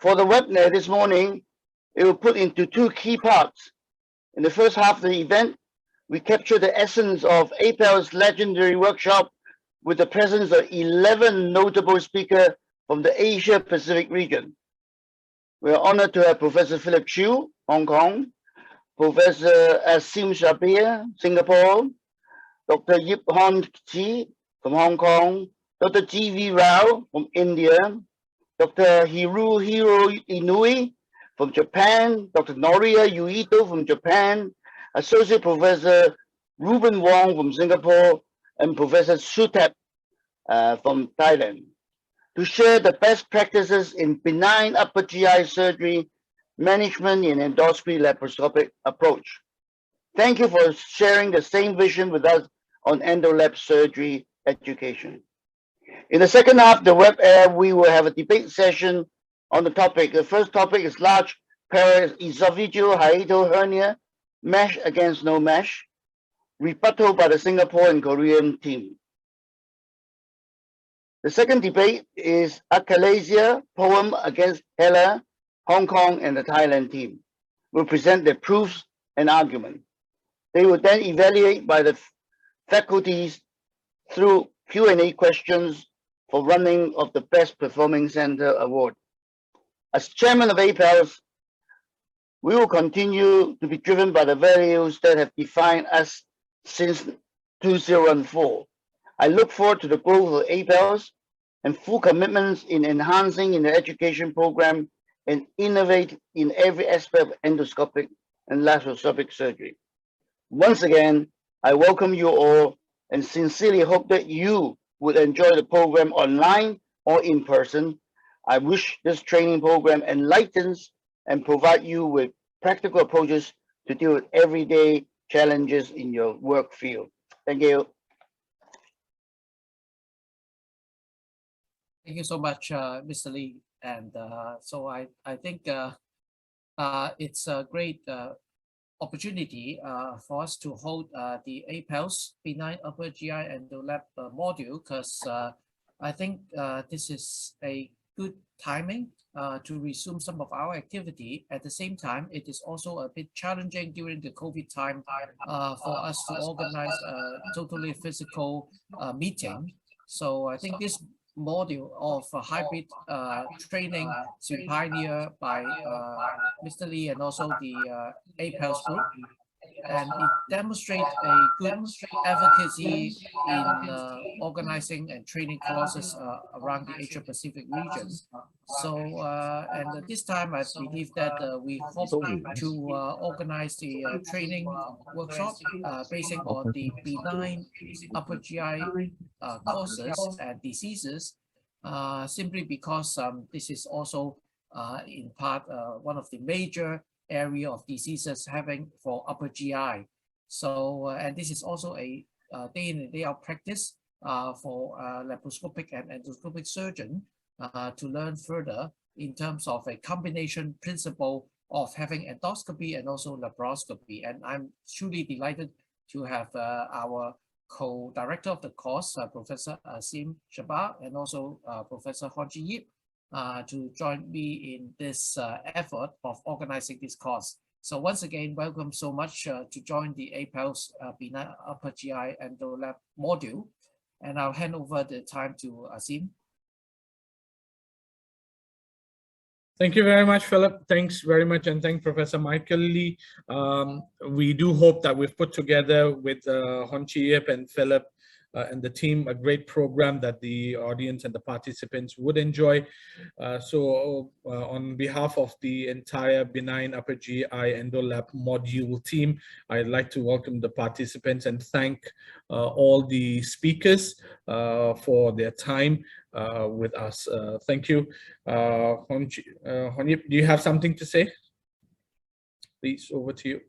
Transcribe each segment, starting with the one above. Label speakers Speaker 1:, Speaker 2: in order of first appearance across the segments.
Speaker 1: For the webinar this morning, it will put into two key parts. In the first half of the event, we capture the essence of APELS legendary workshop with the presence of 11 notable speakers from the Asia-Pacific region. We are honored to have Professor Philip Chiu, Hong Kong, Professor Asim Shabbir, Singapore, Dr. Yip Hon-Chi from Hong Kong, Dr. G.V. Rao from India, Dr. Hirohiro Inui from Japan, Dr. Noriya Uedo from Japan, Associate Professor Reuben Wong from Singapore, and Professor Suthep from Thailand, to share the best practices in benign upper GI surgery management in endoscopy laparoscopic approach. Thank you for sharing the same vision with us on Endo-Lap surgery education. In the second half of the web air, we will have a debate session on the topic. The first topic is large Paraesophageal hiatal hernia, mesh against no mesh, rebuttal by the Singapore and Korean team. The second debate is achalasia poem against Hela, Hong Kong and the Thailand team will present their proofs and argument. They will then evaluate by the faculties through Q&A questions for running of the Best Performing Center Award. As chairman of APELS, we will continue to be driven by the values that have defined us since 2014. I look forward to the growth of APELS and full commitments in enhancing in the education program and innovate in every aspect of endoscopic and laparoscopic surgery. Once again, I welcome you all and sincerely hope that you would enjoy the program online or in person. I wish this training program enlightens and provide you with practical approaches to deal with everyday challenges in your work field. Thank you.
Speaker 2: Thank you so much, Mr. Lee. And so I think it's a great opportunity for us to hold the APELS benign upper GI Endo-Lap module, because I think this is a good timing to resume some of our activity. At the same time, it is also a bit challenging during the COVID time for us to organize a totally physical meeting. So I think this module of hybrid training is been pioneered by Mr. Lee and also the APELS group, and it demonstrates a good advocacy in organizing and training courses around the Asia Pacific region. So and this time I believe that we hope to organize the training workshop basing on the benign upper GI causes and diseases, simply because this is also in part one of the major area of diseases having for upper GI. So and this is also a day in and day out practice for laparoscopic and endoscopic surgeon to learn further in terms of a combination principle of having endoscopy and also laparoscopy. And I'm truly delighted to have our co-director of the course, Professor Asim Shabbir, and also Professor Hon-Chi to join me in this effort of organizing this course. So once again, welcome so much to join the APELS benign upper GI Endo-Lap module. And I'll hand over the time to Asim.
Speaker 3: Thank you very much, Philip. Thanks very much, and thank Professor Michael Lee. We do hope that we've put together with Hon-Chi and Philip and the team a great program that the audience and the participants would enjoy. So on behalf of the entire benign upper GI Endo-Lap module team, I'd like to welcome the participants and thank all the speakers for their time with us. Thank you. Hon-Chi, do you have something to say? Please, over to you.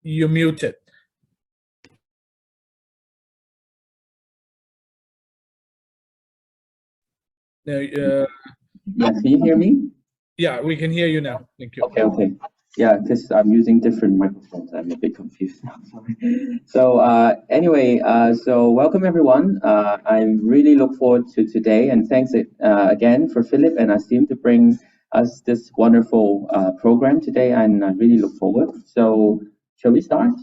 Speaker 3: You're muted. No,
Speaker 4: yeah, can you hear me?
Speaker 3: Yeah, we can hear you now. Thank you.
Speaker 4: Okay. Yeah, because I'm using different microphones. I'm a bit confused now. Sorry. So anyway, so welcome everyone. I really look forward to today, and thanks again for Philip and Asim to bring us this wonderful program today, and I really look forward. So shall we start?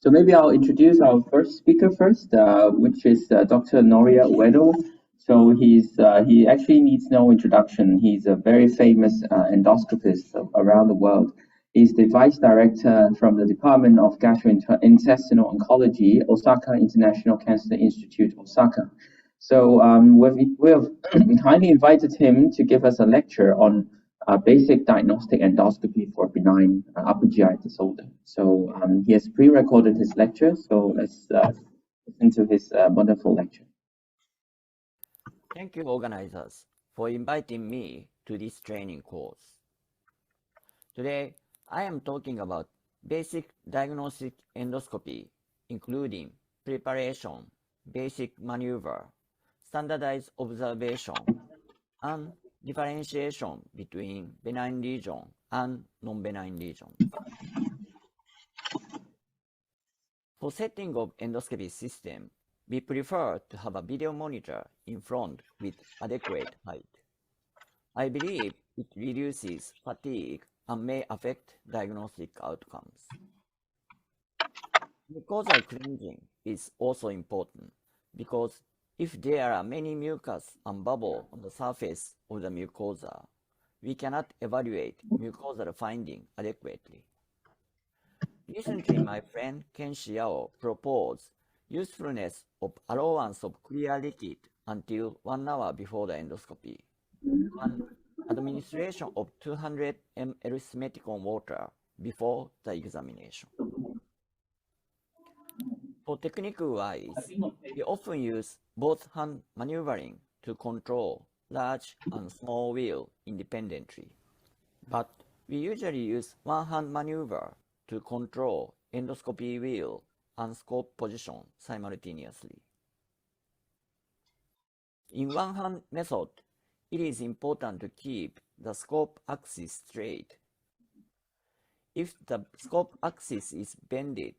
Speaker 4: So maybe I'll introduce our first speaker first, which is Dr. Noriya Uedo. So he actually needs no introduction. He's a very famous endoscopist around the world. He's the vice director from the Department of Gastrointestinal Oncology, Osaka International Cancer Institute, Osaka. So we've kindly invited him to give us a lecture on basic diagnostic endoscopy for benign upper GI disorder. So he has pre-recorded his lecture. So let's listen to his wonderful lecture.
Speaker 5: Thank you, organizers, for inviting me to this training course. Today, I am talking about basic diagnostic endoscopy, including preparation, basic maneuver, standardized observation, and differentiation between benign lesion and non-benign lesions. For setting of endoscopy system, we prefer to have a video monitor in front with adequate height. I believe it reduces fatigue and may affect diagnostic outcomes. Mucosal cleansing is also important because if there are many mucus and bubble on the surface of the mucosa, we cannot evaluate mucosal finding adequately. Recently, my friend Ken Xiao proposed usefulness of allowance of clear liquid until 1 hour before the endoscopy, and administration of 200 ml simeticon water before the examination. For technique-wise, we often use both hand maneuvering to control large and small wheel independently, but we usually use one-hand maneuver to control endoscopy wheel and scope position simultaneously. In one-hand method, it is important to keep the scope axis straight. If the scope axis is bended,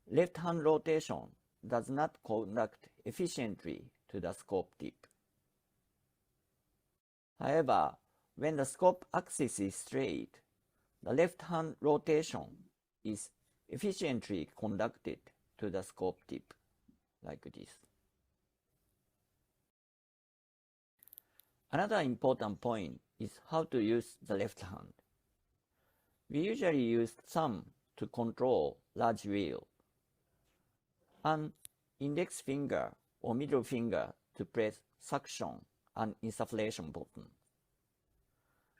Speaker 5: left-hand rotation does not conduct efficiently to the scope tip. However, when the scope axis is straight, the left-hand rotation is efficiently conducted to the scope tip, like this. Another important point is how to use the left hand. We usually use thumb to control large wheel, and index finger or middle finger to press suction and insufflation button.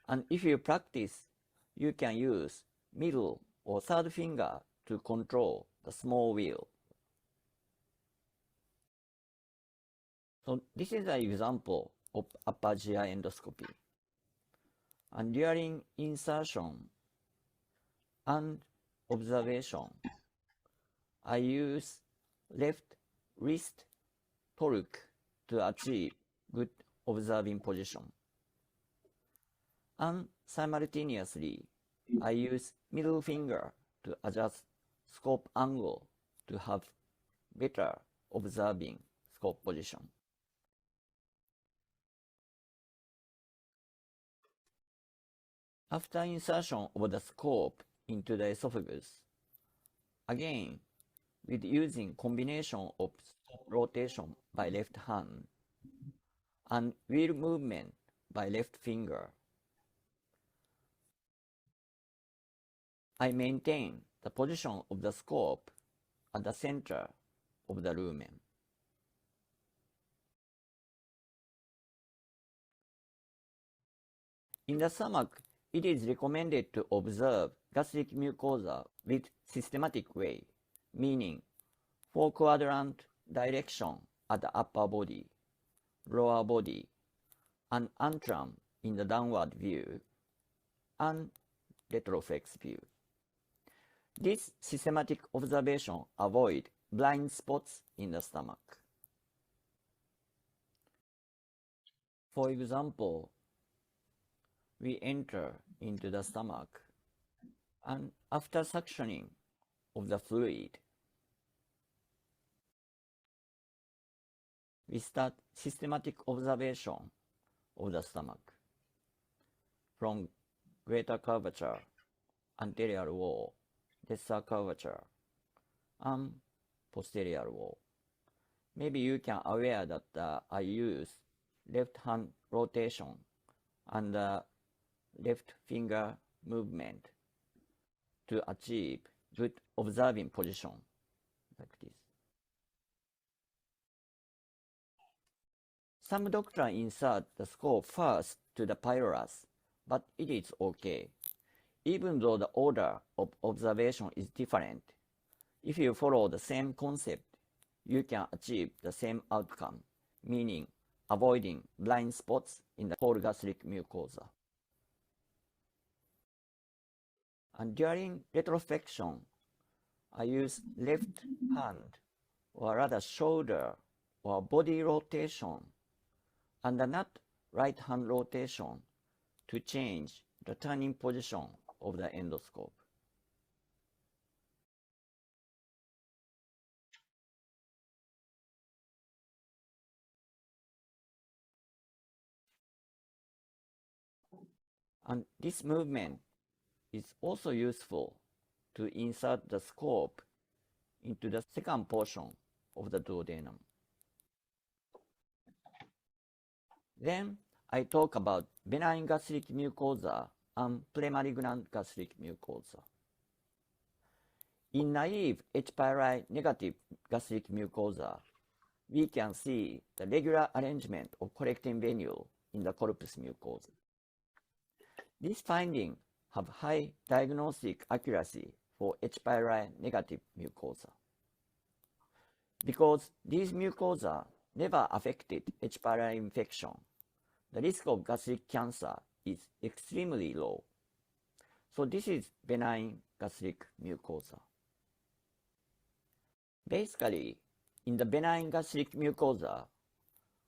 Speaker 5: And if you practice, you can use middle or third finger to control the small wheel. So this is an example of upper GI endoscopy. And during insertion and observation, I use left wrist torque to achieve good observing position. And simultaneously, I use middle finger to adjust scope angle to have better observing scope position. After insertion of the scope into the esophagus, again, with using combination of scope rotation by left hand and wheel movement by left finger, I maintain the position of the scope at the center of the lumen. In the stomach, it is recommended to observe gastric mucosa with systematic way, meaning 4-quadrant direction at the upper body, lower body, and antrum in the downward view, and retroflex view. This systematic observation avoids blind spots in the stomach. For example, we enter into the stomach, and after suctioning of the fluid, we start systematic observation of the stomach from greater curvature, anterior wall, lesser curvature, and posterior wall. Maybe you can aware that I use left hand rotation and left finger movement to achieve good observing position like this. Some doctor insert the scope first to the pylorus, but it is okay. Even though the order of observation is different, if you follow the same concept, you can achieve the same outcome, meaning avoiding blind spots in the whole gastric mucosa. And during retroflexion, I use left hand, or rather shoulder or body rotation, and not right hand rotation to change the turning position of the endoscope. And this movement is also useful to insert the scope into the second portion of the duodenum. Then I talk about benign gastric mucosa and premalignant gastric mucosa. In naive H. pylori negative gastric mucosa, we can see the regular arrangement of collecting venule in the corpus mucosa. These findings have high diagnostic accuracy for H. pylori negative mucosa. Because these mucosa never affected H. pylori infection, the risk of gastric cancer is extremely low. So this is benign gastric mucosa. Basically, in the benign gastric mucosa,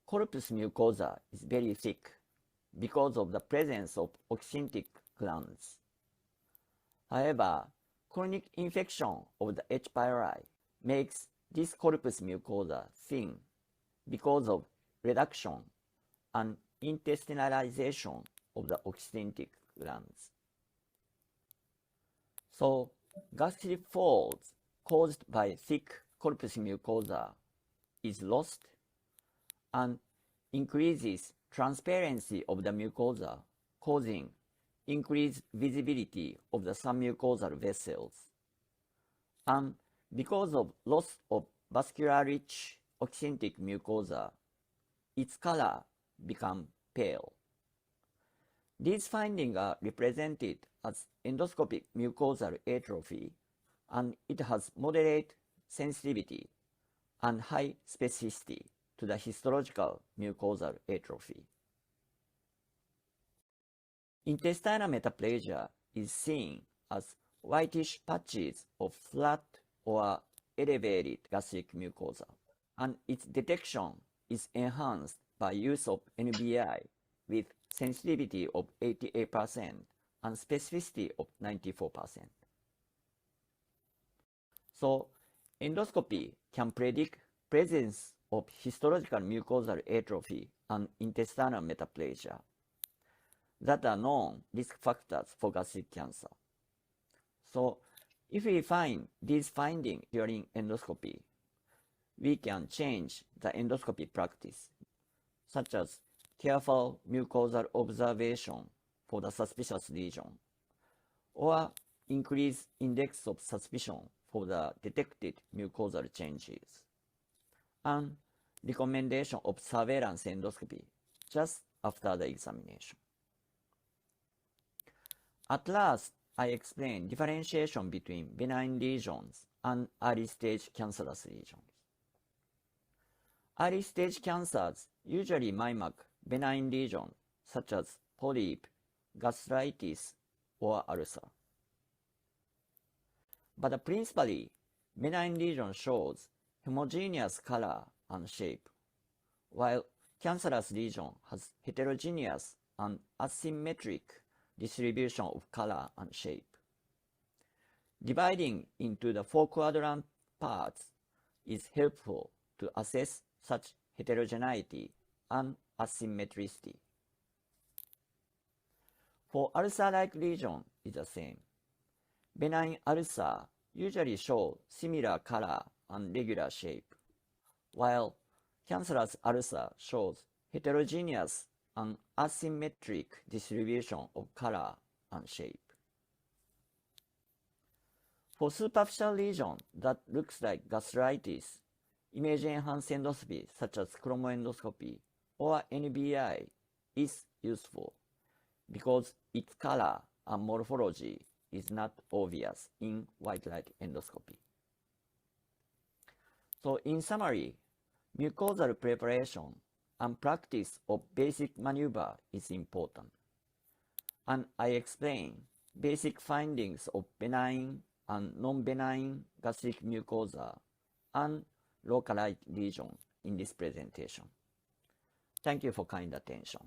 Speaker 5: corpus mucosa is very thick because of the presence of oxyntic glands. However, chronic infection of the H. pylori makes this corpus mucosa thin because of reduction and intestinalization of the oxyntic glands. So, gastric folds caused by thick corpus mucosa is lost and increases transparency of the mucosa, causing increased visibility of the submucosal vessels. And because of loss of vascular-rich oxyntic mucosa, its color becomes pale. These findings are represented as endoscopic mucosal atrophy, and it has moderate sensitivity and high specificity to the histological mucosal atrophy. Intestinal metaplasia is seen as whitish patches of flat or elevated gastric mucosa, and its detection is enhanced by use of NBI with sensitivity of 88% and specificity of 94%. So, endoscopy can predict presence of histological mucosal atrophy and intestinal metaplasia that are known risk factors for gastric cancer. So, if we find these findings during endoscopy, we can change the endoscopy practice, such as careful mucosal observation for the suspicious lesion, or increase index of suspicion for the detected mucosal changes, and recommendation of surveillance endoscopy just after the examination. At last, I explain differentiation between benign lesions and early-stage cancerous lesions. Early-stage cancers usually mimic benign lesions such as polyp, gastritis, or ulcer. But principally, benign lesion shows homogeneous color and shape, while cancerous lesion has heterogeneous and asymmetric distribution of color and shape. Dividing into the 4 quadrant parts is helpful to assess such heterogeneity and asymmetricity. For ulcer-like lesion is the same. Benign ulcer usually show similar color and regular shape, while cancerous ulcer shows heterogeneous and asymmetric distribution of color and shape. For superficial lesion that looks like gastritis, image-enhanced endoscopy such as chromoendoscopy or NBI is useful because its color and morphology is not obvious in white light endoscopy. So in summary, mucosal preparation and practice of basic maneuver is important. And I explain basic findings of benign and non-benign gastric mucosa and localized lesion in this presentation. Thank you for kind attention.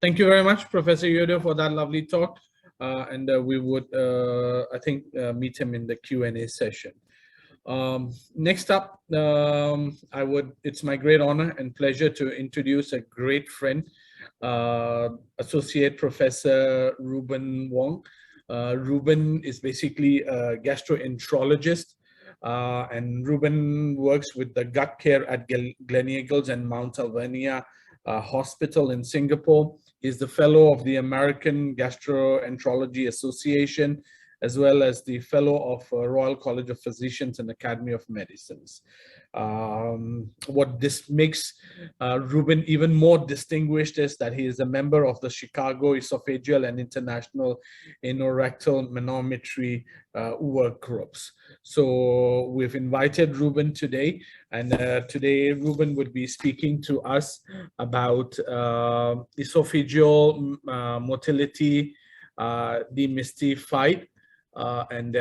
Speaker 3: Thank you very much, Professor Uedo, for that lovely talk. And we would, I think, meet him in the Q&A session. Next up, it's my great honor and pleasure to introduce a great friend, Associate Professor Reuben Wong. Reuben is basically a gastroenterologist, and Reuben works with the gut care at Gleneagles and Mount Alvernia Hospital in Singapore. He's the fellow of the American Gastroenterology Association, as well as the fellow of Royal College of Physicians and Academy of Medicines. What this makes Reuben even more distinguished is that he is a member of the Chicago Oesophageal and International Anorectal Manometry work groups. So we've invited Reuben today, and today Reuben would be speaking to us about esophageal motility, demystified, and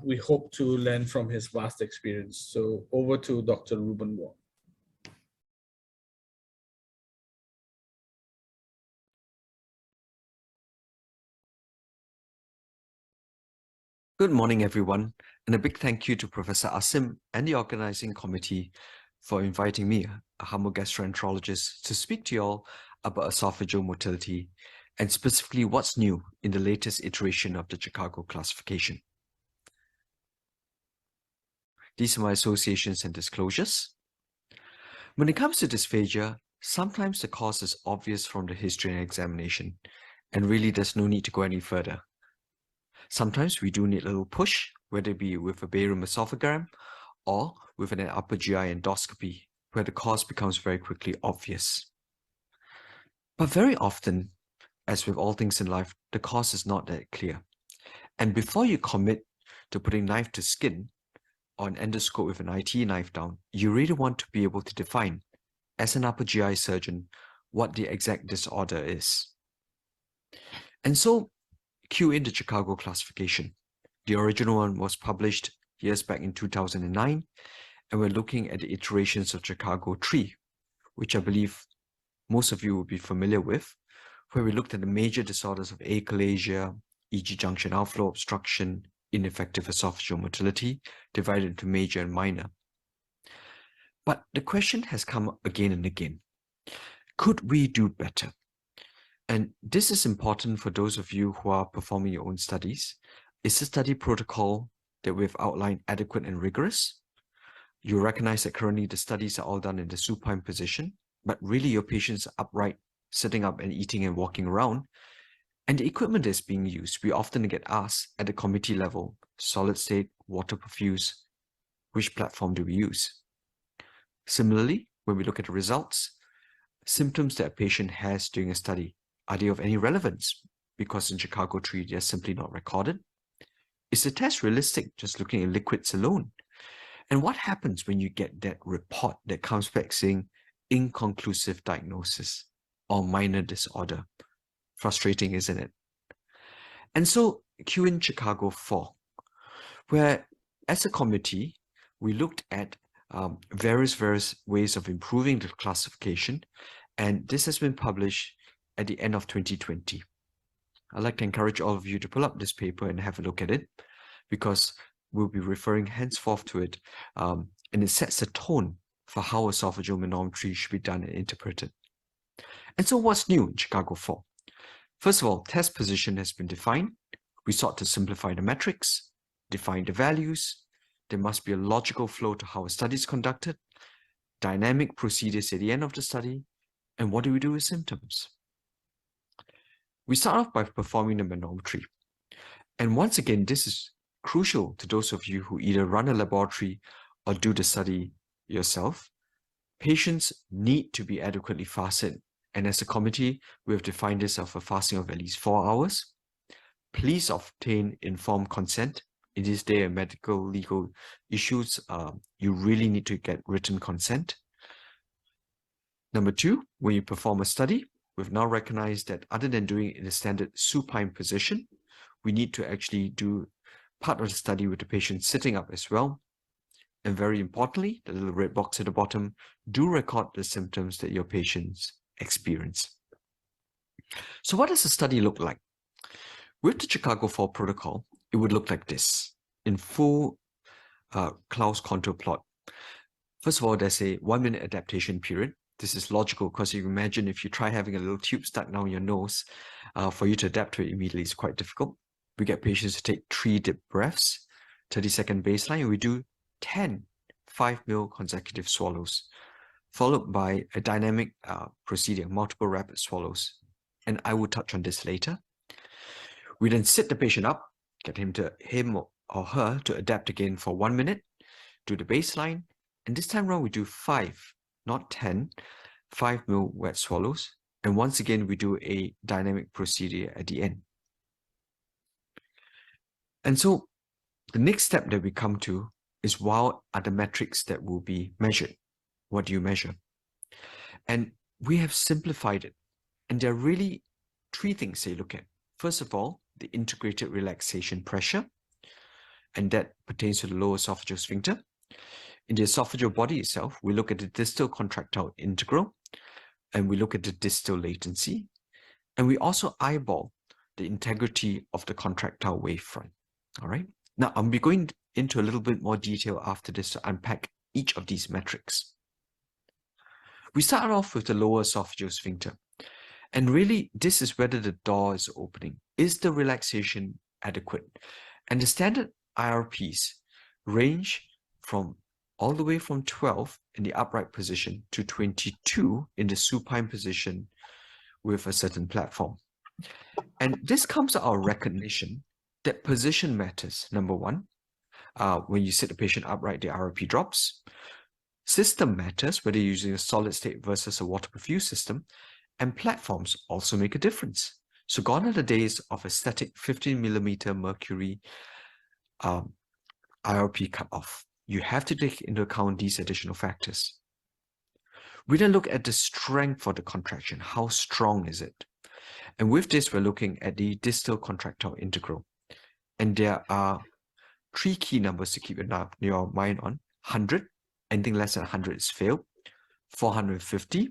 Speaker 3: we hope to learn from his vast experience. So over to Dr. Reuben Wong.
Speaker 6: Good morning, everyone, and a big thank you to Professor Asim and the organizing committee for inviting me, a humble gastroenterologist, to speak to you all about esophageal motility and specifically what's new in the latest iteration of the Chicago classification. These are my associations and disclosures. When it comes to dysphagia, sometimes the cause is obvious from the history and examination, and really there's no need to go any further. Sometimes we do need a little push, whether it be with a barium esophagram or with an upper GI endoscopy, where the cause becomes very quickly obvious. But very often, as with all things in life, the cause is not that clear. And before you commit to putting knife to skin or an endoscope with an IT knife down, you really want to be able to define, as an upper GI surgeon, what the exact disorder is. And so, cue in the Chicago classification. The original one was published years back in 2009, and we're looking at the iterations of Chicago 3, which I believe most of you will be familiar with, where we looked at the major disorders of achalasia, e.g. junction outflow obstruction, ineffective esophageal motility, divided into major and minor. But the question has come up again and again. Could we do better? And this is important for those of you who are performing your own studies. Is the study protocol that we've outlined adequate and rigorous? You recognize that currently the studies are all done in the supine position, but really your patients are upright, sitting up and eating and walking around. And the equipment that's being used, we often get asked at the committee level, solid state, water perfuse, which platform do we use? Similarly, when we look at the results, symptoms that a patient has during a study, are they of any relevance? Because in Chicago 3, they're simply not recorded. Is the test realistic just looking at liquids alone? And what happens when you get that report that comes back saying inconclusive diagnosis or minor disorder? Frustrating, isn't it? And so Chiu in Chicago 4, where as a committee, we looked at various ways of improving the classification, and this has been published at the end of 2020. I'd like to encourage all of you to pull up this paper and have a look at it, because we'll be referring henceforth to it, and it sets a tone for how esophageal manometry should be done and interpreted. And so what's new in Chicago 4? First of all, test position has been defined. We sought to simplify the metrics, define the values. There must be a logical flow to how a study is conducted, dynamic procedures at the end of the study, and what do we do with symptoms? We start off by performing the manometry. And once again, this is crucial to those of you who either run a laboratory or do the study yourself. Patients need to be adequately fasted. And as a committee, we have defined this of a fasting of at least 4 hours. Please obtain informed consent. In this day of medical legal issues, you really need to get written consent. Number 2, when you perform a study, we've now recognized that other than doing it in a standard supine position, we need to actually do part of the study with the patient sitting up as well. And very importantly, the little red box at the bottom, do record the symptoms that your patients experience. So what does the study look like? With the Chicago 4 protocol, it would look like this in full Klaus contour plot. First of all, there's a 1-minute adaptation period. This is logical because you imagine if you try having a little tube stuck down your nose, for you to adapt to it immediately is quite difficult. We get patients to take 3 deep breaths, 30-second baseline, and we do 10 5 ml consecutive swallows, followed by a dynamic procedure, multiple rapid swallows. And I will touch on this later. We then sit the patient up, get him or her to adapt again for 1 minute, do the baseline, and this time around we do 5, not 10, 5 ml wet swallows. And once again, we do a dynamic procedure at the end. And so the next step that we come to is what are the metrics that will be measured? What do you measure? And we have simplified it. And there are really 3 things they look at. First of all, the integrated relaxation pressure, and that pertains to the lower esophageal sphincter. In the esophageal body itself, we look at the distal contractile integral, and we look at the distal latency, and we also eyeball the integrity of the contractile wavefront. All right. Now, I'll be going into a little bit more detail after this to unpack each of these metrics. We start off with the lower esophageal sphincter. And really, this is whether the door is opening. Is the relaxation adequate? And the standard IRPs range from all the way from 12 in the upright position to 22 in the supine position with a certain platform. And this comes to our recognition that position matters, number 1. When you sit the patient upright, the IRP drops. System matters, whether you're using a solid state versus a water perfused system. And platforms also make a difference. So gone are the days of a static 15mm mercury IRP cutoff. You have to take into account these additional factors. We then look at the strength of the contraction. How strong is it? And with this, we're looking at the distal contractile integral. And there are 3 key numbers to keep your mind on. 100, anything less than 100 is failed. 450,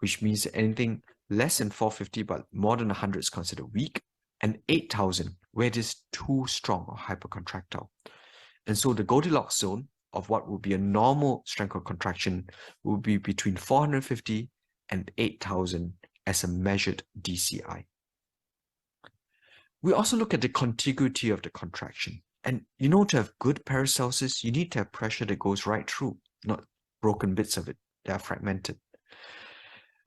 Speaker 6: which means anything less than 450 but more than 100 is considered weak, and 8,000, where it is too strong or hypercontractile. And so the Goldilocks zone of what would be a normal strength of contraction will be between 450 and 8,000 as a measured DCI. We also look at the contiguity of the contraction. And to have good paracelsus, you need to have pressure that goes right through, not broken bits of it that are fragmented.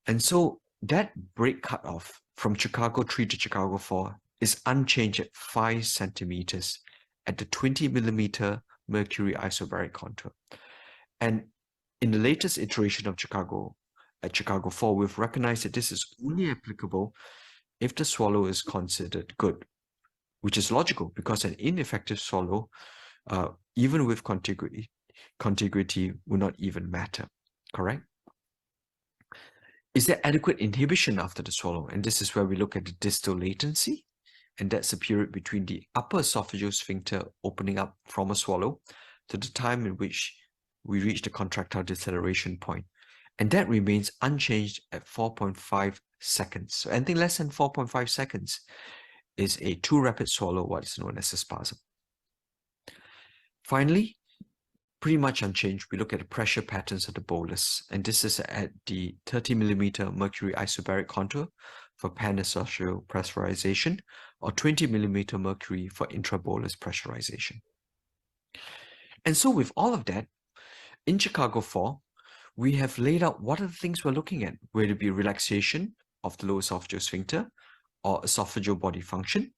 Speaker 6: And so that break cutoff from Chicago 3 to Chicago 4 is unchanged at 5 centimeters at the 20mm mercury isobaric contour. And in the latest iteration of Chicago, at Chicago 4, we've recognized that this is only applicable if the swallow is considered good, which is logical because an ineffective swallow, even with contiguity will not even matter, correct? Is there adequate inhibition after the swallow? And this is where we look at the distal latency. and that's the period between the upper esophageal sphincter opening up from a swallow to the time in which we reach the contractile deceleration point. And that remains unchanged at 4.5 seconds. So anything less than 4.5 seconds is a too rapid swallow, what is known as a spasm. Finally, pretty much unchanged, we look at the pressure patterns of the bolus, and this is at the 30 millimeter mercury isobaric contour for panesophageal pressurization, or 20 millimeter mercury for intrabolus pressurization. And so with all of that, in Chicago 4, we have laid out what are the things we're looking at, whether it be relaxation of the lower esophageal sphincter or esophageal body function.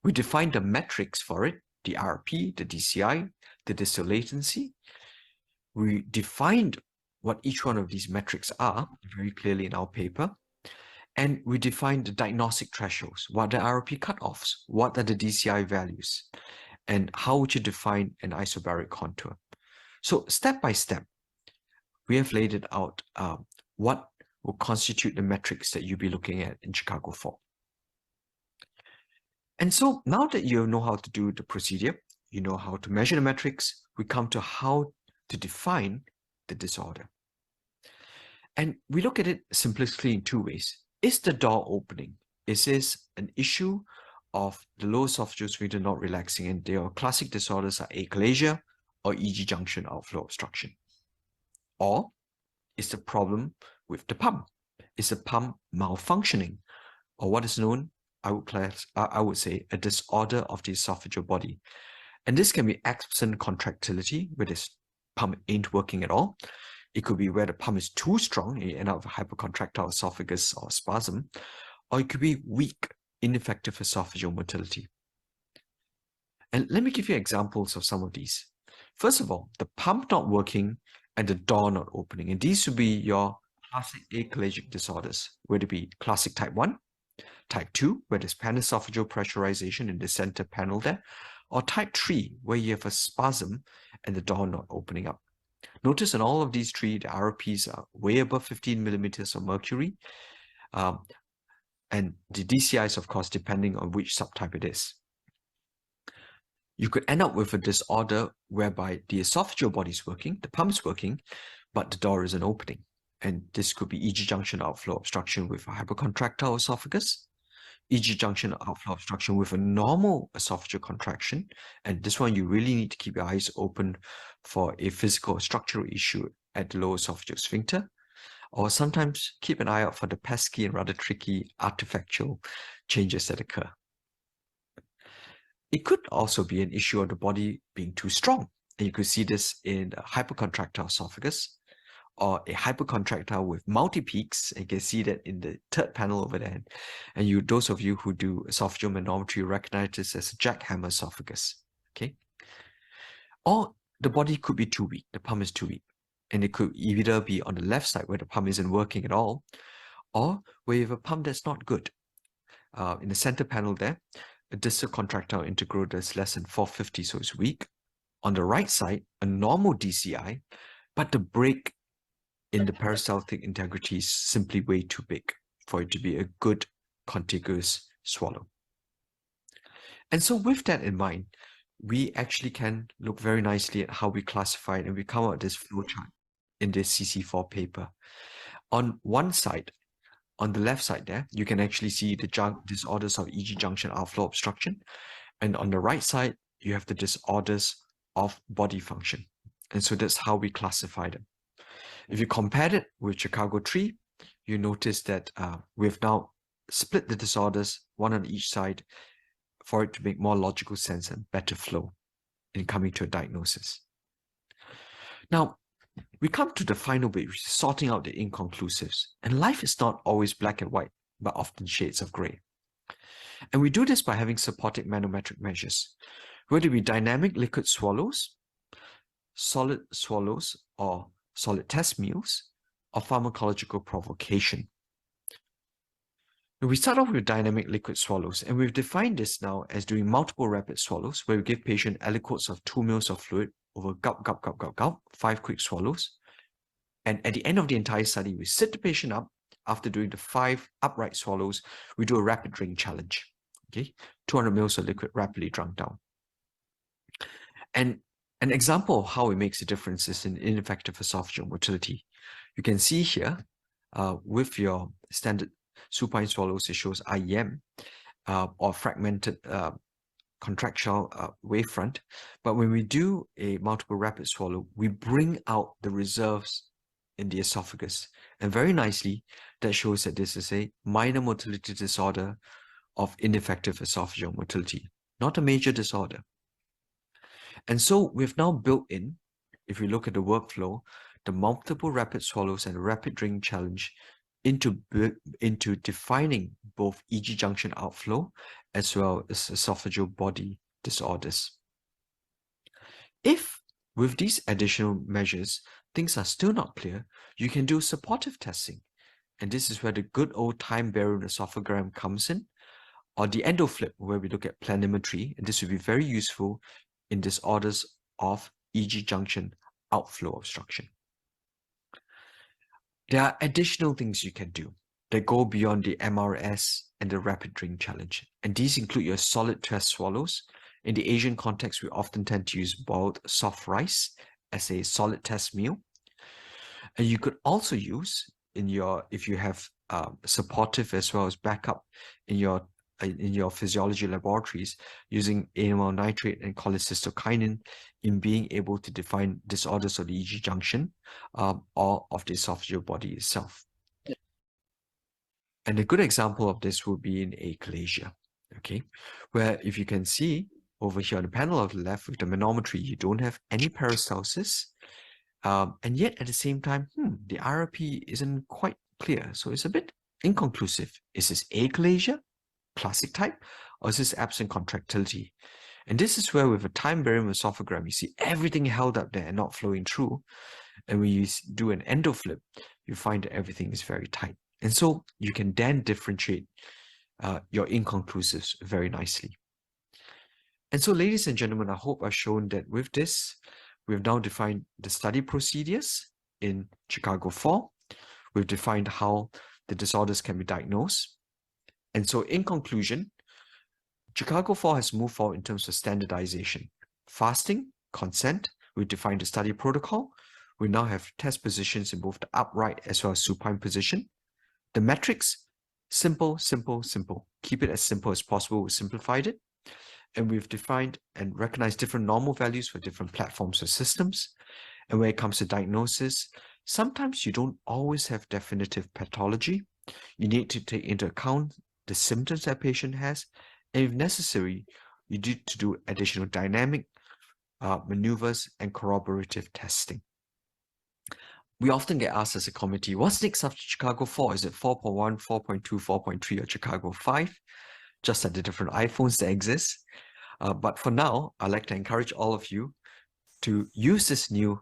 Speaker 6: We defined the metrics for it, the RP, the DCI, the distal latency. We defined what each one of these metrics are very clearly in our paper. And we defined the diagnostic thresholds. What are the RP cutoffs? What are the DCI values? And how would you define an isobaric contour? So step by step, we have laid it out what will constitute the metrics that you'll be looking at in Chicago 4. And so now that you know how to do the procedure, you know how to measure the metrics, we come to how to define the disorder. And we look at it simplistically in two ways. Is the door opening? Is this an issue of the lower esophageal sphincter not relaxing? And their classic disorders are achalasia or EG junction outflow obstruction. Or is the problem with the pump? Is the pump malfunctioning? Or what is known, I would say, a disorder of the esophageal body. And this can be absent contractility, where this pump ain't working at all. It could be where the pump is too strong, and you end up with hypercontractile esophagus or spasm. Or it could be weak, ineffective esophageal motility. And let me give you examples of some of these. First of all, the pump not working and the door not opening. And these would be your classic achalagic disorders, whether it be classic type 1, type 2, where there's panesophageal pressurization in the center panel there, or type 3, where you have a spasm and the door not opening up. Notice in all of these three, the RPs are way above 15 millimeters of mercury, and the DCIs, of course, depending on which subtype it is. You could end up with a disorder whereby the esophageal body is working, the pump is working, but the door isn't opening. And this could be EG junction outflow obstruction with a hypercontractile esophagus, EG junction outflow obstruction with a normal esophageal contraction. And this one, you really need to keep your eyes open for a physical or structural issue at the lower esophageal sphincter. Or sometimes keep an eye out for the pesky and rather tricky artifactual changes that occur. It could also be an issue of the body being too strong. And you could see this in a hypercontractile esophagus or a hypercontractile with multi-peaks. You can see that in the third panel over there. And those of you who do esophageal manometry recognize this as a jackhammer esophagus. Okay. Or the body could be too weak. The pump is too weak. And it could either be on the left side where the pump isn't working at all, or where you have a pump that's not good. In the center panel there, a distal contractile integral that's less than 450, so it's weak. On the right side, a normal DCI, but the break in the peristaltic integrity is simply way too big for it to be a good contiguous swallow. And so with that in mind, we actually can look very nicely at how we classify it, and we come out with this flowchart in this CC4 paper. On one side, on the left side there, you can actually see the disorders of EG junction outflow obstruction. And on the right side, you have the disorders of body function. And so that's how we classify them. If you compare it with Chicago 3, you notice that we've now split the disorders, one on each side, for it to make more logical sense and better flow in coming to a diagnosis. Now, we come to the final bit, which is sorting out the inconclusives. And life is not always black and white, but often shades of gray. And we do this by having supported manometric measures, whether it be dynamic liquid swallows, solid swallows, or solid test meals, or pharmacological provocation. Now we start off with dynamic liquid swallows, and we've defined this now as doing multiple rapid swallows, where we give patient aliquots of 2 mL of fluid over gulp, gulp, gulp, gulp, gulp, 5 quick swallows. And at the end of the entire study, we sit the patient up. After doing the 5 upright swallows, we do a rapid drink challenge. Okay, 200 mils of liquid rapidly drunk down. And an example of how it makes a difference is in ineffective esophageal motility. You can see here with your standard supine swallows, it shows IEM or fragmented contractile wavefront. But when we do a multiple rapid swallow, we bring out the reserves in the esophagus. And very nicely, that shows that this is a minor motility disorder of ineffective esophageal motility, not a major disorder. And so we've now built in, if we look at the workflow, the multiple rapid swallows and rapid drink challenge into defining both EG junction outflow as well as esophageal body disorders. If with these additional measures, things are still not clear, you can do supportive testing. And this is where the good old time-bearing esophagram comes in, or the endo-flip, where we look at planimetry, and this will be very useful in disorders of EG junction outflow obstruction. There are additional things you can do that go beyond the MRS and the rapid drink challenge, and these include your solid test swallows. In the Asian context, we often tend to use boiled soft rice as a solid test meal. And you could also use if you have supportive as well as backup in your physiology laboratories, using animal nitrate and cholecystokinin in being able to define disorders of the EG junction or of the esophageal body itself. Yeah. And a good example of this would be in achalasia, okay, where if you can see over here on the panel of the left with the manometry, you don't have any peristalsis, and yet at the same time, the IRP isn't quite clear, so it's a bit inconclusive. Is this achalasia, classic type, or is this absent contractility? And this is where with a time-bearing esophagram, you see everything held up there and not flowing through. And when you do an endo-flip, you find that everything is very tight. And so you can then differentiate your inconclusives very nicely. And so, ladies and gentlemen, I hope I've shown that with this, we've now defined the study procedures in Chicago 4. We've defined how the disorders can be diagnosed. And so in conclusion, Chicago 4 has moved forward in terms of standardization. Fasting, consent, we defined the study protocol. We now have test positions in both the upright as well as supine position. The metrics, simple, simple, simple. Keep it as simple as possible. We simplified it. And we've defined and recognized different normal values for different platforms or systems. And when it comes to diagnosis, sometimes you don't always have definitive pathology. You need to take into account the symptoms that patient has, and if necessary, you need to do additional dynamic maneuvers and corroborative testing. We often get asked as a committee, what's next after Chicago 4? Is it 4.1, 4.2, 4.3, or Chicago 5? Just like the different iPhones that exist. But for now, I'd like to encourage all of you to use this new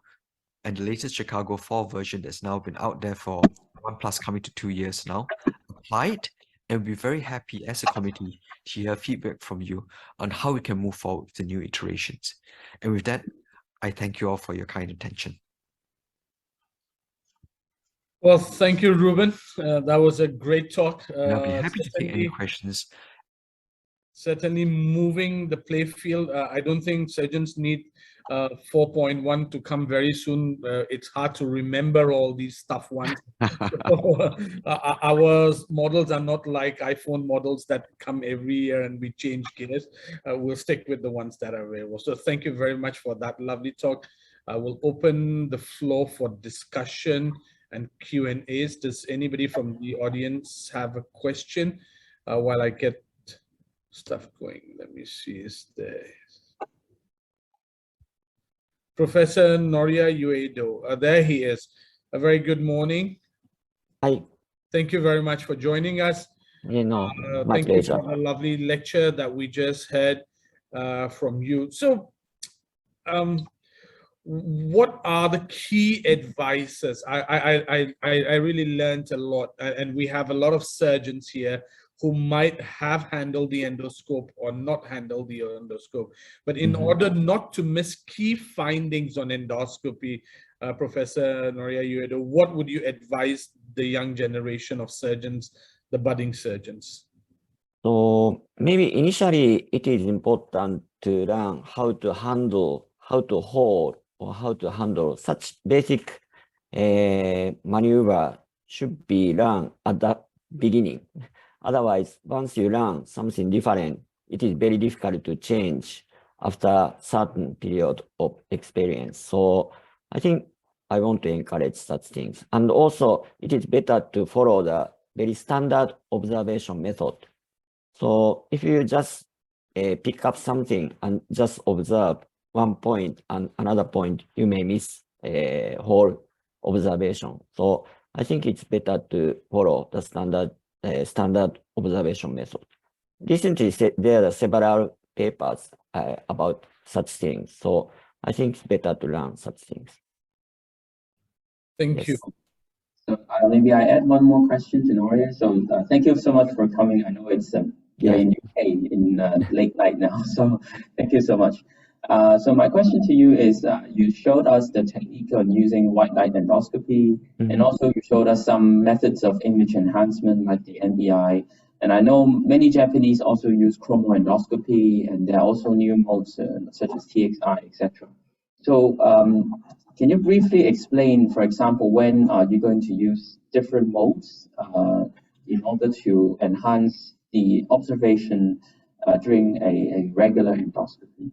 Speaker 6: and the latest Chicago 4 version that's now been out there for 1+ coming to 2 years now. Apply it, and we'll be very happy as a committee to hear feedback from you on how we can move forward with the new iterations. And with that, I thank you all for your kind attention.
Speaker 3: Well, thank you, Reuben. That was a great talk.
Speaker 6: And I'll be happy to take any questions.
Speaker 3: Certainly moving the play field. I don't think surgeons need 4.1 to come very soon. It's hard to remember all these tough ones. Our models are not like iPhone models that come every year and we change gears. We'll stick with the ones that are available. So thank you very much for that lovely talk. I will open the floor for discussion and Q&As. Does anybody from the audience have a question while I get stuff going? Let me see. Is there Professor Noriya Uedo? There he is. A very good morning.
Speaker 7: Hi.
Speaker 3: Thank you very much for joining us.
Speaker 7: You know,
Speaker 3: thank you for the lovely lecture that we just heard from you. So, what are the key advices? I really learned a lot, and we have a lot of surgeons here who might have handled the endoscope or not handled the endoscope. But in order not to miss key findings on endoscopy, Professor Noriya Uedo, what would you advise the young generation of surgeons, the budding surgeons?
Speaker 7: So
Speaker 5: maybe initially it is important to learn how to handle, how to hold, or how to handle such basic maneuver should be learned at the beginning. Otherwise, once you learn something different, it is very difficult to change after certain period of experience. So I think I want to encourage such things. And also, it is better to follow the very standard observation method. So if you just pick up something and just observe one point and another point, you may miss a whole observation. So I think it's better to follow the standard observation method. Recently, there are several papers about such things. So I think it's better to learn such things.
Speaker 3: Thank you.
Speaker 4: So maybe I add one more question to Noriya. So thank you so much for coming. I know it's you're in UK in late night now, so thank you so much. So my question to you is, you showed us the technique on using white light endoscopy, and also you showed us some methods of image enhancement like the NBI. And I know many Japanese also use chromoendoscopy, and there are also new modes such as TXI, etc. So can you briefly explain, for example, when are you going to use different modes in order to enhance the observation during a regular endoscopy?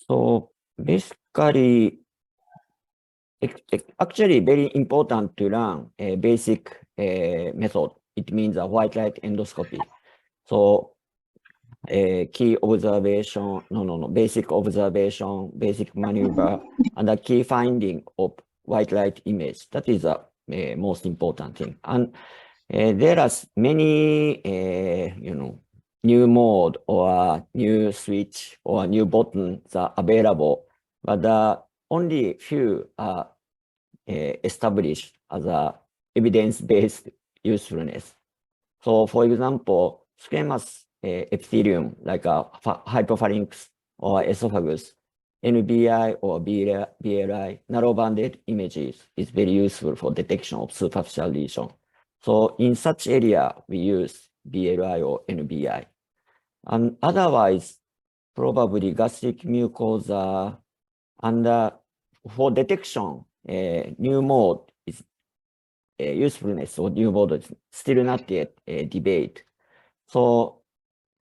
Speaker 5: So basically, actually very important to learn a basic method. It means a white light endoscopy. So key observation, basic observation, basic maneuver, and the key finding of white light image. That is the most important thing. And there are many, new mode or new switch or new buttons are available, but only few are established as a evidence-based usefulness. So, for example, squamous epithelium like a hypopharynx or esophagus, NBI or BLI, narrow-banded images is very useful for detection of superficial lesion. So in such area, we use BLI or NBI. And otherwise, probably gastric mucosa, and for detection, new mode is usefulness or new mode is still not yet debate. So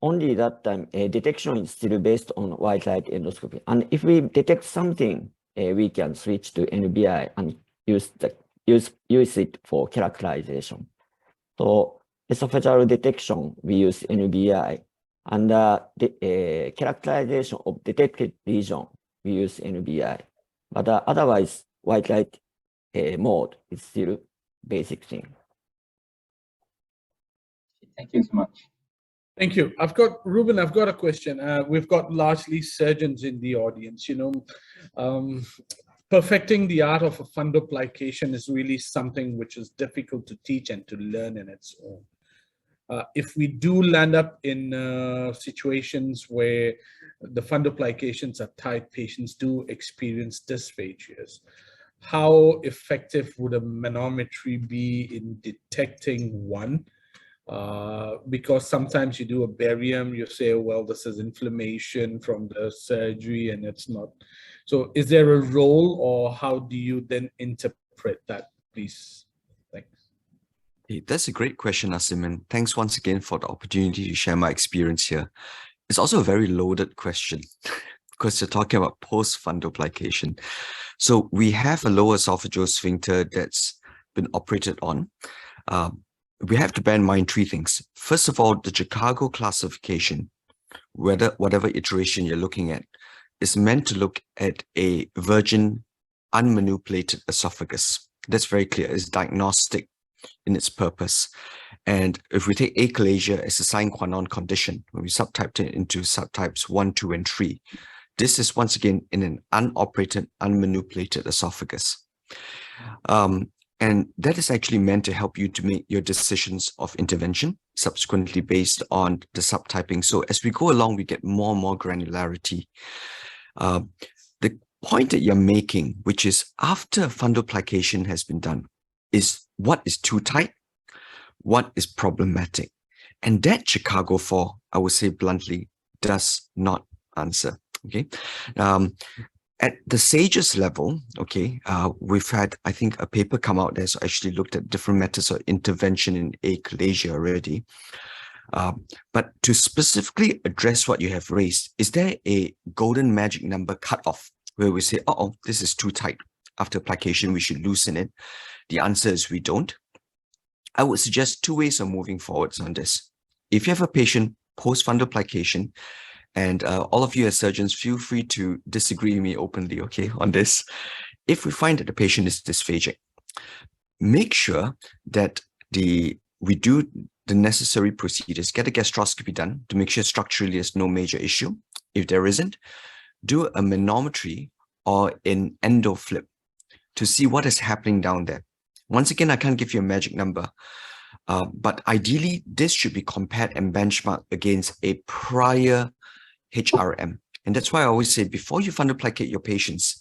Speaker 5: only that time, detection is still based on white light endoscopy. And if we detect something, we can switch to NBI and use it for characterization. So esophageal detection, we use NBI. And the characterization of detected lesion, we use NBI. But otherwise, white light mode is still basic thing.
Speaker 4: Thank you so much.
Speaker 3: Thank you. Reuben, I've got a question. We've got largely surgeons in the audience. Perfecting the art of a fundoplication is really something which is difficult to teach and to learn in its own. If we do land up in situations where the fundoplications are tight, patients do experience dysphagias, how effective would a manometry be in detecting one? Because sometimes you do a barium, you say, well, this is inflammation from the surgery and it's not. So is there a role, or how do you then interpret that, please? Thanks.
Speaker 6: Hey, that's a great question, Asim, and thanks once again for the opportunity to share my experience here. It's also a very loaded question because you're talking about post-fundoplication. So we have a lower esophageal sphincter that's been operated on. We have to bear in mind three things. First of all, the Chicago classification, whatever iteration you're looking at, is meant to look at a virgin, unmanipulated esophagus. That's very clear. It's diagnostic in its purpose. And if we take achalasia as a sine qua non condition, when we subtyped it into subtypes 1, 2, and 3, this is once again in an unoperated, unmanipulated esophagus. And that is actually meant to help you to make your decisions of intervention, subsequently based on the subtyping. So as we go along, we get more and more granularity. The point that you're making, which is after fundoplication has been done, is what is too tight, what is problematic. And that Chicago 4, I would say bluntly, does not answer. Okay. At the SAGES level, okay, we've had, I think, a paper come out that's actually looked at different methods of intervention in achalasia already. But to specifically address what you have raised, is there a golden magic number cutoff where we say, uh-oh, this is too tight. After application, we should loosen it? The answer is we don't. I would suggest two ways of moving forwards on this. If you have a patient post-fundoplication, and all of you as surgeons, feel free to disagree with me openly, okay, on this. If we find that the patient is dysphagic, make sure that we do the necessary procedures, get a gastroscopy done to make sure structurally there's no major issue. If there isn't, do a manometry or an endo-flip to see what is happening down there. Once again, I can't give you a magic number, but ideally, this should be compared and benchmarked against a prior HRM. And that's why I always say, before you fundoplicate your patients,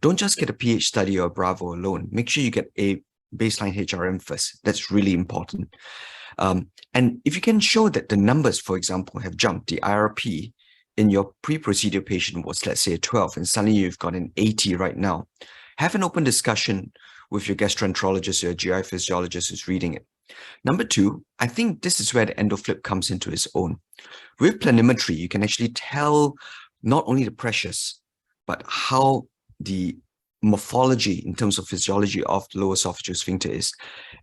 Speaker 6: don't just get a PH study or a Bravo alone. Make sure you get a baseline HRM first. That's really important. And if you can show that the numbers, for example, have jumped, the IRP in your pre-procedure patient was, let's say, a 12, and suddenly you've got an 80 right now, have an open discussion with your gastroenterologist or your GI physiologist who's reading it. Number two, I think this is where the endo-flip comes into its own. With planimetry, you can actually tell not only the pressures, but how the morphology in terms of physiology of the lower esophageal sphincter is.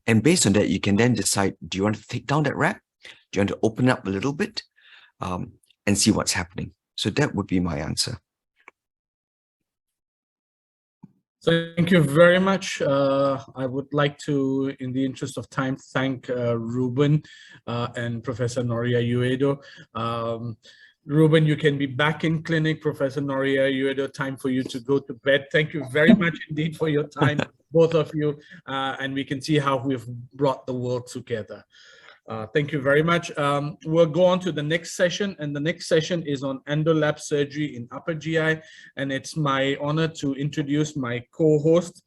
Speaker 6: And based on that, you can then decide, do you want to take down that wrap? Do you want to open up a little bit and see what's happening? So that would be my answer.
Speaker 3: Thank you very much. I would like to, in the interest of time, thank Reuben and Professor Noriya Uedo. Reuben, you can be back in clinic. Professor Noriya Uedo, time for you to go to bed. Thank you very much indeed for your time, both of you. And we can see how we've brought the world together. Thank you very much. We'll go on to the next session, and the next session is on Endo-Lap surgery in upper GI, and it's my honor to introduce my co-host,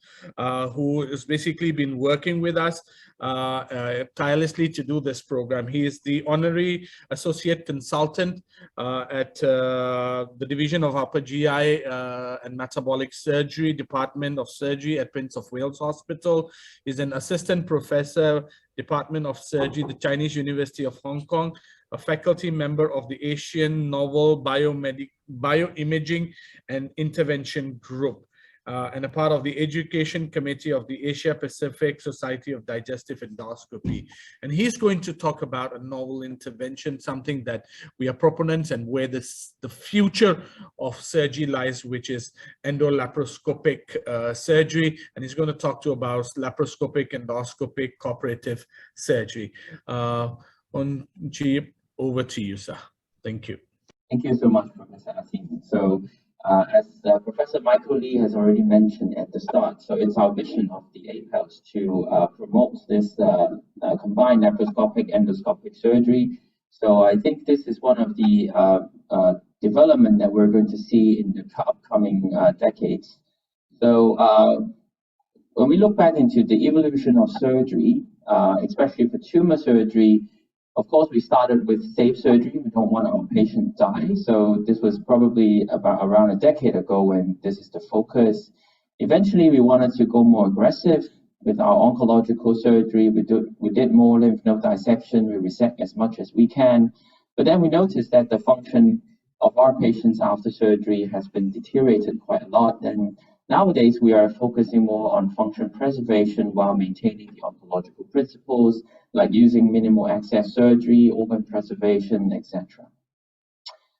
Speaker 3: who has basically been working with us tirelessly to do this program. He is the Honorary Associate Consultant at the Division of Upper GI and Metabolic Surgery, Department of Surgery at Prince of Wales Hospital. He's an Assistant Professor, Department of Surgery, the Chinese University of Hong Kong, a faculty member of the Asian Novel Bioimaging and Intervention Group, and a part of the Education Committee of the Asia Pacific Society of Digestive Endoscopy. And he's going to talk about a novel intervention, something that we are proponents and where the future of surgery lies, which is endolaparoscopic surgery. And he's going to talk to about laparoscopic endoscopic cooperative surgery. Hon-Chi, over to you, sir. Thank you.
Speaker 4: Thank you so much, Professor Asim. So, as Professor Michael Lee has already mentioned at the start, so it's our vision of the APELS to promote this combined laparoscopic endoscopic surgery. So I think this is one of the development that we're going to see in the upcoming decades. So when we look back into the evolution of surgery, especially for tumor surgery, of course, we started with safe surgery. We don't want our patient to die. So this was probably about around a decade ago when this is the focus. Eventually, we wanted to go more aggressive with our oncological surgery. We did more lymph node dissection. We resect as much as we can. But then we noticed that the function of our patients after surgery has been deteriorated quite a lot. And nowadays, we are focusing more on function preservation while maintaining the oncological principles, like using minimal access surgery, organ preservation, etc.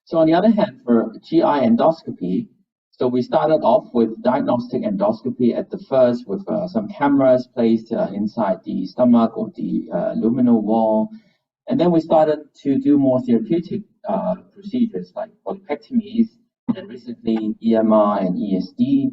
Speaker 4: So on the other hand, for GI endoscopy, so we started off with diagnostic endoscopy at the first with some cameras placed inside the stomach or the luminal wall. And then we started to do more therapeutic procedures like polypectomies, and recently EMR and ESD.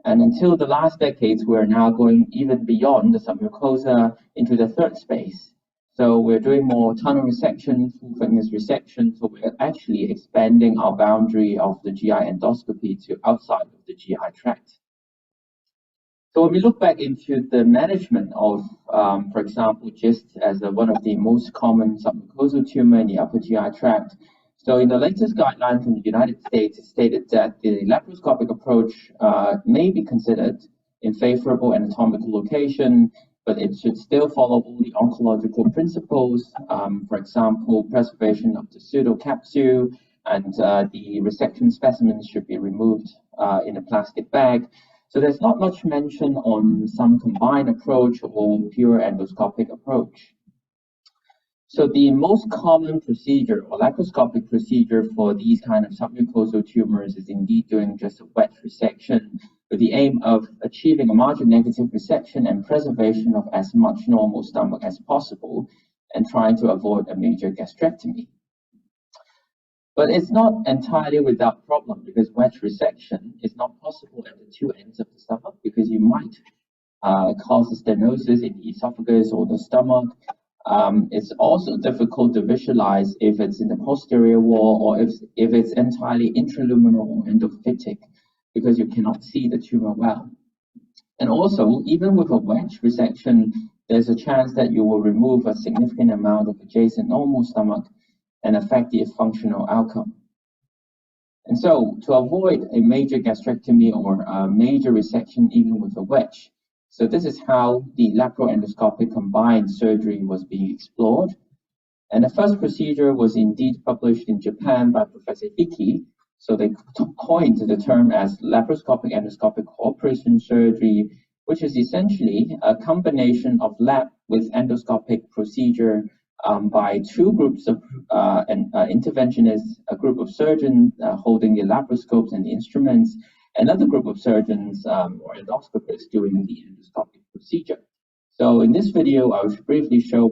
Speaker 4: And until the last decades, we're now going even beyond the submucosa into the third space. So we're doing more tunnel resection, full thickness resection. So we're actually expanding our boundary of the GI endoscopy to outside of the GI tract. So when we look back into the management of, for example, GIST as one of the most common submucosal tumor in the upper GI tract. So in the latest guideline from the United States, it stated that the laparoscopic approach may be considered in favorable anatomical location, but it should still follow all the oncological principles, for example, preservation of the pseudocapsule, and the resection specimens should be removed in a plastic bag. So there's not much mention on some combined approach or pure endoscopic approach. So the most common procedure or laparoscopic procedure for these kind of submucosal tumors is indeed doing just a wedge resection with the aim of achieving a margin negative resection and preservation of as much normal stomach as possible and trying to avoid a major gastrectomy. But it's not entirely without problem because wedge resection is not possible at the two ends of the stomach because you might cause a stenosis in the esophagus or the stomach. It's also difficult to visualize if it's in the posterior wall or if it's entirely intraluminal or endophytic because you cannot see the tumor well. And also, even with a wedge resection, there's a chance that you will remove a significant amount of adjacent normal stomach and affect the functional outcome. And so, to avoid a major gastrectomy or a major resection even with a wedge, so this is how the laparoendoscopic combined surgery was being explored. And the first procedure was indeed published in Japan by Professor Hiki. So they coined the term as laparoscopic endoscopic cooperation surgery, which is essentially a combination of lap with endoscopic procedure by two groups of interventionists, a group of surgeons holding the laparoscopes and the instruments, another group of surgeons or endoscopists doing the endoscopic procedure. So in this video, I will briefly show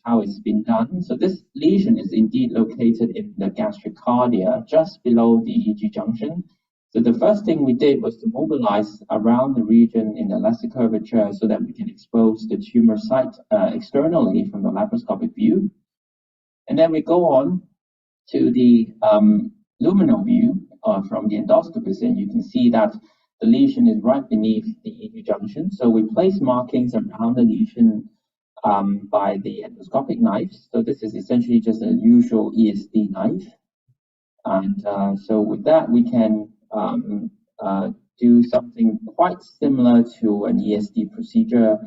Speaker 4: how it's been done. So this lesion is indeed located in the gastric cardia, just below the EG junction. So the first thing we did was to mobilize around the region in the lesser curvature so that we can expose the tumor site externally from the laparoscopic view. And then we go on to the luminal view from the endoscopist, and you can see that the lesion is right beneath the EG junction. So we place markings around the lesion by the endoscopic knife. So this is essentially just a usual ESD knife. And so with that, we can do something quite similar to an ESD procedure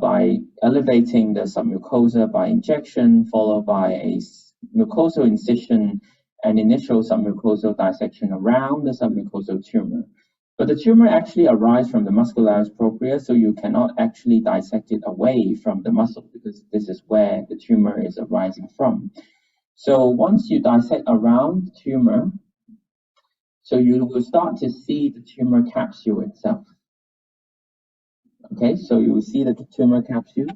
Speaker 4: by elevating the submucosa by injection, followed by a mucosal incision and initial submucosal dissection around the submucosal tumor. But the tumor actually arises from the muscularis propria, so you cannot actually dissect it away from the muscle because this is where the tumor is arising from. So once you dissect around the tumor, so you will start to see the tumor capsule itself. Okay, so you will see the tumor capsule.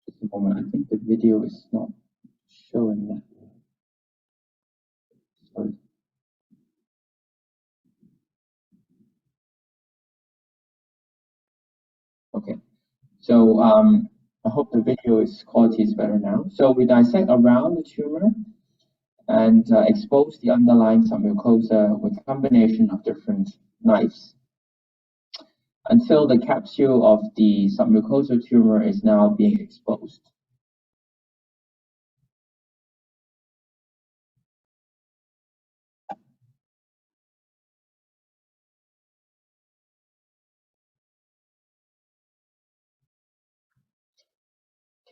Speaker 4: Just a moment, I think the video is not showing that. Sorry. Okay, so I hope the video quality is better now. So we dissect around the tumor and expose the underlying submucosa with a combination of different knives until the capsule of the submucosal tumor is now being exposed.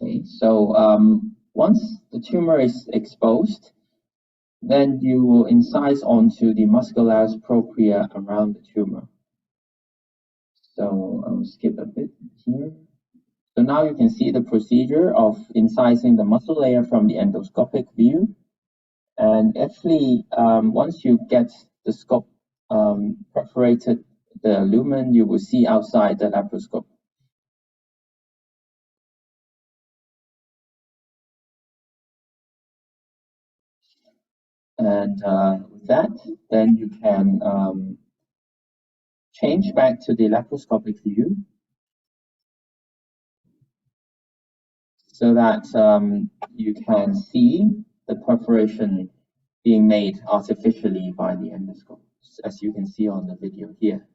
Speaker 4: Okay, so once the tumor is exposed, then you will incise onto the muscularis propria around the tumor. So I'll skip a bit here. So now you can see the procedure of incising the muscle layer from the endoscopic view. And actually, once you get the scope perforated, the lumen, you will see outside the laparoscope. And with that, then you can change back to the laparoscopic view so that you can see the perforation being made artificially by the endoscope, as you can see on the video here.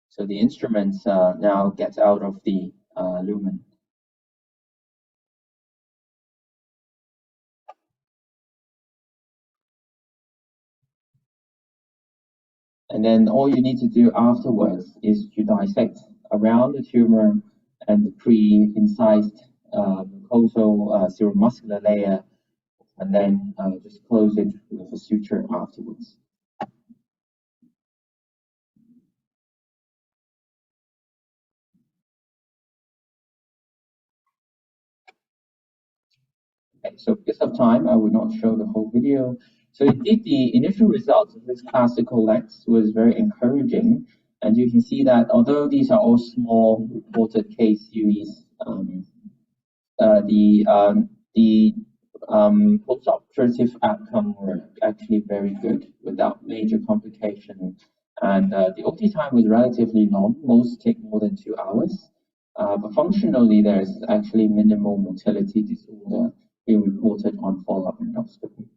Speaker 4: So the instrument now gets out of the lumen. And then all you need to do afterwards is to dissect around the tumor and the pre-incised mucosal seromuscular layer, and then just close it with a suture afterwards. Okay, so because of time, I will not show the whole video. So indeed, the initial results of this classical LEX was very encouraging. And you can see that although these are all small reported case series, the post-operative outcome were actually very good without major complication. And the OT time was relatively long. Most take more than 2 hours. But functionally, there's actually minimal motility disorder being reported on follow-up endoscopy.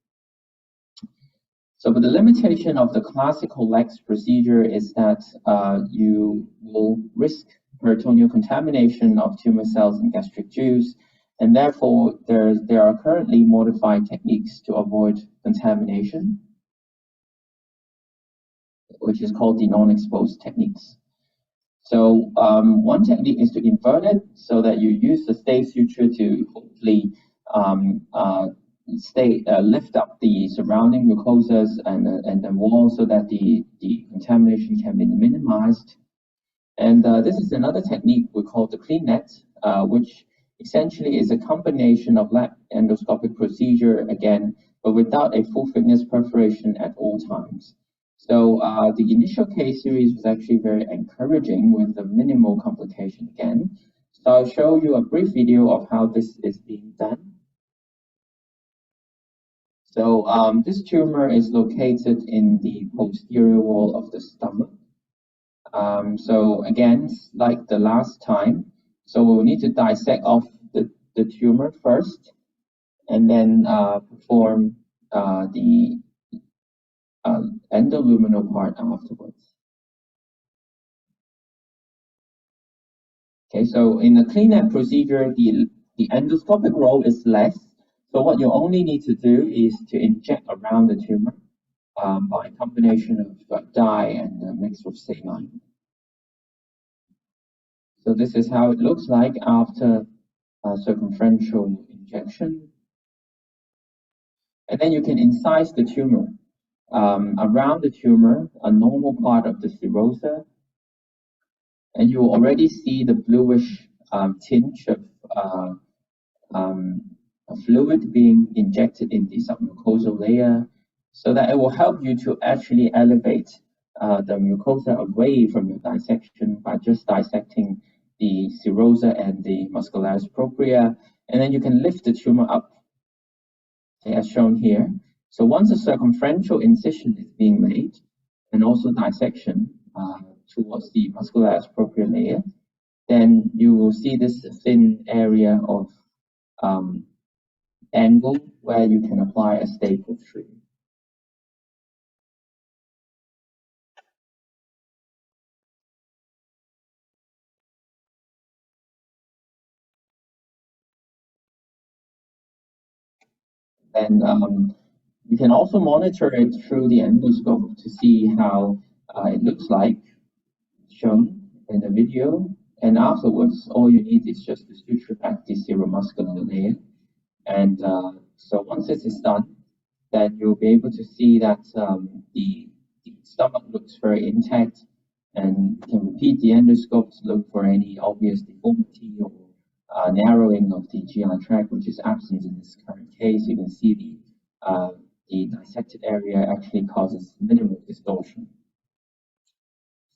Speaker 4: So, but the limitation of the classical LEX procedure is that you will risk peritoneal contamination of tumor cells and gastric juice, and therefore there are currently modified techniques to avoid contamination, which is called the non-exposed techniques. So one technique is to invert it so that you use the stay suture to hopefully lift up the surrounding mucosas and the wall so that the contamination can be minimized. And this is another technique we call the clean net, which essentially is a combination of lap endoscopic procedure again, but without a full thickness perforation at all times. So the initial case series was actually very encouraging with a minimal complication again. So I'll show you a brief video of how this is being done. So this tumor is located in the posterior wall of the stomach. So again, like the last time, so we'll need to dissect off the tumor first, and then perform the endoluminal part afterwards. Okay, so in the clean net procedure, the endoscopic role is less. So what you only need to do is to inject around the tumor by a combination of dye and a mix of saline. So this is how it looks like after circumferential injection. And then you can incise the tumor. Around the tumor, a normal part of the serosa, and you will already see the bluish tinge of fluid being injected in the submucosal layer, so that it will help you to actually elevate the mucosa away from your dissection by just dissecting the serosa and the muscularis propria, and then you can lift the tumor up, okay, as shown here. So once a circumferential incision is being made, and also dissection towards the muscularis propria layer, then you will see this thin area of angle where you can apply a staple treatment. And you can also monitor it through the endoscope to see how it looks like, shown in the video. And afterwards, all you need is just to suture back the seromuscular layer. And so once this is done, then you'll be able to see that the stomach looks very intact, and you can repeat the endoscope to look for any obvious deformity or narrowing of the GI tract, which is absent in this current case. You can see the dissected area actually causes minimal distortion.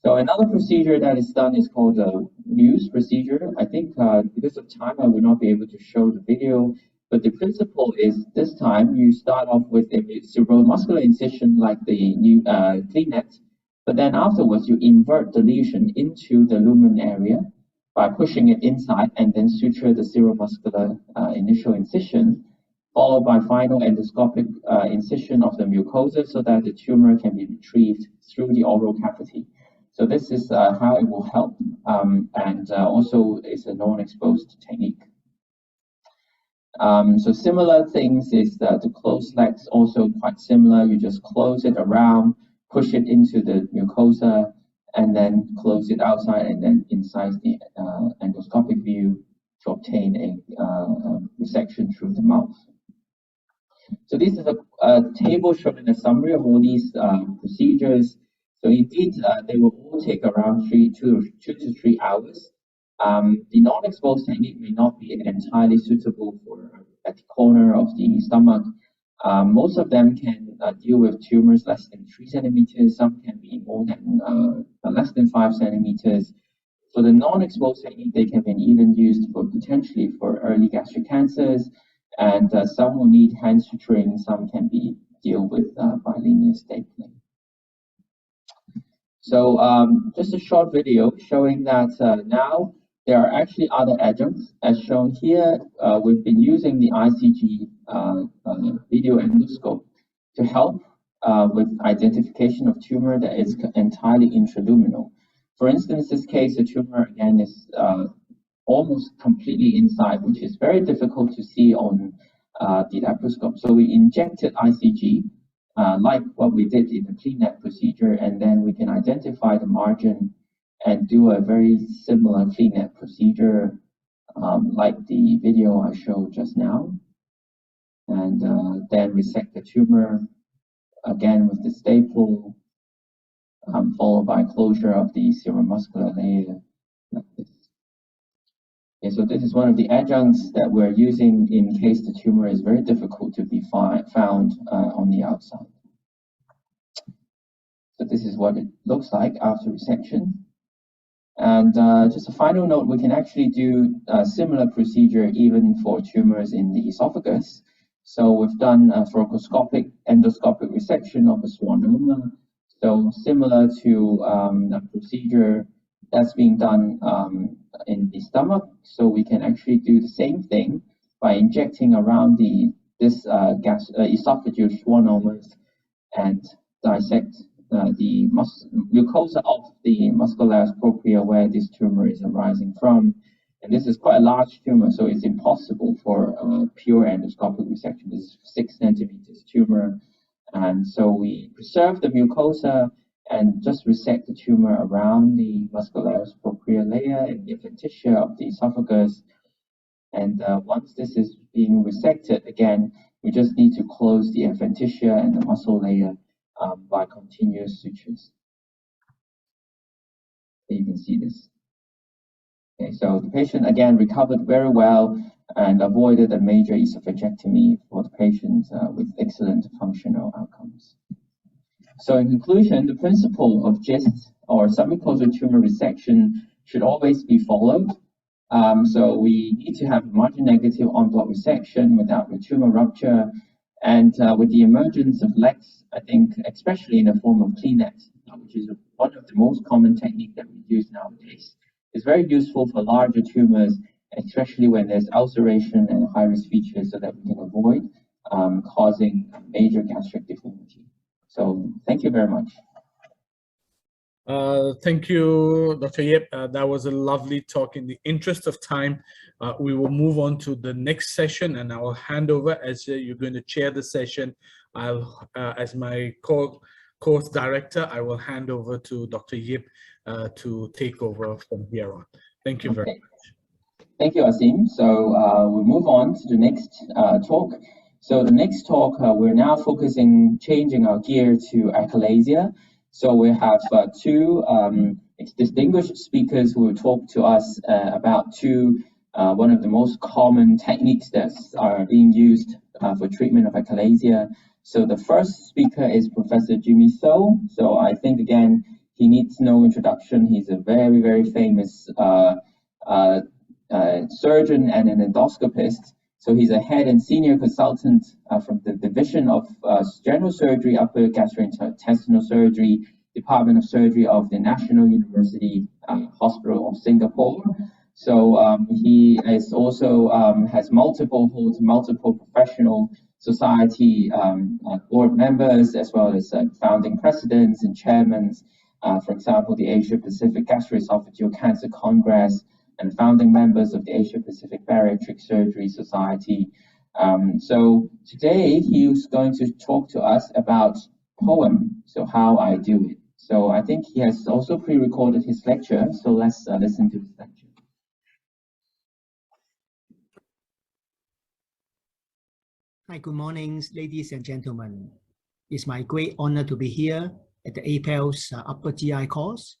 Speaker 4: So another procedure that is done is called a Muse procedure. I think because of time, I will not be able to show the video, but the principle is this time you start off with a seromuscular incision like the new clean net, but then afterwards you invert the lesion into the lumen area by pushing it inside and then suture the seromuscular initial incision, followed by final endoscopic incision of the mucosa so that the tumor can be retrieved through the oral cavity. So this is how it will help, and also it's a non-exposed technique. So similar things is the closed legs, also quite similar. You just close it around, push it into the mucosa, and then close it outside and then inside the endoscopic view to obtain a resection through the mouth. So this is a table showing a summary of all these procedures. So indeed, they will all take around 2 to 3 hours. The non-exposed technique may not be entirely suitable for at the corner of the stomach. Most of them can deal with tumors less than 3 centimeters. Some can be more than less than 5 centimeters. For the non-exposed technique, they can be even used for potentially for early gastric cancers, and some will need hand suturing. Some can be dealt with by linear stapling. So just a short video showing that now there are actually other adjuncts. As shown here, we've been using the ICG video endoscope to help with identification of tumor that is entirely intraluminal. For instance, this case, the tumor again is almost completely inside, which is very difficult to see on the laparoscope. So we injected ICG, like what we did in the CleanNet procedure, and then we can identify the margin and do a very similar CleanNet procedure, like the video I showed just now, and then resect the tumor again with the staple, followed by closure of the seromuscular layer like this. Okay, so this is one of the adjuncts that we're using in case the tumor is very difficult to be found on the outside. So this is what it looks like after resection. And just a final note, we can actually do a similar procedure even for tumors in the esophagus. So we've done a thoracoscopic endoscopic resection of a schwannoma. So similar to a procedure that's being done in the stomach. So we can actually do the same thing by injecting around this esophageal schwannomas and dissect the mucosa of the muscularis propria where this tumor is arising from. And this is quite a large tumor, so it's impossible for pure endoscopic resection. This is 6 centimeters tumor. And so we preserve the mucosa and just resect the tumor around the muscularis propria layer and the adventitia of the esophagus. And once this is being resected, again, we just need to close the adventitia and the muscle layer by continuous sutures. You can see this. Okay, so the patient again recovered very well and avoided a major esophagectomy for the patient with excellent functional outcomes. So in conclusion, the principle of GIST or submucosal tumor resection should always be followed. So we need to have margin negative en bloc resection without the tumor rupture. And with the emergence of LEX, I think, especially in the form of CleanNet, which is one of the most common techniques that we use nowadays, is very useful for larger tumors, especially when there's ulceration and high-risk features, so that we can avoid causing major gastric deformity. So thank you very much.
Speaker 3: Thank you, Dr. Yip. That was a lovely talk. In the interest of time, we will move on to the next session, and I will hand over, as you're going to chair the session, I'll, as my course director, I will hand over to Dr. Yip to take over from here on. Thank you very much.
Speaker 4: Thank you, Asim. So we'll move on to the next talk. So the next talk, we're now changing our gear to achalasia. So we have 2 distinguished speakers who will talk to us about one of the most common techniques that are being used for treatment of achalasia. So the first speaker is Professor Jimmy So. So I think, again, he needs no introduction. He's a very, very famous surgeon and an endoscopist. So he's a head and senior consultant from the Division of General Surgery, Upper Gastrointestinal Surgery, Department of Surgery of the National University Hospital of Singapore. So he is also holds multiple professional society board members, as well as founding presidents and chairmen For example, the Asia Pacific Gastroesophageal Cancer Congress, and founding members of the Asia Pacific Bariatric Surgery Society. So today he's going to talk to us about poem, so how I do it. So I think he has also pre-recorded his lecture, so let's listen to his lecture.
Speaker 7: Hi, good morning, ladies and gentlemen. It's my great honor to be here at the APELS Upper GI course.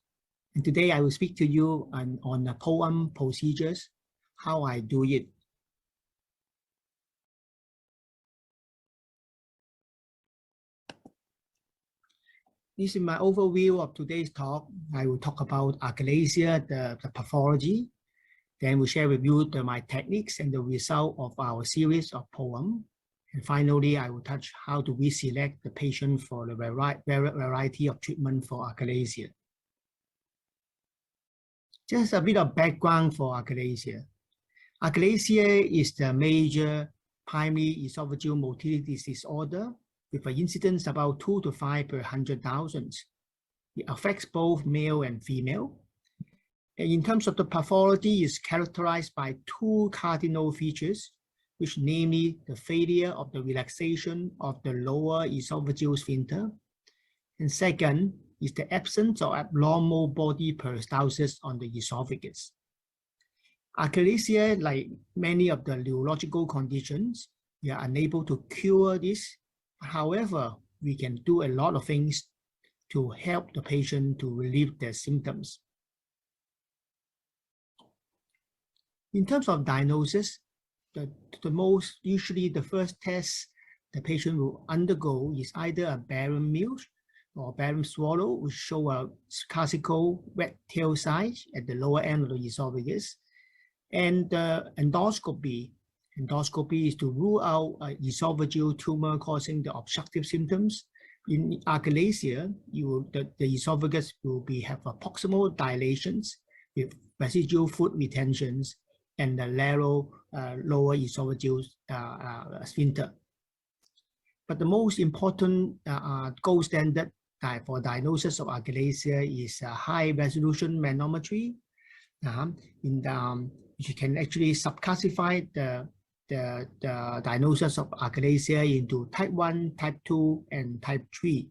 Speaker 7: And today I will speak to you on the poem procedures, how I do it. This is my overview of today's talk. I will talk about achalasia, the pathology. Then we'll share with you my techniques and the result of our series of poem. And finally, I will touch how do we select the patient for the variety of treatment for achalasia. Just a bit of background for achalasia. Achalasia is the major primary esophageal motility disorder with an incidence about 2 to 5 per 100,000. It affects both male and female. And in terms of the pathology, is characterized by two cardinal features, which namely the failure of the relaxation of the lower esophageal sphincter. And second is the absence of abnormal body peristalsis on the esophagus. Achalasia, like many of the neurological conditions, we are unable to cure this. However, we can do a lot of things to help the patient to relieve their symptoms. In terms of diagnosis, usually the first test the patient will undergo is either a barium meal or barium swallow, which show a classical red tail size at the lower end of the esophagus, and endoscopy. Endoscopy is to rule out esophageal tumor causing the obstructive symptoms. In achalasia, the esophagus will have a proximal dilations with residual food retentions and the narrow lower esophageal sphincter. But the most important gold standard for diagnosis of achalasia is high resolution manometry. You can actually subclassify the diagnosis of achalasia into type 1, type 2, and type 3.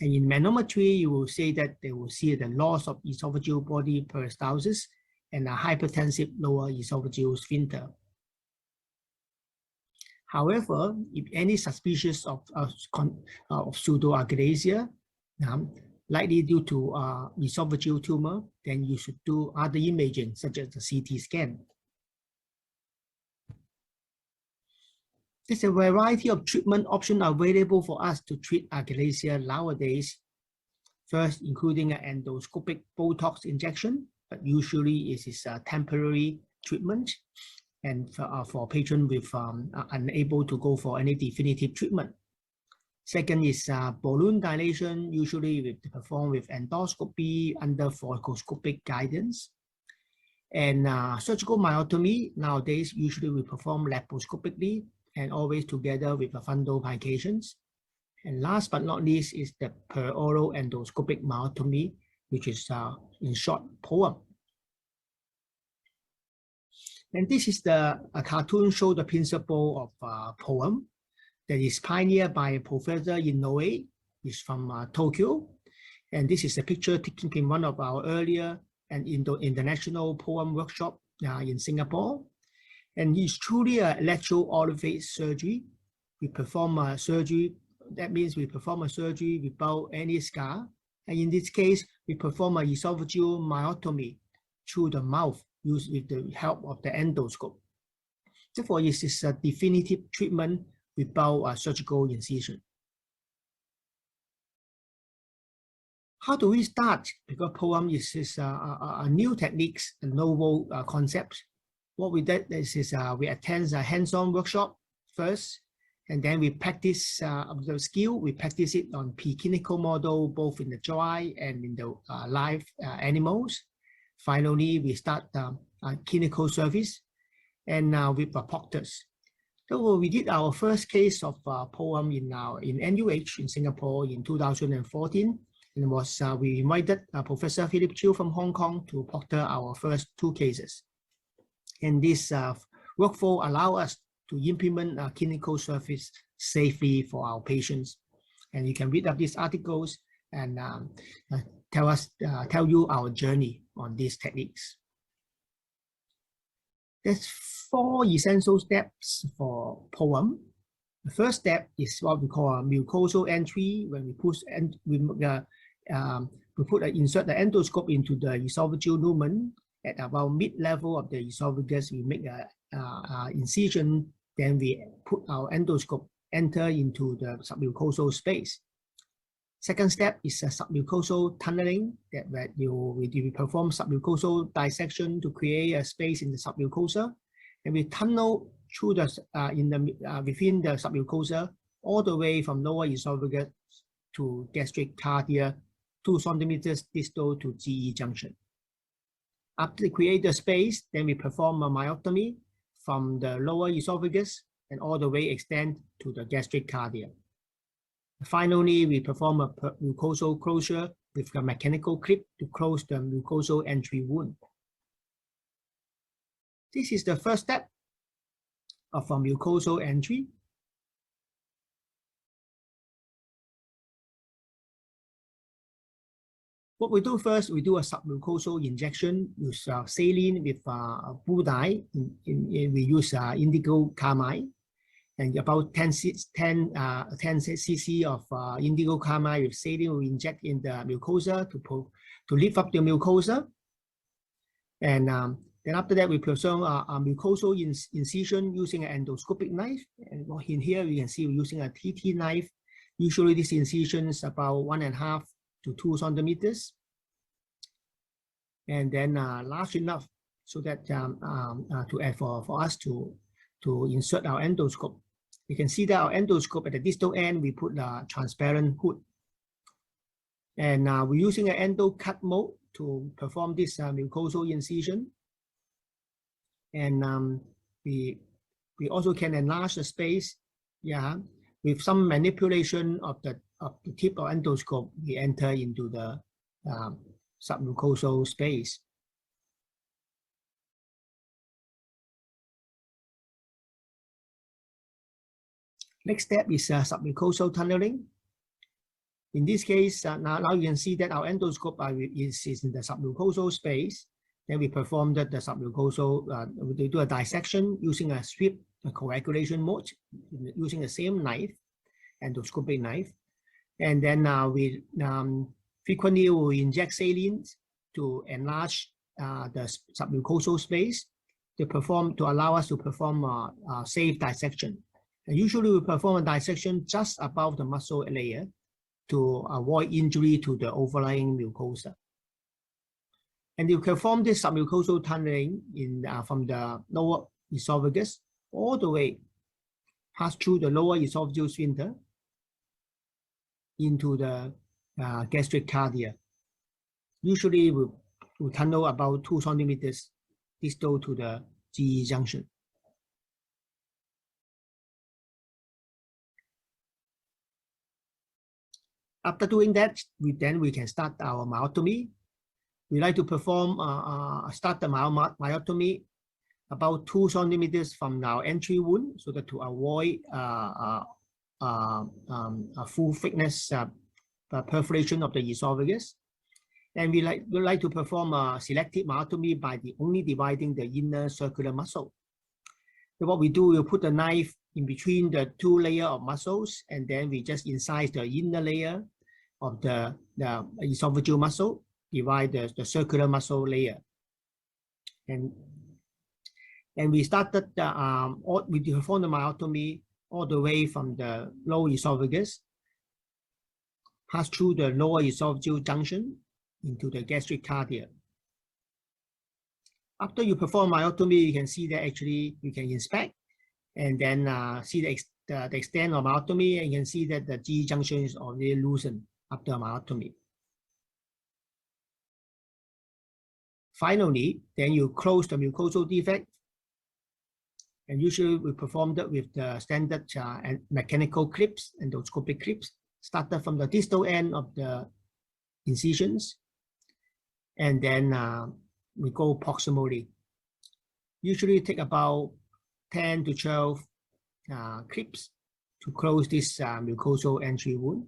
Speaker 7: And in manometry, you will say that they will see the loss of esophageal body peristalsis and a hypertensive lower esophageal sphincter. However, if any suspicious of pseudoachalasia, likely due to esophageal tumor, then you should do other imaging such as the CT scan. There's a variety of treatment options available for us to treat achalasia nowadays. First, including an endoscopic Botox injection, but usually it is a temporary treatment, and for patients with unable to go for any definitive treatment. Second is balloon dilation, usually performed with endoscopy under thoracoscopic guidance. And surgical myotomy, nowadays usually we perform laparoscopically and always together with the fundoplications. And last but not least is the peroral endoscopic myotomy, which is in short poem. And this is a cartoon show the principle of poem that is pioneered by a professor Inoue. He's from Tokyo. And this is a picture taken in one of our earlier and international poem workshop in Singapore. And he's truly a lateral orifice surgery. We perform a surgery, that means we perform a surgery without any scar. And in this case, we perform a esophageal myotomy through the mouth used with the help of the endoscope. Therefore, this is a definitive treatment without a surgical incision. How do we start? Because poem is a new techniques and novel concepts. What we did is we attend a hands-on workshop first, and then we practice the skill. We practice it on preclinical model, both in the dry and in the live animals. Finally, we start clinical service, and with proctors. So we did our first case of poem in NUH in Singapore in 2014. And we invited Professor Philip Chiu from Hong Kong to proctor our first 2 cases. And this workflow allow us to implement clinical service safely for our patients. And you can read up these articles and tell you our journey on these techniques. There's 4 essential steps for POEM. The first step is what we call a mucosal entry. When we insert the endoscope into the esophageal lumen at about mid-level of the esophagus. We make an incision, then we put our endoscope enter into the submucosal space. Second step is a submucosal tunneling, that we perform submucosal dissection to create a space in the submucosa, and we tunnel through the within the submucosa all the way from lower esophagus to gastric cardia, 2 centimeters distal to GE junction. After we create the space, then we perform a myotomy from the lower esophagus and all the way extend to the gastric cardia. Finally, we perform a mucosal closure with a mechanical clip to close the mucosal entry wound. This is the first step of a mucosal entry. What we do first, we do a submucosal injection with saline with blue dye. We use indigo carmine, and about 10 cc of indigo carmine with saline we inject in the mucosa to lift up the mucosa. And then after that, we perform a mucosal incision using an endoscopic knife. And in here, you can see we're using a TT knife. Usually, this incision is about 1.5 to 2 centimeters. And then large enough so that for us to insert our endoscope. You can see that our endoscope at the distal end, we put a transparent hood. And we're using an endo cut mode to perform this mucosal incision. And we also can enlarge the space, with some manipulation of the tip of endoscope. We enter into the submucosal space. Next step is submucosal tunneling. In this case, now you can see that our endoscope is in the submucosal space. Then we perform the submucosal, we do a dissection using a sweep, a coagulation mode, using the same knife, endoscopic knife. And then we frequently will inject saline to enlarge the submucosal space to allow us to perform a safe dissection. And usually we perform a dissection just above the muscle layer to avoid injury to the overlying mucosa. And you perform this submucosal tunneling from the lower esophagus all the way pass through the lower esophageal sphincter into the gastric cardia. Usually we tunnel about 2 centimeters distal to the GE junction. After doing that, we can start our myotomy. We like to perform start the myotomy about 2 centimeters from our entry wound, so that to avoid a full thickness perforation of the esophagus. And we like to perform a selective myotomy by only dividing the inner circular muscle. So what we do, we put the knife in between the 2 layers of muscles, and then we just incise the inner layer of the esophageal muscle, divide the circular muscle layer. And we started we perform the myotomy all the way from the lower esophagus, pass through the lower esophageal junction into the gastric cardia. After you perform myotomy, you can see that actually you can inspect and then see the extent of myotomy, and you can see that the GE junction is already loosened after myotomy. Finally, then you close the mucosal defect, and usually we perform that with the standard mechanical clips, endoscopic clips, started from the distal end of the incisions, and then we go proximally. Usually take about 10 to 12 clips to close this mucosal entry wound.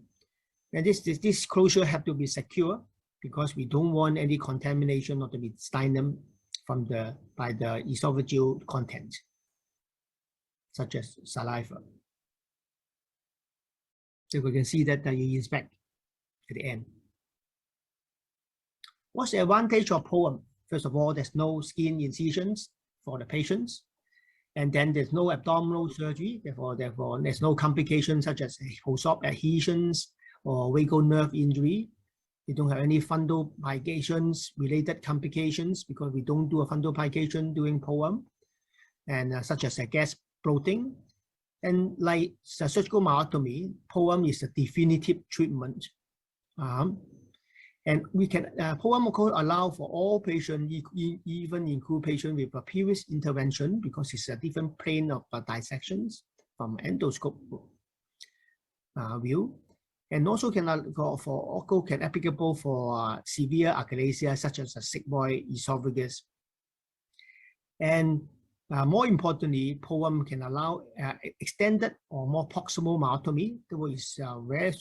Speaker 7: And this closure have to be secure because we don't want any contamination of the mediastinum by the esophageal content, such as saliva. So we can see that you inspect at the end. What's the advantage of POEM? First of all, there's no skin incisions for the patients. And then there's no abdominal surgery. Therefore there's no complications such as post-op adhesions or vagal nerve injury. We don't have any fundoplications related complications because we don't do a fundoplication during POEM, and such as a gas bloating. And like surgical myotomy, POEM is a definitive treatment. And we can, POEM allow for all patients, even include patients with a previous intervention because it's a different plane of dissections from endoscope view. And also can applicable for severe achalasia such as a sigmoid esophagus. And more importantly, POEM can allow extended or more proximal myotomy, which is very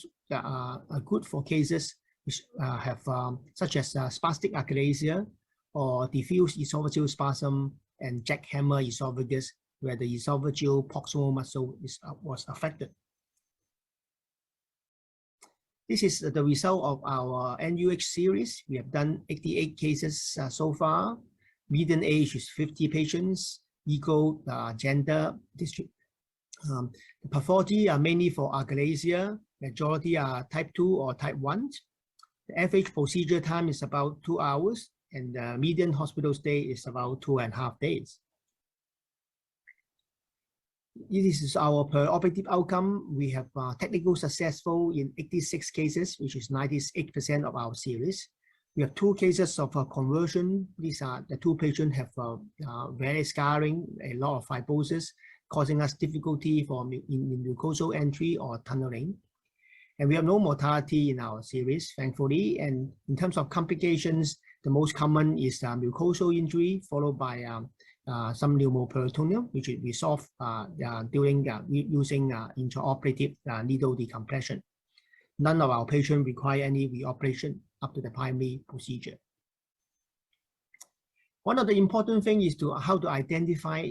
Speaker 7: good for cases which have such as spastic achalasia or diffuse esophageal spasm and jackhammer esophagus, where the esophageal proximal muscle was affected. This is the result of our NUH series. We have done 88 cases so far. Median age is 50 patients, equal gender district. The pathology are mainly for achalasia. Majority are type 2 or type 1. The average procedure time is about 2 hours, and the median hospital stay is about 2.5 days. This is our per-operative outcome. We have technical successful in 86 cases, which is 98% of our series. We have 2 cases of conversion. These are the 2 patients have very scarring, a lot of fibrosis, causing us difficulty in mucosal entry or tunneling. And we have no mortality in our series, thankfully. And in terms of complications, the most common is mucosal injury, followed by some pneumoperitoneum, which we solve during using intraoperative needle decompression. None of our patients require any reoperation up to the primary procedure. One of the important things is how to identify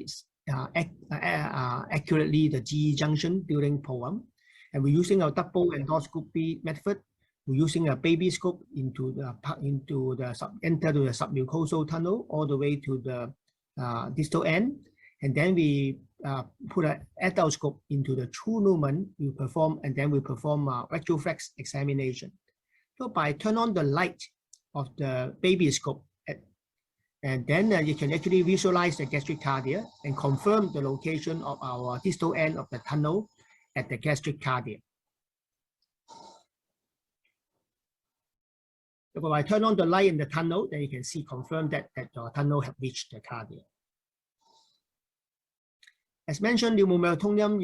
Speaker 7: accurately the GE junction during POEM. And we're using a double endoscopy method. We're using a baby scope enter to the submucosal tunnel all the way to the distal end, and then we put an adult scope into the true lumen. We perform retroflex examination. So by turn on the light of the baby scope, and then you can actually visualize the gastric cardia and confirm the location of our distal end of the tunnel at the gastric cardia. So when I turn on the light in the tunnel, then you can see confirm that the tunnel have reached the cardia. As mentioned, pneumoperitoneum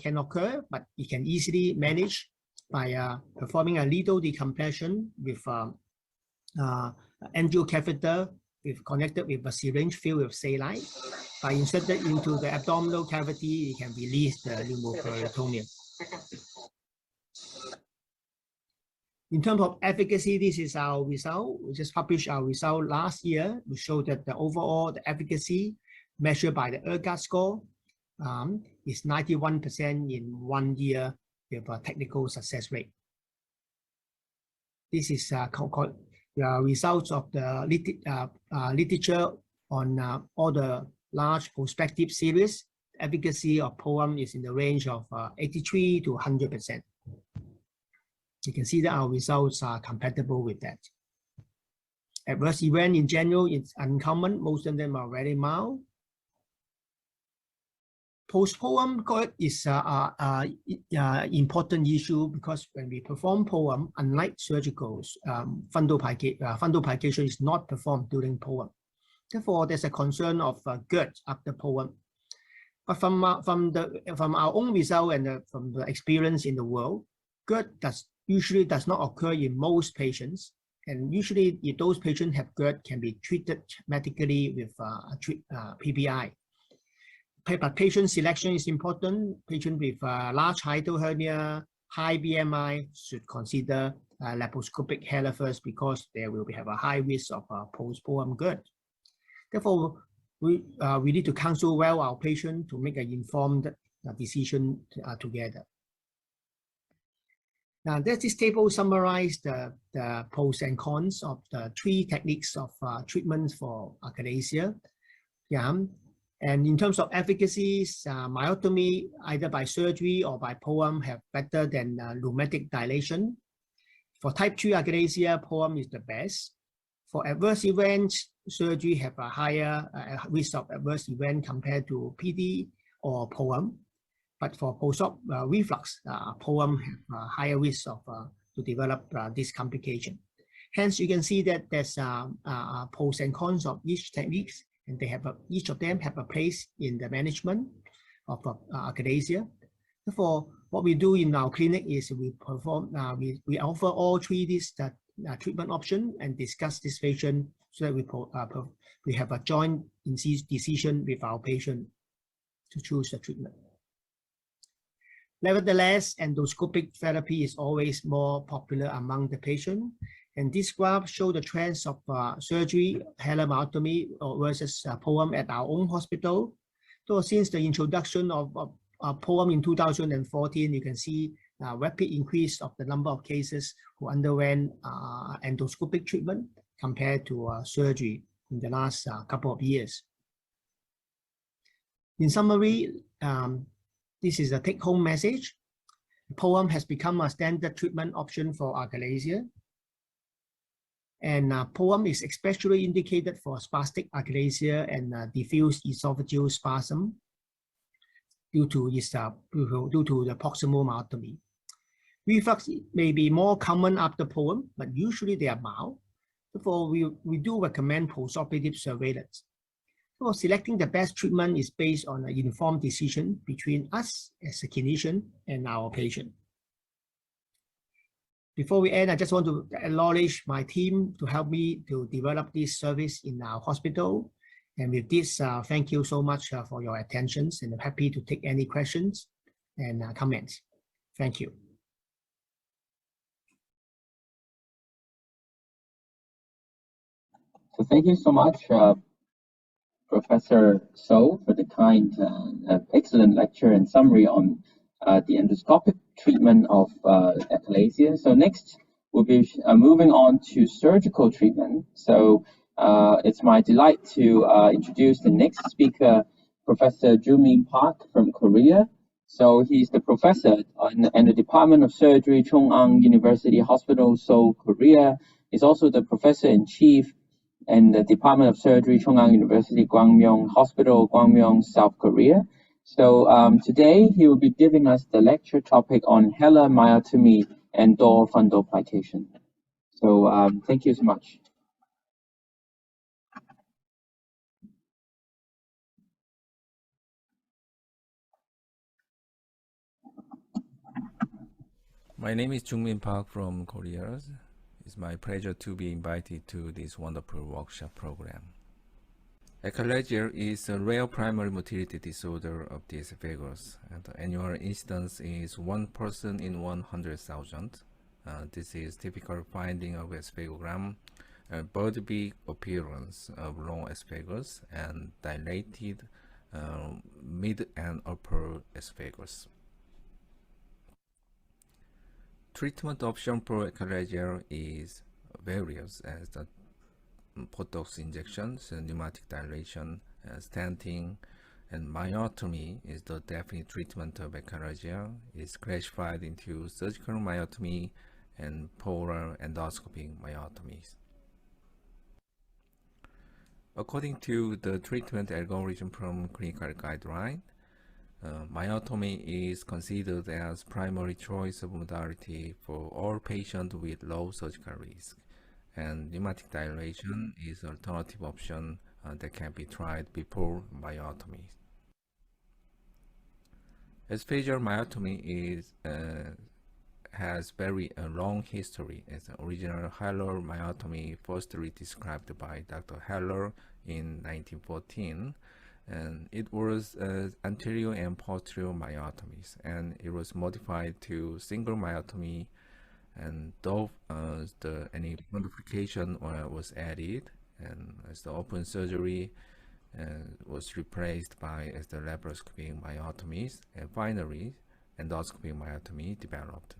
Speaker 7: can occur, but it can easily manage by performing a needle decompression with angio catheter connected with a syringe filled with saline. By inserted into the abdominal cavity, it can release the pneumoperitoneum. In terms of efficacy, this is our result. We just published our result last year. We showed that the overall efficacy measured by the ERGAT score is 91% in 1 year with a technical success rate. This is the results of the literature on all the large prospective series. Efficacy of POEM is in the range of 83 to 100%. You can see that our results are compatible with that. Adverse event in general is uncommon. Most of them are very mild. Post-POEM is an important issue because when we perform POEM, unlike surgical, fundoplication is not performed during POEM. Therefore, there's a concern of GERD after POEM. But from our own result and from the experience in the world, GERD usually does not occur in most patients. And usually, if those patients have GERD, can be treated medically with PPI. But patient selection is important. Patient with large hiatal hernia, high BMI should consider laparoscopic Hiatal first, because they will have a high risk of post-POEM GERD. Therefore, we need to counsel well our patient to make an informed decision together. Now, this table summarizes the pros and cons of the 3 techniques of treatment for achalasia. Yeah. And in terms of efficacies, myotomy, either by surgery or by POEM, have better than rheumatic dilation. For type 2 achalasia, POEM is the best. For adverse events, surgery have a higher risk of adverse event compared to PD or POEM. But for post-op reflux, POEM have a higher risk of to develop this complication. Hence, you can see that there's pros and cons of each techniques, and they have each of them have a place in the management of achalasia. Therefore, what we do in our clinic is we perform we offer all 3 these treatment option and discuss this patient, so that we have a joint decision with our patient to choose the treatment. Nevertheless, endoscopic therapy is always more popular among the patient. And this graph shows the trends of surgery, Hiatal myotomy versus POEM at our own hospital. So since the introduction of POEM in 2014, you can see a rapid increase of the number of cases who underwent endoscopic treatment compared to surgery in the last couple of years. In summary, this is a take-home message. POEM has become a standard treatment option for achalasia. And POEM is especially indicated for spastic achalasia and diffuse esophageal spasm due to the proximal myotomy. Reflux may be more common after POEM, but usually they are mild. Therefore, we do recommend postoperative surveillance. So selecting the best treatment is based on an informed decision between us as a clinician and our patient. Before we end, I just want to acknowledge my team to help me to develop this service in our hospital. And with this, thank you so much for your attention, and I'm happy to take any questions and comments. Thank you.
Speaker 4: So thank you so much, Professor So, for the kind, excellent lecture and summary on the endoscopic treatment of achalasia. So next, we'll be moving on to surgical treatment. So it's my delight to introduce the next speaker, Professor Joong-Min Park from Korea. So he's the professor in the Department of Surgery, Chung-Ang University Hospital, Seoul, Korea. He's also the professor-in-chief in the Department of Surgery, Chung-Ang University, Gwangmyeong Hospital, Gwangmyeong, South Korea. So today he will be giving us the lecture topic on Hiatal myotomy and Toupet Fundoplication. So thank you so much.
Speaker 8: My name is Joong-Min Park from Korea. It's my pleasure to be invited to this wonderful workshop program. Achalasia is a rare primary motility disorder of the esophagus, and the annual incidence is 1 person in 100,000. This is typical finding of esophagogram, bird-beak appearance of long esophagus, and dilated mid and upper esophagus. Treatment option for achalasia is various, as the Botox injections, pneumatic dilation, stenting, and myotomy is the definite treatment of achalasia. It's classified into surgical myotomy and polar endoscopic myotomies. According to the treatment algorithm from clinical guideline, myotomy is considered as primary choice of modality for all patients with low surgical risk, and pneumatic dilation is an alternative option that can be tried before myotomy. Esophageal myotomy is has very long history as an original hilar myotomy first redescribed by Dr. Haller in 1914, and it was anterior and posterior myotomies, and it was modified to single myotomy, and though any fundoplication was added, and as the open surgery was replaced by as the laparoscopic myotomies, and finally endoscopic myotomy developed.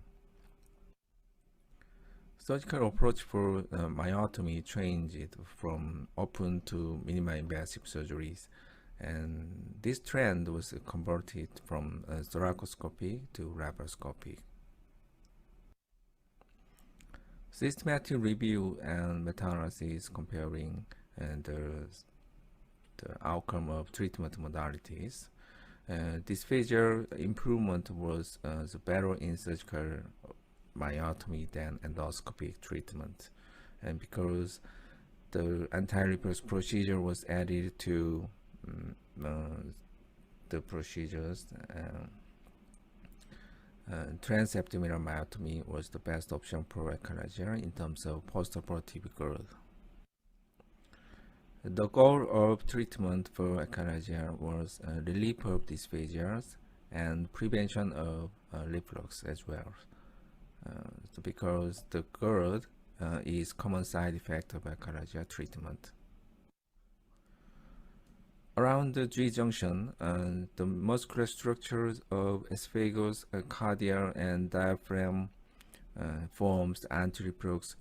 Speaker 8: Surgical approach for myotomy changed from open to minimally invasive surgeries, and this trend was converted from thoracoscopy to laparoscopy. Systematic review and meta-analysis comparing the outcome of treatment modalities. Dysphagia improvement was better in surgical myotomy than endoscopic treatment, and because the anti-lipase procedure was added to the procedures, transabdominal myotomy was the best option for achalasia in terms of postoperative growth. The goal of treatment for achalasia was relief of dysphagias and prevention of reflux as well, because the GERD is common side effect of achalasia treatment. Around the G junction, the muscular structures of esophagus, cardia, and diaphragm forms the anti-reflux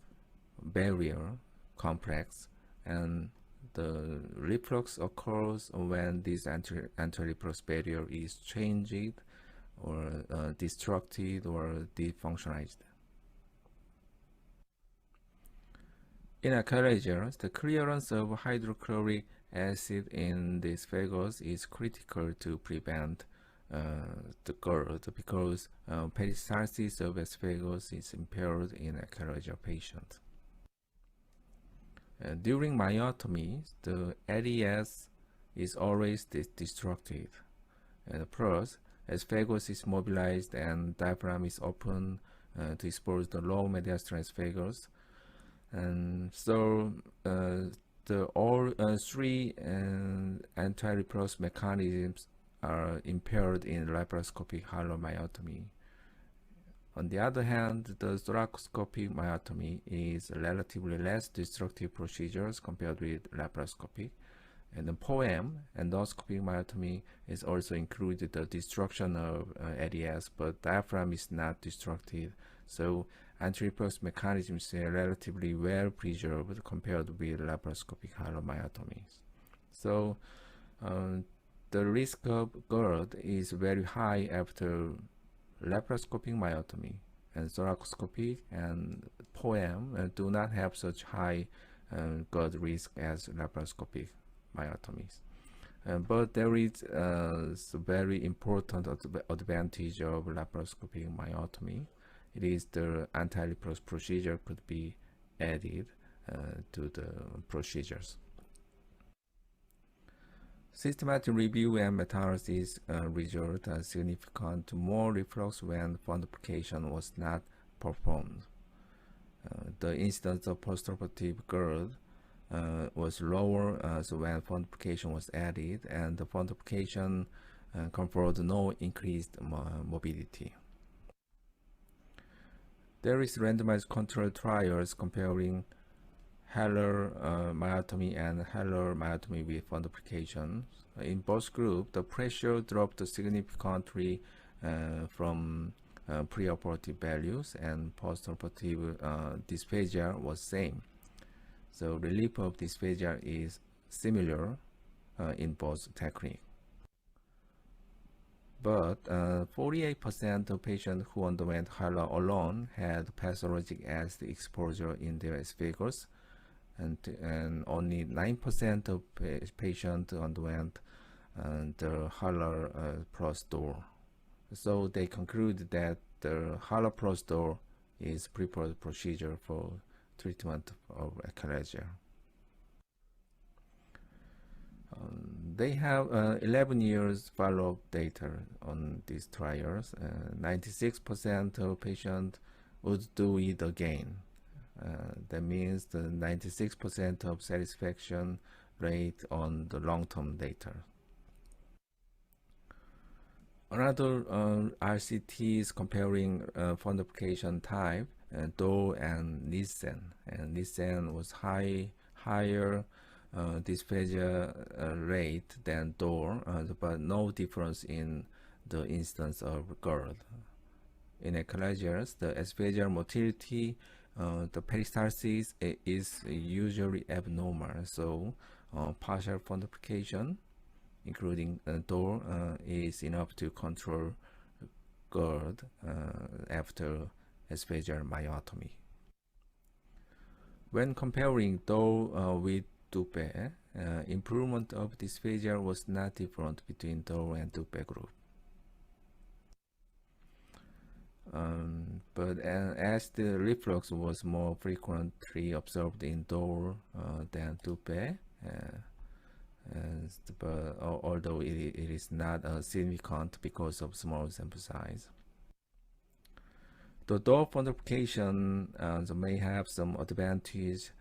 Speaker 8: barrier complex, and the reflux occurs when this anti-reflux barrier is changed or destructed or defunctionized. In achalasia, the clearance of hydrochloric acid in the esophagus is critical to prevent the GERD, because peristalsis of esophagus is impaired in achalasia patients. During myotomy, the ADS is always destructed, and plus, esophagus is mobilized and diaphragm is open to expose the low mediastinal esophagus, and so all three anti-reflux mechanisms are impaired in laparoscopic hilar myotomy. On the other hand, the thoracoscopic myotomy is relatively less destructive procedures compared with laparoscopic, and the POEM endoscopic myotomy is also included the destruction of ADS, but diaphragm is not destructed, so anti-reflux mechanisms are relatively well preserved compared with laparoscopic hilar myotomies. So the risk of GERD is very high after laparoscopic myotomy, and thoracoscopic and POEM do not have such high GERD risk as laparoscopic myotomies. But there is a very important advantage of laparoscopic myotomy. It is the anti-reflux procedure could be added to the procedures. Systematic review and meta-analysis result are significant more reflux when fundoplication was not performed. The incidence of postoperative GERD was lower so when fundoplication was added, and the fundoplication conferred no increased morbidity. There is randomized controlled trials comparing hilar myotomy and hilar myotomy with fundoplication. In both groups, the pressure dropped significantly from preoperative values, and postoperative dysphagia was same. So relief of dysphagia is similar in both techniques. But 48% of patients who underwent hilar alone had pathologic acid exposure in their esophagus, and only 9% of patients underwent the hilar plus door. So they conclude that the hilar plus door is preferred procedure for treatment of achalasia. They have 11 years follow-up data on these trials. 96% of patients would do it again. That means the 96% of satisfaction rate on the long-term data. Another RCT is comparing fundoplication type, DOR and Nissen. And Nissen was higher dysphagia rate than DOR, but no difference in the instance of GERD. In echolalia, the esophageal motility, the peristalsis is usually abnormal, so partial fundoplication, including DOR, is enough to control GERD after esophageal myotomy. When comparing DOR with Toupet, improvement of dysphagia was not different between DOR and Toupet group. But as the reflux was more frequently observed in DOR than Toupet, but although it is not significant because of small sample size. The DOR fundoplication may have some advantage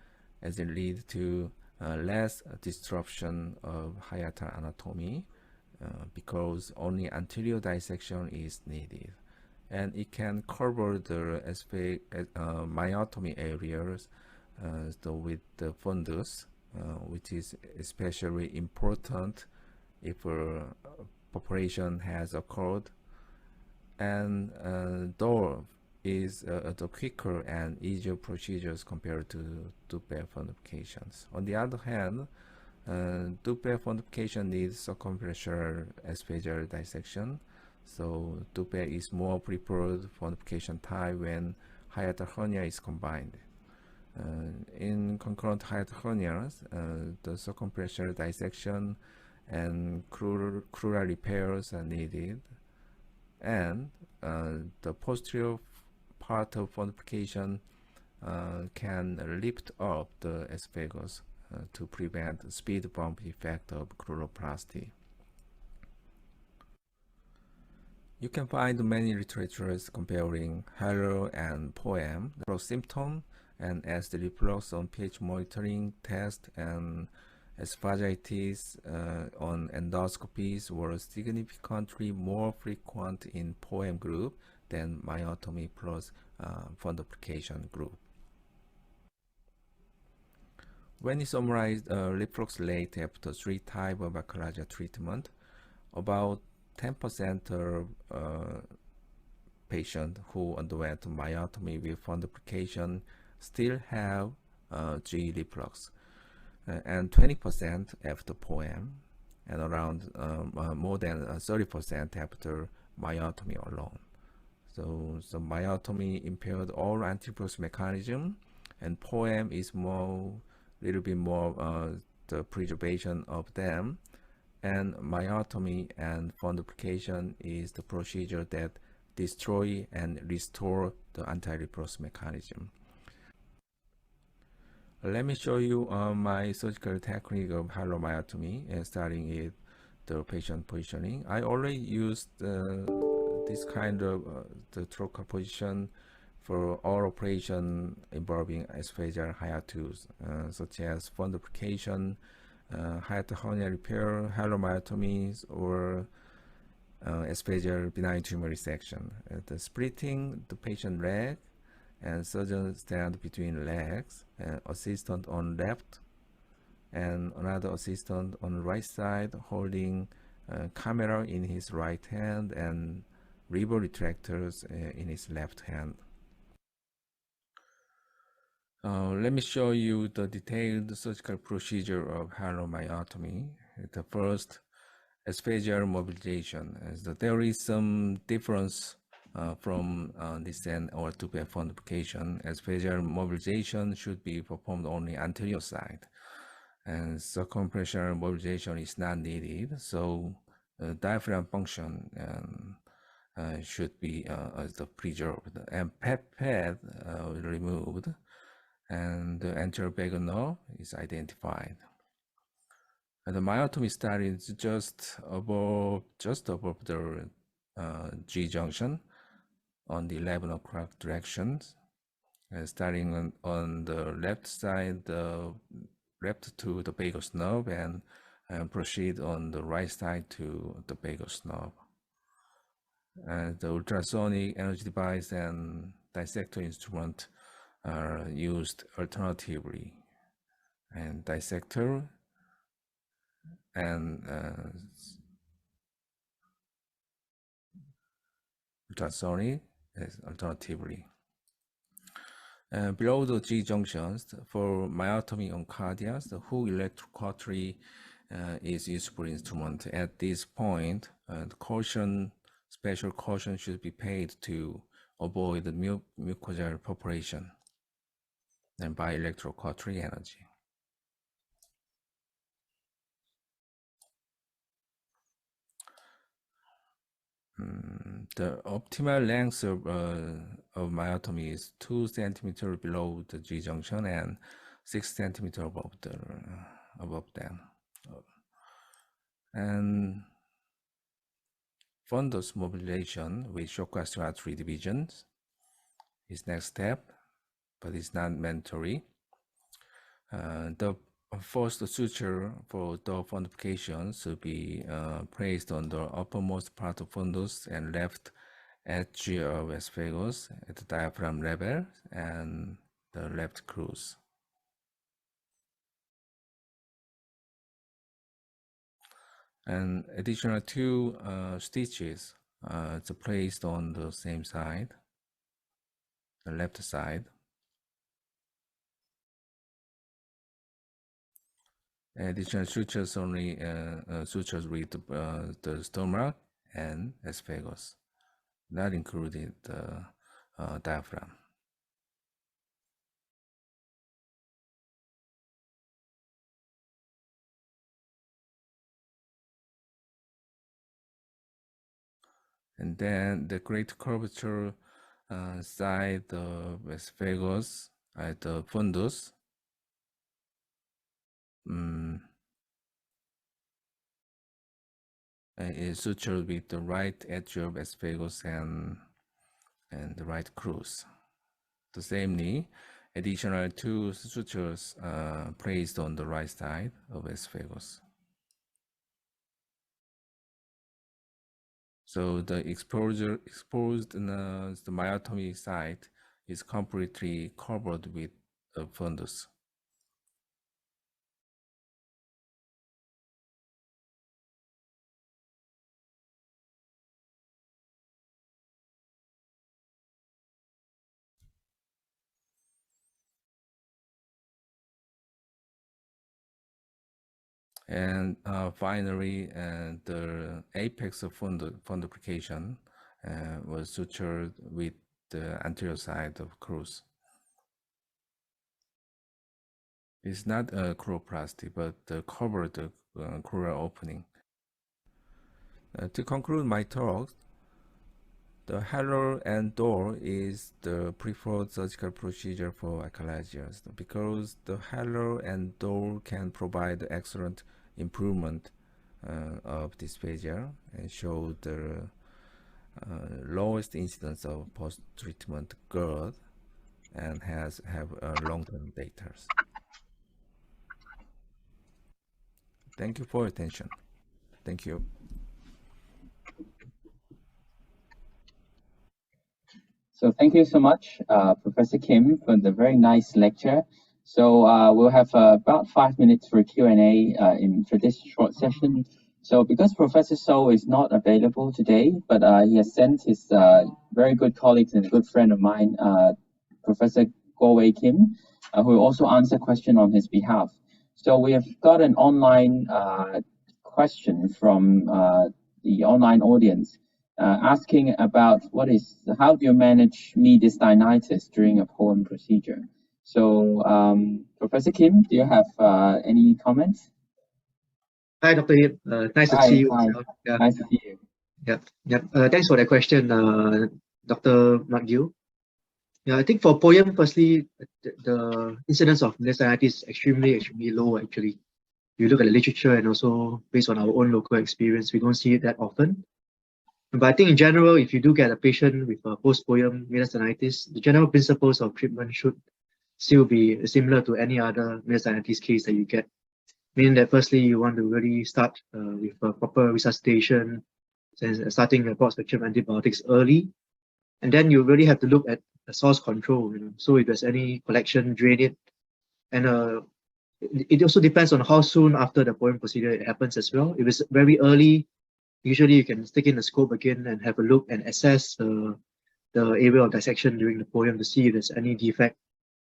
Speaker 8: as it leads to less disruption of hiatal anatomy because only anterior dissection is needed, and it can cover the myotomy areas with the fundus, which is especially important if a population has occurred, and DOR is the quicker and easier procedures compared to Toupet fundoplications. On the other hand, Toupet fundoplication needs circumferential esophageal dissection, so Toupet is more preferred fundoplication type when hiatal hernia is combined. In concurrent hiatal hernias, the circumferential dissection and crural repairs are needed, and the posterior part of fundoplication can lift up the esophagus to prevent speed bump effect of cruroplasty. You can find many literatures comparing Halo and POEM for symptom and acid reflux on pH monitoring test, and esophagitis on endoscopies were significantly more frequent in POEM group than myotomy plus fundoplication group. When you summarize reflux rate after 3 types of echolalia treatment, about 10% of patients who underwent myotomy with fundoplication still have GE reflux, and 20% after POEM, and around more than 30% after myotomy alone. So myotomy impaired all antiflux mechanism, and POEM is little bit more the preservation of them, and myotomy and fundoplication is the procedure that destroy and restore the anti-reflux mechanism. Let me show you my surgical technique of halomyotomy, starting with the patient positioning. I already used this kind of the trocar position for all operation involving esophageal hiatus, such as fundoplication, hiatal hernia repair, halomyotomies, or esophageal benign tumor resection. The splitting the patient leg, and surgeon stand between legs, assistant on left and another assistant on the right side holding camera in his right hand and river retractors in his left hand. Let me show you the detailed surgical procedure of halomyotomy. The first, esophageal mobilization. There is some difference from Nissen or Toupet fundoplication. Esophageal mobilization should be performed only anterior side, and circumferential mobilization is not needed. So diaphragm function should be preserved, and pad removed, and the anterior vagal nerve is identified. And the myotomy style is just above the G junction on the 11 o'clock directions. Starting on the left side, left to the vagus nerve, and proceed on the right side to the vagus nerve. The ultrasonic energy device and dissector instrument are used alternatively, and dissector and ultrasonic is alternatively. Below the G junctions, for myotomy on cardiac, the whole electrocautery is useful instrument. At this point, special caution should be paid to avoid the mucosal perforation and by electrocautery energy. The optimal length of myotomy is 2 centimeters below the G junction and 6 centimeters above them. And fundus mobilization with shock gastric artery divisions is next step, but it's not mandatory. The first suture for the fundoplication should be placed on the uppermost part of fundus and left edge of esophagus at the diaphragm level and the left crus. And additional 2 stitches are placed on the same side, the left side. Additional sutures only sutures with the stomach and esophagus, not included the diaphragm. And then the great curvature side of esophagus at the fundus is sutured with the right edge of esophagus and the right crus. The same knee, additional 2 sutures placed on the right side of esophagus. So the exposed the myotomy site is completely covered with the fundus. And finally, the apex of fundoplication was sutured with the anterior side of crus. It's not a cruroplasty, but covered the crural opening. To conclude my talk, the halar and door is the preferred surgical procedure for achalazias because the halar and door can provide excellent improvement of dysphagia and show the lowest incidence of post-treatment GERD and have long-term data. Thank you for your attention. Thank you.
Speaker 4: So thank you so much, Professor Kim, for the very nice lecture. So we'll have about 5 minutes for Q&A for this short session. So because Professor So is not available today, but he has sent his very good colleagues and a good friend of mine, Professor Go-Wei Kim, who will also answer question on his behalf. So we have got an online question from the online audience. Asking about how do you manage mediastinitis during a POEM procedure? So, Professor Kim, do you have any comments?
Speaker 9: Hi, Dr. Yip. Nice to see you.
Speaker 4: Hi.
Speaker 9: Yeah.
Speaker 4: Nice to see you.
Speaker 9: Yeah. Thanks for that question, Dr. McGill. Yeah, I think for POEM, firstly, the incidence of mediastinitis is extremely low, actually. you look at the literature and also based on our own local experience, we don't see it that often. But I think in general, if you do get a patient with a post-poem mediastinitis, the general principles of treatment should still be similar to any other mediastinitis case that you get. Meaning that firstly, you want to really start with a proper resuscitation, starting the broad spectrum antibiotics early. And then you really have to look at the source control, So if there's any collection, drain it. And it also depends on how soon after the poem procedure it happens as well. If it's very early, usually you can stick in the scope again and have a look and assess the area of dissection during the poem to see if there's any defect.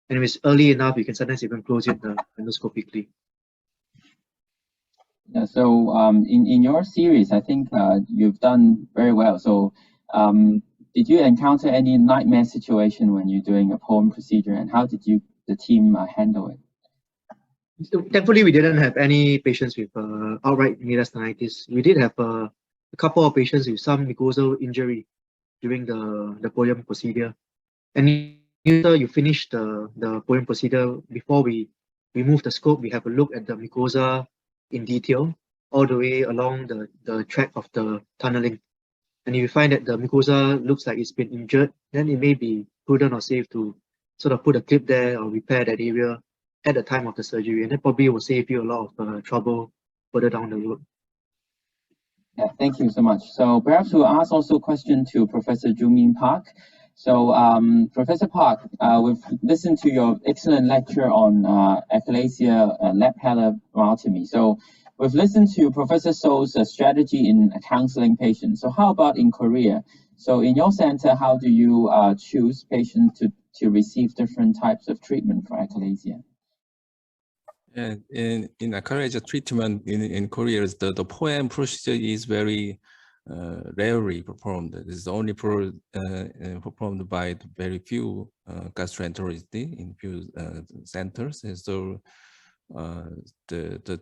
Speaker 9: And if it's early enough, you can sometimes even close it endoscopically.
Speaker 4: Yeah, so in your series, I think you've done very well. So did you encounter any nightmare situation when you're doing a poem procedure, and how did the team handle it?
Speaker 9: So thankfully, we didn't have any patients with outright mediastinitis. We did have a couple of patients with some mucosal injury during the poem procedure. And after you finish the poem procedure, before we remove the scope, we have a look at the mucosa in detail, all the way along the track of the tunneling. And if you find that the mucosa looks like it's been injured, then it may be prudent or safe to sort of put a clip there or repair that area at the time of the surgery. And that probably will save you a lot of trouble further down the road.
Speaker 4: Yeah, thank you so much. So perhaps we'll ask also a question to Professor Joong-Min Park. So Professor Park, we've listened to your excellent lecture on achalasia lap-halar myotomy. So we've listened to Professor So's strategy in counseling patients. So how about in Korea? So in your center, how do you choose patients to receive different types of treatment for achalasia?
Speaker 8: And in achalasia treatment in Korea, the POEM procedure is very rarely performed. It is only performed by very few gastroenterologists in few centers. And so the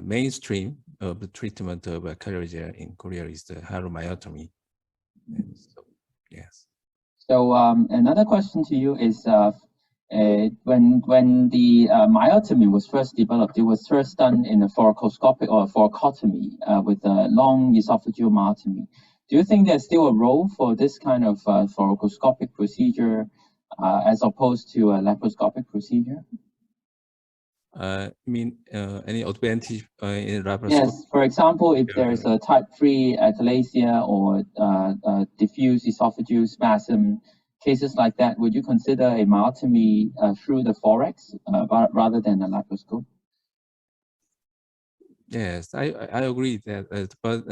Speaker 8: mainstream of the treatment of achalasia in Korea is the myotomy. So, yes. So
Speaker 4: another question to you is when the myotomy was first developed, it was first done in a thoracoscopic or thoracotomy with a long esophageal myotomy. Do you think there's still a role for this kind of thoracoscopic procedure as opposed to a laparoscopic procedure?
Speaker 8: I mean, any advantage in laparoscopy?
Speaker 4: Yes, for example, if there's a type 3 achalasia or diffuse esophageal spasm, cases like that, would you consider a myotomy through the thorax rather than a laparoscope?
Speaker 8: Yes, I agree that, but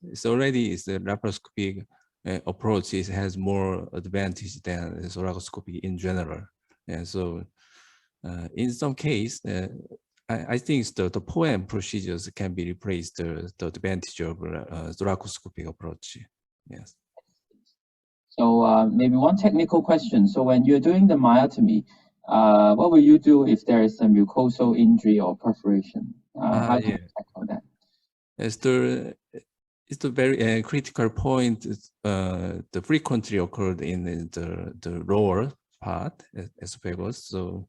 Speaker 8: it's the laparoscopic approach. It has more advantage than thoracoscopy in general, and so in some case, I think the POEM procedures can be replaced the advantage of thoracoscopic approach. Yes.
Speaker 4: So maybe one technical question. So when you're doing the myotomy, what will you do if there is a mucosal injury or perforation? How do you tackle that?
Speaker 8: It's the very critical point. The frequently occurred in the lower part, esophagus. So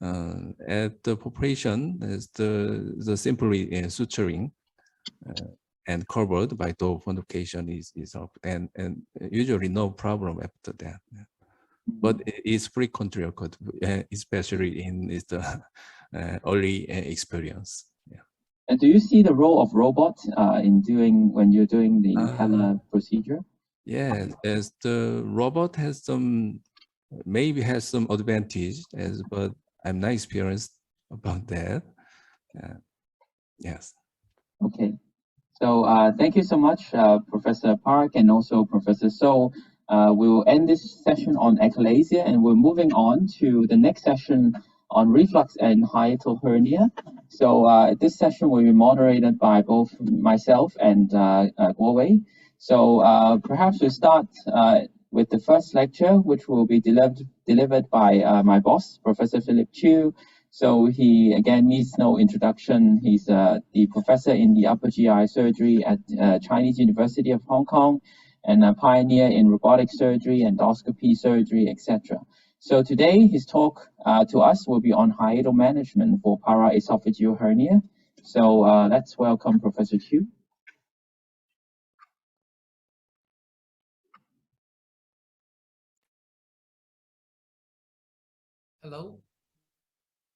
Speaker 8: at the population, is the simply suturing and covered by Toupet Fundoplication is up, and usually no problem after that. But it's frequently occurred, especially in the early experience. Yeah.
Speaker 4: And do you see the role of robot when you're doing the halar procedure?
Speaker 8: Yeah, as the robot maybe has some advantage, but I'm not experienced about that. Yes.
Speaker 4: Okay. So thank you so much, Professor Park and also Professor So. We will end this session on achalasia, and we're moving on to the next session on reflux and hiatal hernia. So this session will be moderated by both myself and Guowei. So perhaps we'll start with the first lecture, which will be delivered by my boss, Professor Philip Chiu. So he, again, needs no introduction. He's the professor in the upper GI surgery at Chinese University of Hong Kong and a pioneer in robotic surgery, endoscopy surgery, etc. So today his talk to us will be on hiatal management for paraesophageal hernia. So let's welcome Professor Chiu.
Speaker 2: Hello,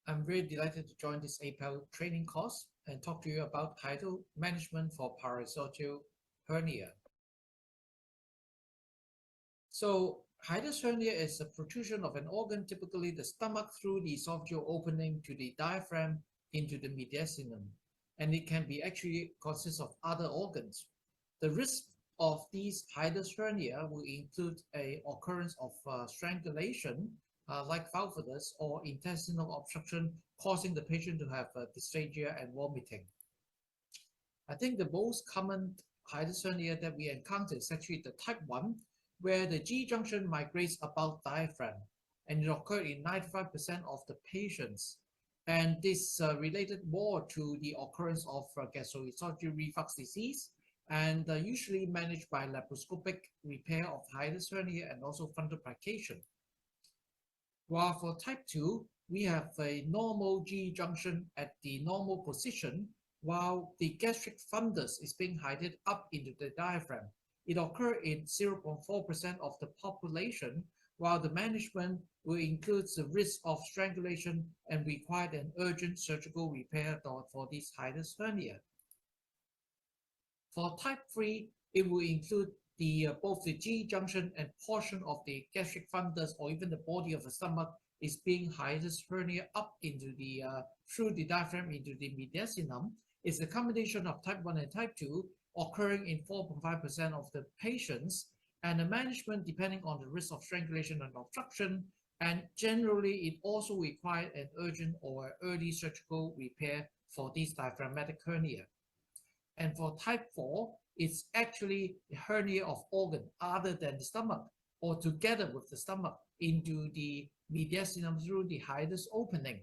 Speaker 2: I'm very delighted to join this APEL training course and talk to you about hiatal management for paraesophageal hernia. So hiatus hernia is a protrusion of an organ, typically the stomach, through the esophageal opening to the diaphragm into the mediastinum, and it can be actually consist of other organs. The risk of these hiatus hernia will include a occurrence of strangulation, like pharyngitis, or intestinal obstruction, causing the patient to have dysphagia and vomiting. I think the most common hiatus hernia that we encounter is actually the type 1, where the G junction migrates above diaphragm, and it occurs in 95% of the patients. And this related more to the occurrence of gastroesophageal reflux disease, and usually managed by laparoscopic repair of hiatus hernia and also fundoplication. While for type 2, we have a normal G junction at the normal position, while the gastric fundus is being hiated up into the diaphragm. It occurs in 0.4% of the population, while the management will include the risk of strangulation and require an urgent surgical repair for this hiatus hernia. For type 3, it will include both the G junction and portion of the gastric fundus or even the body of the stomach is being hiatus hernia up into the through the diaphragm into the mediastinum. It's a combination of type 1 and type 2 occurring in 4.5% of the patients, and the management depending on the risk of strangulation and obstruction, and generally it also requires an urgent or early surgical repair for this diaphragmatic hernia. And for type 4, it's actually a hernia of organ other than the stomach or together with the stomach into the mediastinum through the hiatus opening.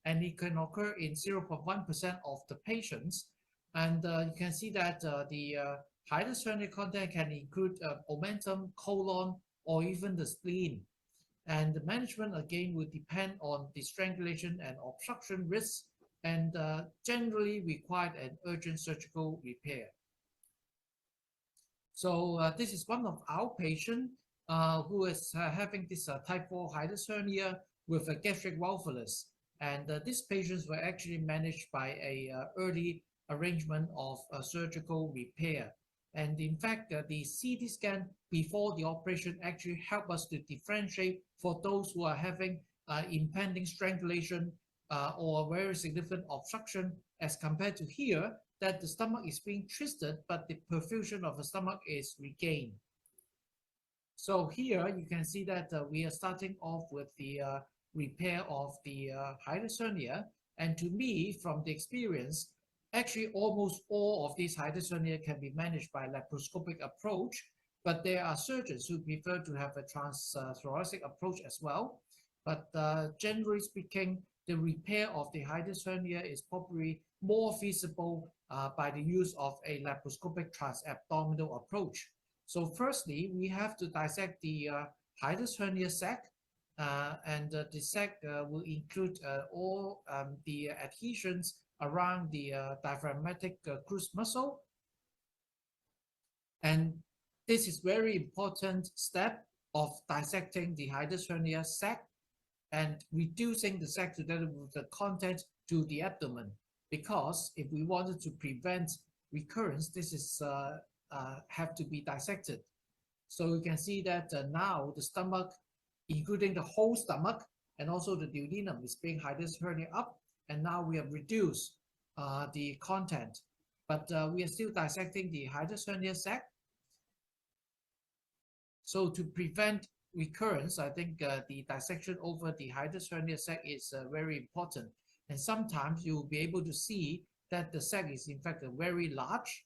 Speaker 2: And it can occur in 0.1% of the patients. And you can see that the hiatus hernia content can include omentum, colon, or even the spleen. And the management again will depend on the strangulation and obstruction risks, and generally require an urgent surgical repair. So this is one of our patients who is having this type 4 hiatus hernia with a gastric volvulus. And these patients were actually managed by a early arrangement of surgical repair. And in fact, the CT scan before the operation actually helped us to differentiate for those who are having impending strangulation or very significant obstruction, as compared to here, that the stomach is being twisted, but the perfusion of the stomach is regained. So here you can see that we are starting off with the repair of the hiatus hernia. And to me, from the experience, actually almost all of these hiatus hernia can be managed by laparoscopic approach, but there are surgeons who prefer to have a transthoracic approach as well. But generally speaking, the repair of the hiatus hernia is probably more feasible by the use of a laparoscopic transabdominal approach. So firstly, we have to dissect the hiatus hernia sac, and the sac will include all the adhesions around the diaphragmatic cruce muscle. And this is very important step of dissecting the hiatus hernia sac and reducing the sac together with the content to the abdomen. Because if we wanted to prevent recurrence, this is have to be dissected. So you can see that now the stomach, including the whole stomach and also the duodenum, is being hiatus hernia up, and now we have reduced the content, but we are still dissecting the hiatus hernia sac. So to prevent recurrence, I think the dissection over the hiatus hernia sac is very important. And sometimes you will be able to see that the sac is in fact very large.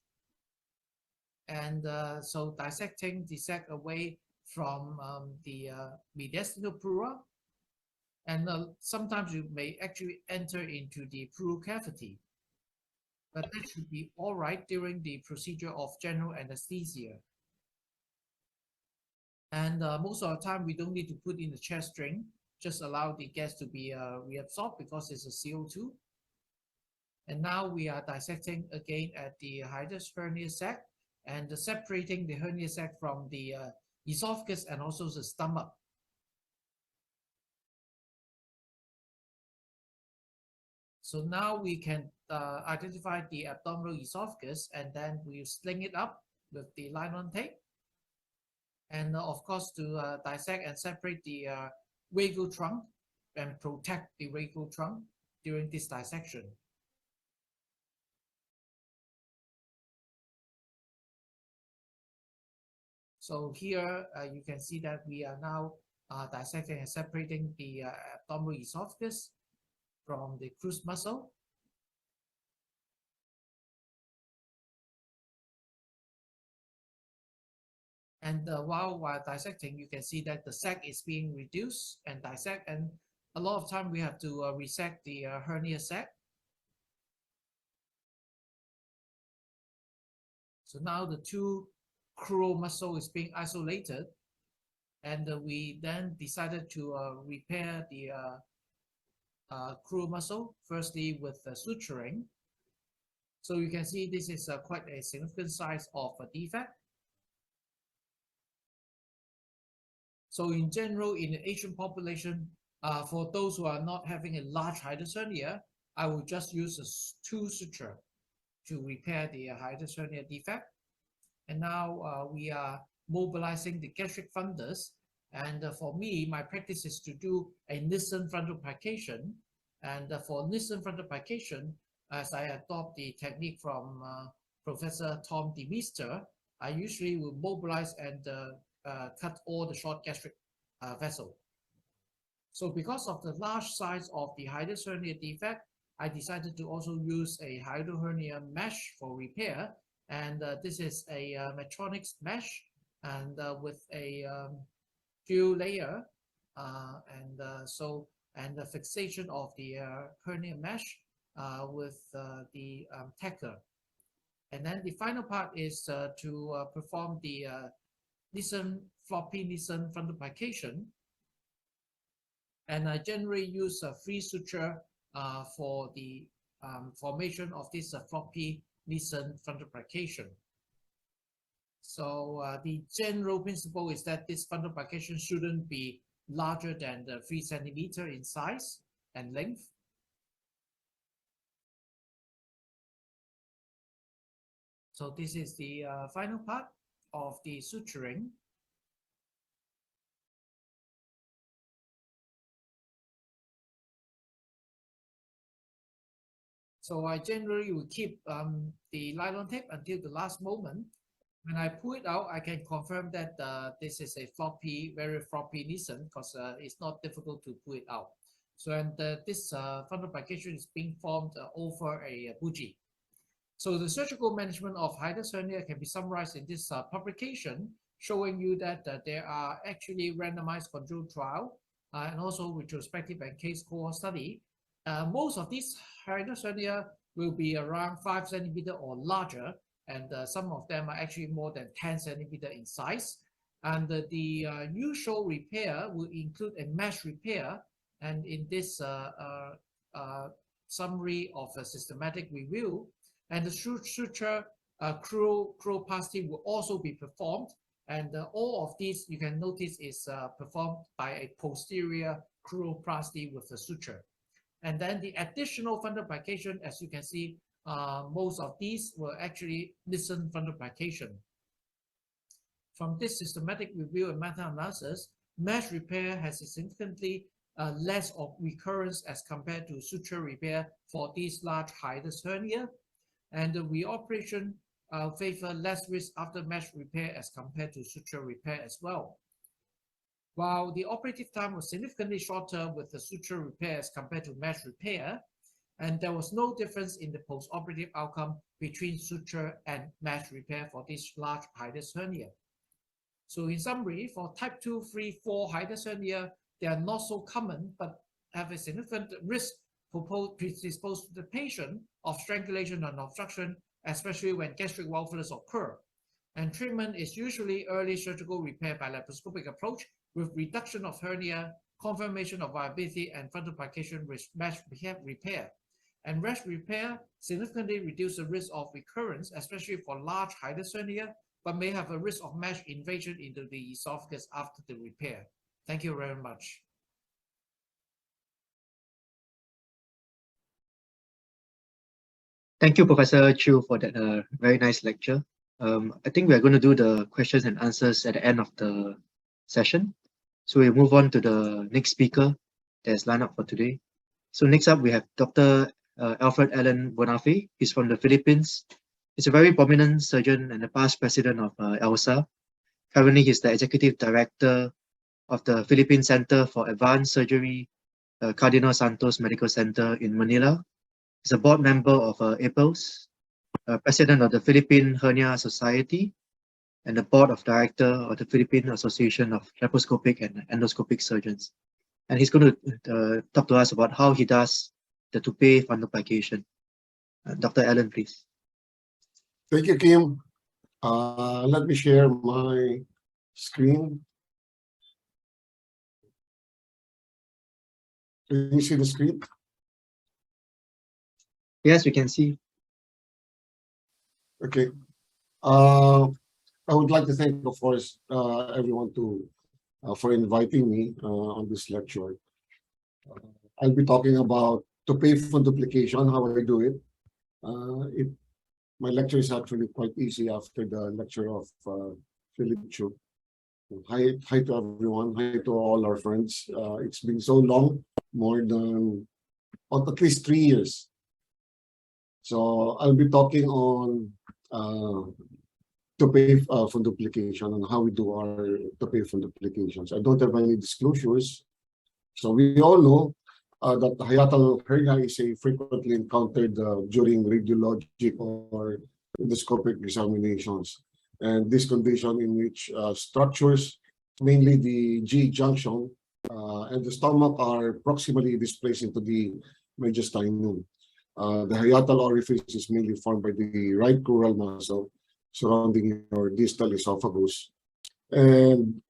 Speaker 2: And so dissecting the sac away from the mediastinal pleura, and sometimes you may actually enter into the pleural cavity. But that should be all right during the procedure of general anesthesia. And And most of the time, we don't need to put in the chest string, just allow the gas to be reabsorbed because it's a CO2. And now we are dissecting again at the hiatus hernia sac and separating the hernia sac from the esophagus and also the stomach. So now we can identify the abdominal esophagus, and then we sling it up with the nylon tape. And of course, to dissect and separate the vagal trunk and protect the vagal trunk during this dissection. So here you can see that we are now dissecting and separating the abdominal esophagus from the crus muscle. And while dissecting, you can see that the sac is being reduced and dissect. And a lot of time we have to resect the hernia sac. So now the two crural muscle is being isolated. And we then decided to repair the crural muscle, firstly with suturing. So you can see this is quite a significant size of a defect. So in general, in the Asian population, for those who are not having a large hiatus hernia, I will just use a 2 suture to repair the hiatus hernia defect. And now we are mobilizing the gastric fundus. And for me, my practice is to do a Nissen Fundoplication. And for Nissen Fundoplication, as I adopt the technique from Professor Tom Demystified, I usually will mobilize and cut all the short gastric vessel. So because of the large size of the hiatus hernia defect, I decided to also use a hiatal hernia mesh for repair. And this is a Medtronics mesh and with a Chiu layer and the fixation of the hernia mesh with the tacker. And then the final part is to perform the floppy Nissen Fundoplication. And I generally use a free suture for the formation of this floppy Nissen Fundoplication. So the general principle is that this fundoplication shouldn't be larger than the 3 centimeter in size and length. So this is the final part of the suturing. So I generally will keep the nylon tape until the last moment. When I pull it out, I can confirm that this is a floppy, very floppy Nissen because it's not difficult to pull it out. So and this fundoplication is being formed over a bougie. So the surgical management of hiatus hernia can be summarized in this publication, showing you that there are actually randomized controlled trial and also retrospective and case cohort study. Most of these hiatus hernia will be around 5 centimeter or larger, and some of them are actually more than 10 centimeter in size. And the usual repair will include a mesh repair. And in this summary of a systematic review, and the suture cruroplasty will also be performed. And all of these, you can notice, is performed by a posterior cruroplasty with a suture. And then the additional fundoplication, as you can see, most of these were actually Nissen Fundoplication. From this systematic review and meta-analysis, mesh repair has a significantly less of recurrence as compared to suture repair for these large hiatus hernia. And the reoperation favor less risk after mesh repair as compared to suture repair as well. While the operative time was significantly shorter with the suture repair as compared to mesh repair, and there was no difference in the post-operative outcome between suture and mesh repair for this large hiatus hernia. So in summary, for type 2, 3, 4 hiatus hernia, they are not so common, but have a significant risk predisposed to the patient of strangulation and obstruction, especially when gastric wall fillers occur. And treatment is usually early surgical repair by laparoscopic approach with reduction of hernia, confirmation of viability, and fundoplication with mesh repair. And mesh repair significantly reduces the risk of recurrence, especially for large hiatus hernia, but may have a risk of mesh invasion into the esophagus after the repair. Thank you very much.
Speaker 9: Thank you, Professor Chiu, for that very nice lecture. I think we're going to do the questions and answers at the end of the session. So we'll move on to the next speaker that's lined up for today. So next up, we have Dr. Alfred Allen Buenafe. He's from the Philippines. He's a very prominent surgeon and the past president of ELSA. Currently, he's the executive director of the Philippine Center for Advanced Surgery, Cardinal Santos Medical Center in Manila. He's a board member of APELS, president of the Philippine Hernia Society, and the board of director of the Philippine Association of Laparoscopic and Endoscopic Surgeons. And he's going to talk to us about how he does the Toupet Fundoplication. Dr. Allen, please.
Speaker 10: Thank you, Kim. Let me share my screen. Can you see the screen?
Speaker 9: Yes, we can see.
Speaker 10: Okay. I would like to thank, of course, everyone for inviting me on this lecture. I'll be talking about Toupet Fundoplication, how I do it. My lecture is actually quite easy after the lecture of Philip Chiu. Hi to everyone. Hi to all our friends. It's been so long, more than at least 3 years. So I'll be talking on Toupet Fundoplication and how we do our Toupet Fundoplications. I don't have any disclosures. So we all know that hiatal hernia is a frequently encountered during radiologic or endoscopic examinations. And this condition in which structures, mainly the G junction and the stomach, are proximally displaced into the mediastinum. The hiatal orifice is mainly formed by the right crural muscle surrounding your distal esophagus, and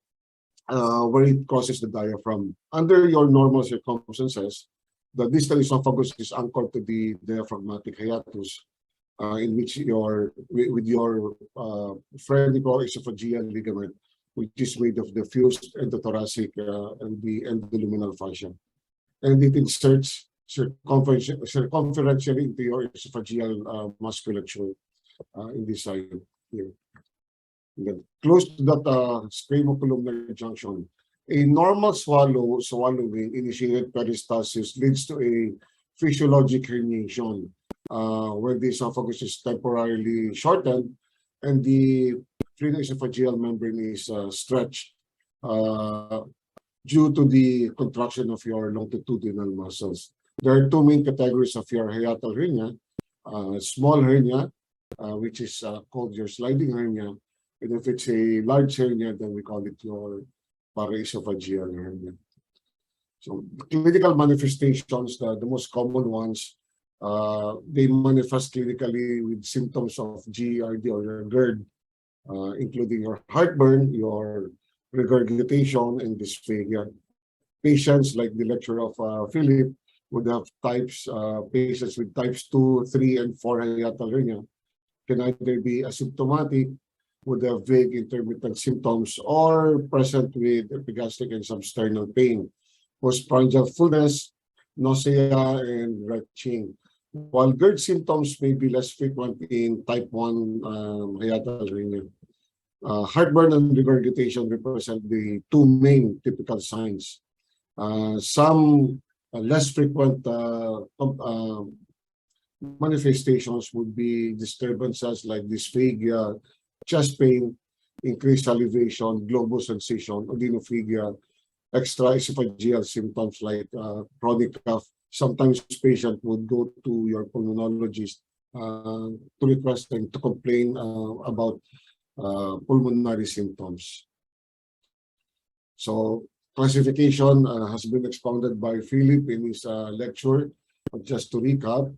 Speaker 10: where it crosses the diaphragm. Under your normal circumstances, the distal esophagus is anchored to the diaphragmatic hiatus, in which with your phrenico-esophageal ligament, which is made of the fused endothoracic and the endoluminal fascia, and it inserts circumferentially into your esophageal musculature in this side here. Then, close to that scamocolumnar junction, a normal swallowing initiated peristalsis leads to a physiologic herniation, where the esophagus is temporarily shortened and the phrenoesophageal membrane is stretched due to the contraction of your longitudinal muscles. There are two main categories of your hiatal hernia: small hernia, which is called your sliding hernia, and if it's a large hernia, then we call it your paraesophageal hernia. So clinical manifestations, the most common ones, they manifest clinically with symptoms of GERD or your GERD, including your heartburn, your regurgitation, and dysphagia. Patients, like the lecture of Philip, would have patients with types 2, 3, and 4 hiatal hernia can either be asymptomatic, would have vague intermittent symptoms, or present with epigastric and substernal pain, postprandial fullness, nausea, and retching. While GERD symptoms may be less frequent in type 1 hiatal hernia. Heartburn and regurgitation represent the two main typical signs. Some less frequent manifestations would be disturbances like dysphagia, chest pain, increased salivation, global sensation, odynophagia, extraesophageal symptoms like chronic cough. Sometimes patient would go to your pulmonologist to request and to complain about pulmonary symptoms. So classification has been expounded by Philip in his lecture. But just to recap,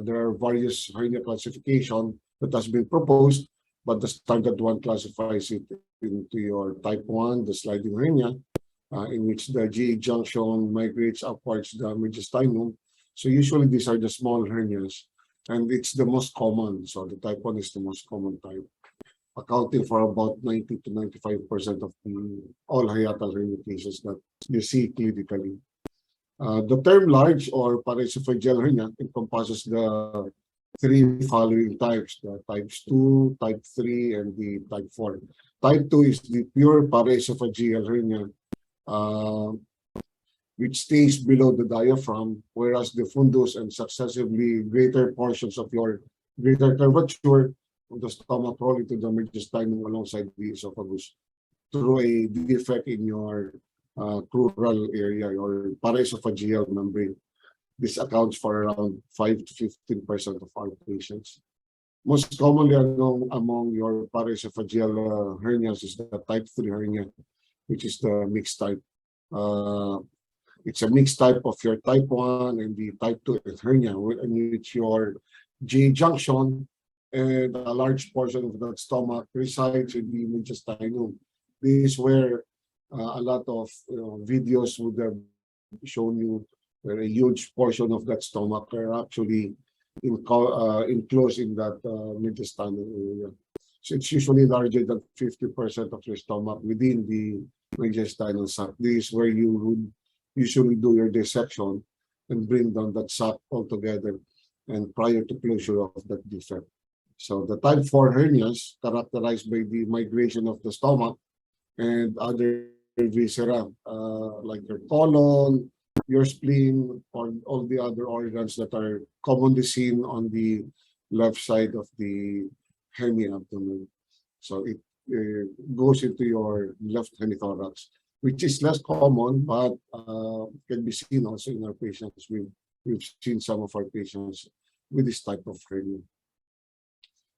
Speaker 10: there are various hernia classification that has been proposed, but the standard one classifies it into your type 1, the sliding hernia, in which the GA junction migrates upwards the mediastinum. So usually these are the small hernias, and it's the most common. So the type 1 is the most common type, accounting for about 90 to 95% of all hiatal hernia cases that you see clinically. The term large or paraesophageal hernia encompasses the three following types: the types 2, type 3, and the type 4. Type 2 is the pure paraesophageal hernia, which stays below the diaphragm, whereas the fundus and successively greater portions of your greater curvature of the stomach roll into the mediastinum alongside the esophagus through a defect in your crural area or paraesophageal membrane. This accounts for around 5 to 15% of our patients. Most commonly among your paraesophageal hernias is the type 3 hernia, which is the mixed type. It's a mixed type of your type 1 and the type 2 hernia, in which your J junction and a large portion of that stomach resides in the mediastinum. This is where a lot of videos would have shown you where a huge portion of that stomach are actually enclosed in that mediastinum area. So it's usually larger than 50% of your stomach within the mediastinal sac. This is where you would usually do your dissection and bring down that sac altogether and prior to closure of that defect. So the type 4 hernias, characterized by the migration of the stomach and other viscera, like your colon, your spleen, or all the other organs that are commonly seen on the left side of the hernia abdomen. So it goes into your left hemithorax, which is less common, but can be seen also in our patients. We've seen some of our patients with this type of hernia.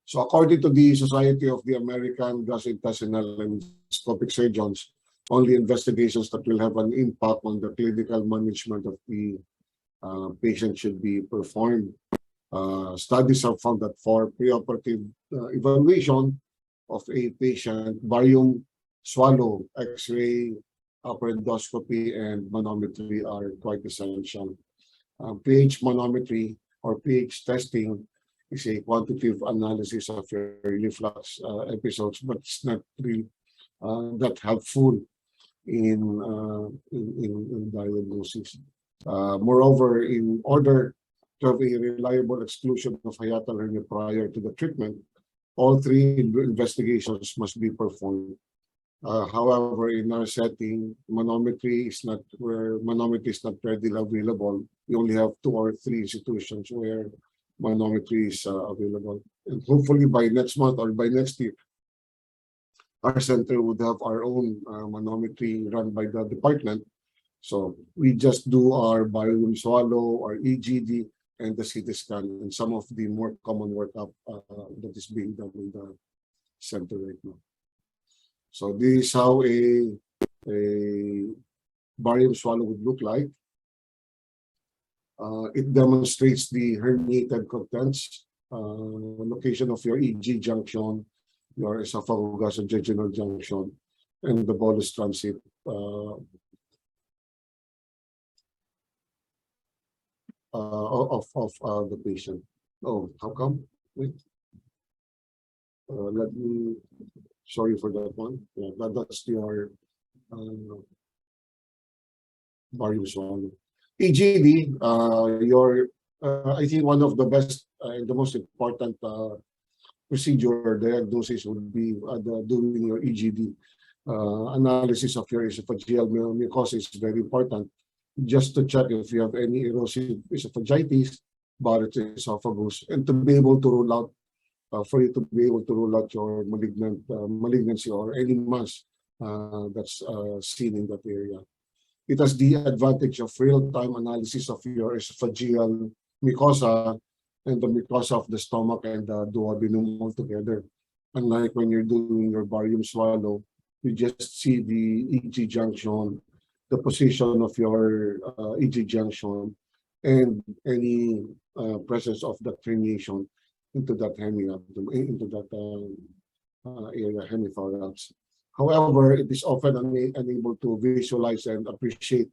Speaker 10: So according to the Society of the American Gastrointestinal and Endoscopic Surgeons, only investigations that will have an impact on the clinical management of the patient should be performed. Studies have found that for preoperative evaluation of a patient, barium swallow, X-ray, upper endoscopy, and manometry are quite essential. pH manometry or pH testing is a quantitative analysis of your reflux episodes, but it's not really that helpful in diagnosis. Moreover, in order to have a reliable exclusion of hiatal hernia prior to the treatment, all three investigations must be performed. However, in our setting, manometry is not readily available. We only have 2 or 3 institutions where manometry is available. And hopefully by next month or by next year, our center would have our own manometry run by the department. So we just do our barium swallow, our EGD, and the CT scan, and some of the more common workup that is being done in the center right now. So this is how a barium swallow would look like. It demonstrates the herniated contents, location of your EG junction, your esophagogastrojejunal junction, and the bolus transit of the patient. Oh, how come? Wait. Let me. Sorry for that one. Yeah, that's your barium swallow. EGD, I think one of the best and the most important procedure or diagnosis would be doing your EGD. Analysis of your esophageal mucosa is very important, just to check if you have any erosive esophagitis, Barrett's esophagus, and to be able to rule out, for you to be able to rule out your malignancy or any mass that's seen in that area. It has the advantage of real-time analysis of your esophageal mucosa and the mucosa of the stomach and the duodenum altogether. Unlike when you're doing your barium swallow, you just see the EG junction, the position of your EG junction, and any presence of that herniation into that hernia, into that area, hemithorax. However, it is often unable to visualize and appreciate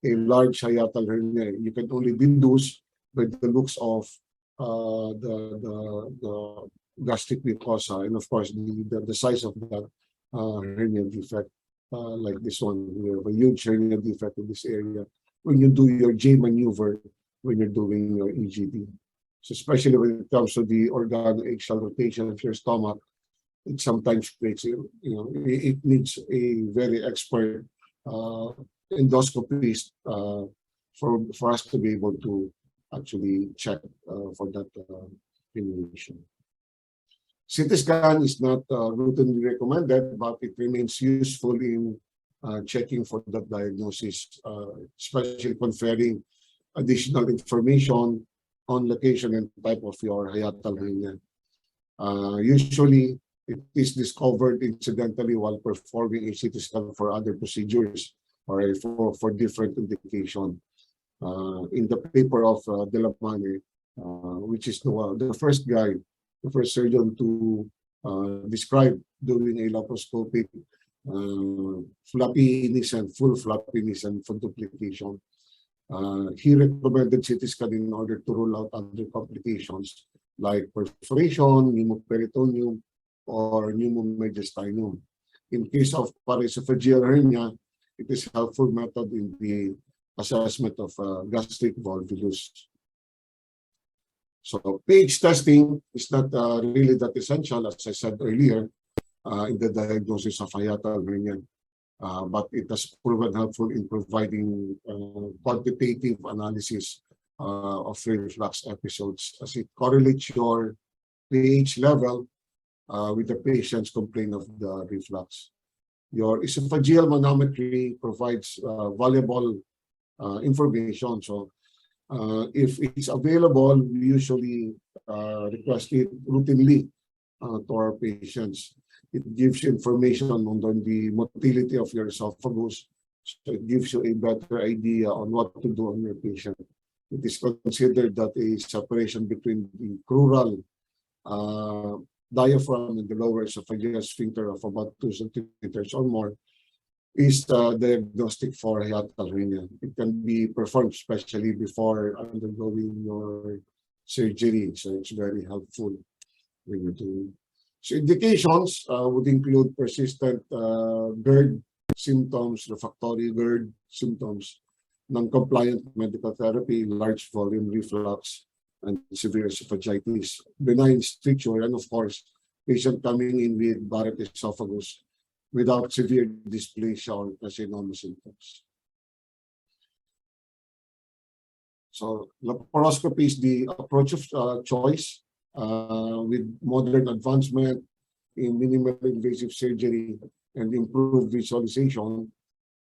Speaker 10: a large hiatal hernia. You can only deduce by the looks of the gastric mucosa, and of course the size of that hernia defect, like this one. We have a huge hernia defect in this area when you do your J maneuver when you're doing your EGD. So especially when it comes to the organoaxial rotation of your stomach, it sometimes creates, it needs a very expert endoscopist for us to be able to actually check for that herniation. CT scan is not routinely recommended, but it remains useful in checking for that diagnosis, especially conferring additional information on location and type of your hiatal hernia. Usually, it is discovered incidentally while performing a CT scan for other procedures or for different indication. In the paper of De La Mane, which is the first guy, the first surgeon to describe doing a laparoscopic floppy Nissen, full floppy Nissen Fundoplication. He recommended CT scan in order to rule out other complications like perforation, pneumoperitoneum, or pneumomediastinum. In case of paraesophageal hernia, it is a helpful method in the assessment of gastric volvulus. So pH testing is not really that essential, as I said earlier, in the diagnosis of hiatal hernia. But it has proven helpful in providing quantitative analysis of reflux episodes, as it correlates your pH level with the patient's complaint of the reflux. Your esophageal manometry provides valuable information. So if it's available, we usually request it routinely to our patients. It gives you information on the motility of your esophagus. So it gives you a better idea on what to do on your patient. It is considered that a separation between the crural diaphragm and the lower esophageal sphincter of about 2 centimeters or more is diagnostic for hiatal hernia. It can be performed especially before undergoing your surgery. So it's very helpful when you're doing. So indications would include persistent GERD symptoms, refractory GERD symptoms, non-compliant medical therapy, large volume reflux, and severe esophagitis, benign stricture, and of course, patient coming in with Barrett esophagus without severe dysplasia or carcinoma symptoms. So laparoscopy is the approach of choice with modern advancement in minimally invasive surgery and improved visualization,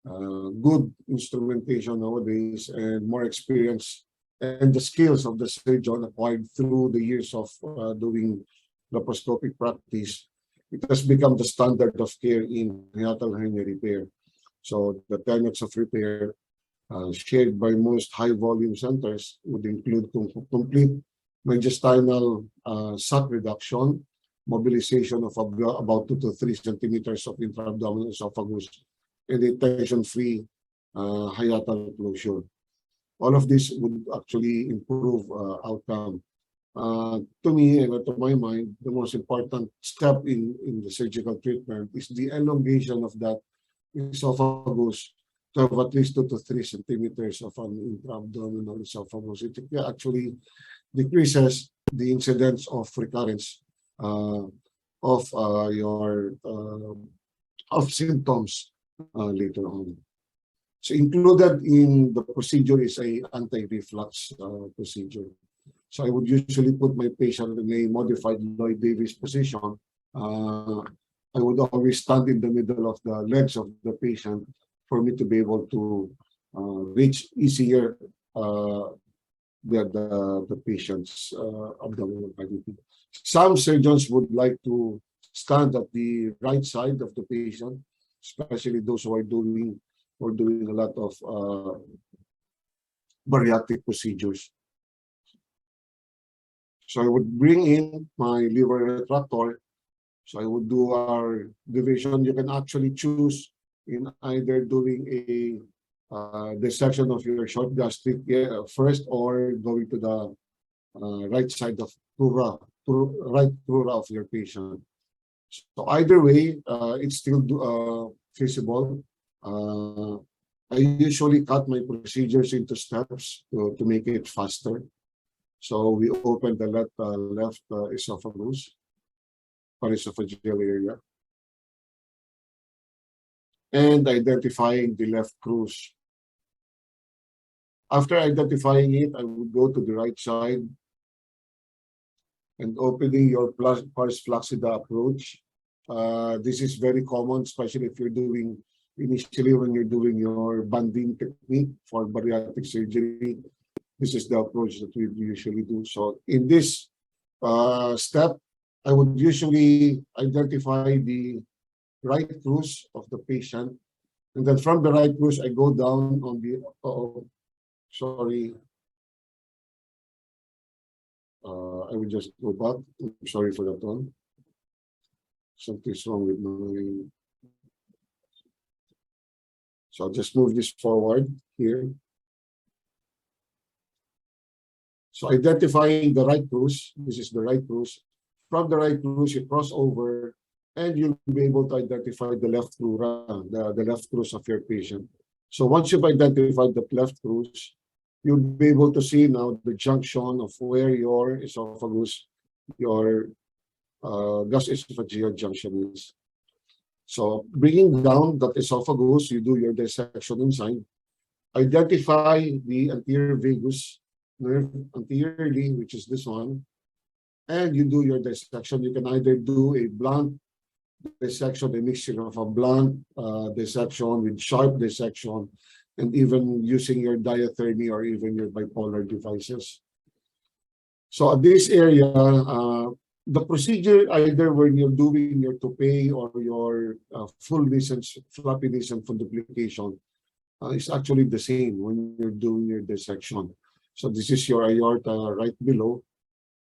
Speaker 10: good instrumentation nowadays, and more experience and the skills of the surgeon acquired through the years of doing laparoscopic practice. It has become the standard of care in hiatal hernia repair. So the tenets of repair shared by most high-volume centers would include complete mediastinal sac reduction, mobilization of about 2 to 3 centimeters of intra-abdominal esophagus, and a tension-free hiatal closure. All of this would actually improve outcome. To me, and to my mind, the most important step in the surgical treatment is the elongation of that esophagus to have at least 2 to 3 centimeters of an intra-abdominal esophagus. It actually decreases the incidence of recurrence of symptoms later on. So included in the procedure is a anti-reflux procedure. So I would usually put my patient in a modified Lloyd Davis position. I would always stand in the middle of the legs of the patient for me to be able to reach easier the patient's abdominal cavity. Some surgeons would like to stand at the right side of the patient, especially those who are doing a lot of bariatric procedures. So I would bring in my liver retractor So I would do our division. You can actually choose in either doing a dissection of your short gastric first, or going to the right side of right pleura of your patient. So either way, it's still feasible. I usually cut my procedures into steps to make it faster. So we open the left esophagus, paraesophageal area, and identifying the left cruise. After identifying it, I would go to the right side and opening your pars flaccida approach. This is very common, especially if you're doing initially when you're doing your banding technique for bariatric surgery. This is the approach that we usually do. So in this step, I would usually identify the right cruise of the patient, and then from the right cruise, I go down on the sorry. I will just go back. I'm sorry for that one. Something's wrong with my. So I'll just move this forward here. So identifying the right cruise, this is the right cruise. From the right cruise, you cross over, and you'll be able to identify the left pleura, the left cruise of your patient. So once you've identified the left cruise, you'll be able to see now the junction of where your esophagus, your gastroesophageal junction is. So bringing down that esophagus, you do your dissection inside. Identify the anterior vagus nerve anteriorly, which is this one, and you do your dissection. You can either do a blunt dissection, a mixture of a blunt dissection with sharp dissection, and even using your diathermy or even your bipolar devices. So at this area, the procedure, either when you're doing your toupet or your full Nissen, floppy Nissen Fundoplication, is actually the same when you're doing your dissection. So this is your aorta right below.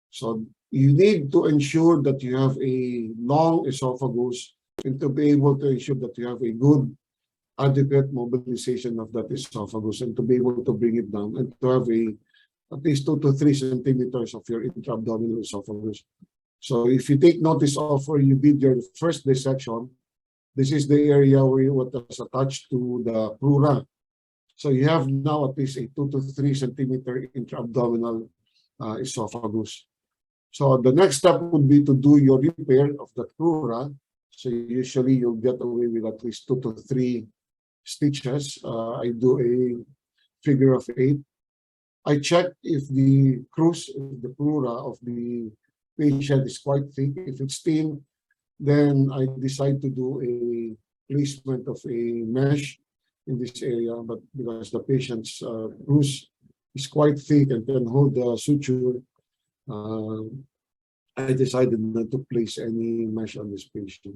Speaker 10: So you need to ensure that you have a long esophagus, and to be able to ensure that you have a good, adequate mobilization of that esophagus, and to be able to bring it down, and to have at least 2 to 3 centimeters of your intra-abdominal esophagus. So if you take notice of where you did your first dissection, this is the area where what was attached to the pleura. So you have now at least a 2 to 3 centimeter intra-abdominal esophagus. So the next step would be to do your repair of the pleura. So usually you'll get away with at least 2 to 3 stitches. I do a figure of 8. I check if the cruise, the pleura of the patient is quite thick. If it's thin, then I decide to do a placement of a mesh in this area. But because the patient's cruise is quite thick and can hold the suture, I decided not to place any mesh on this patient.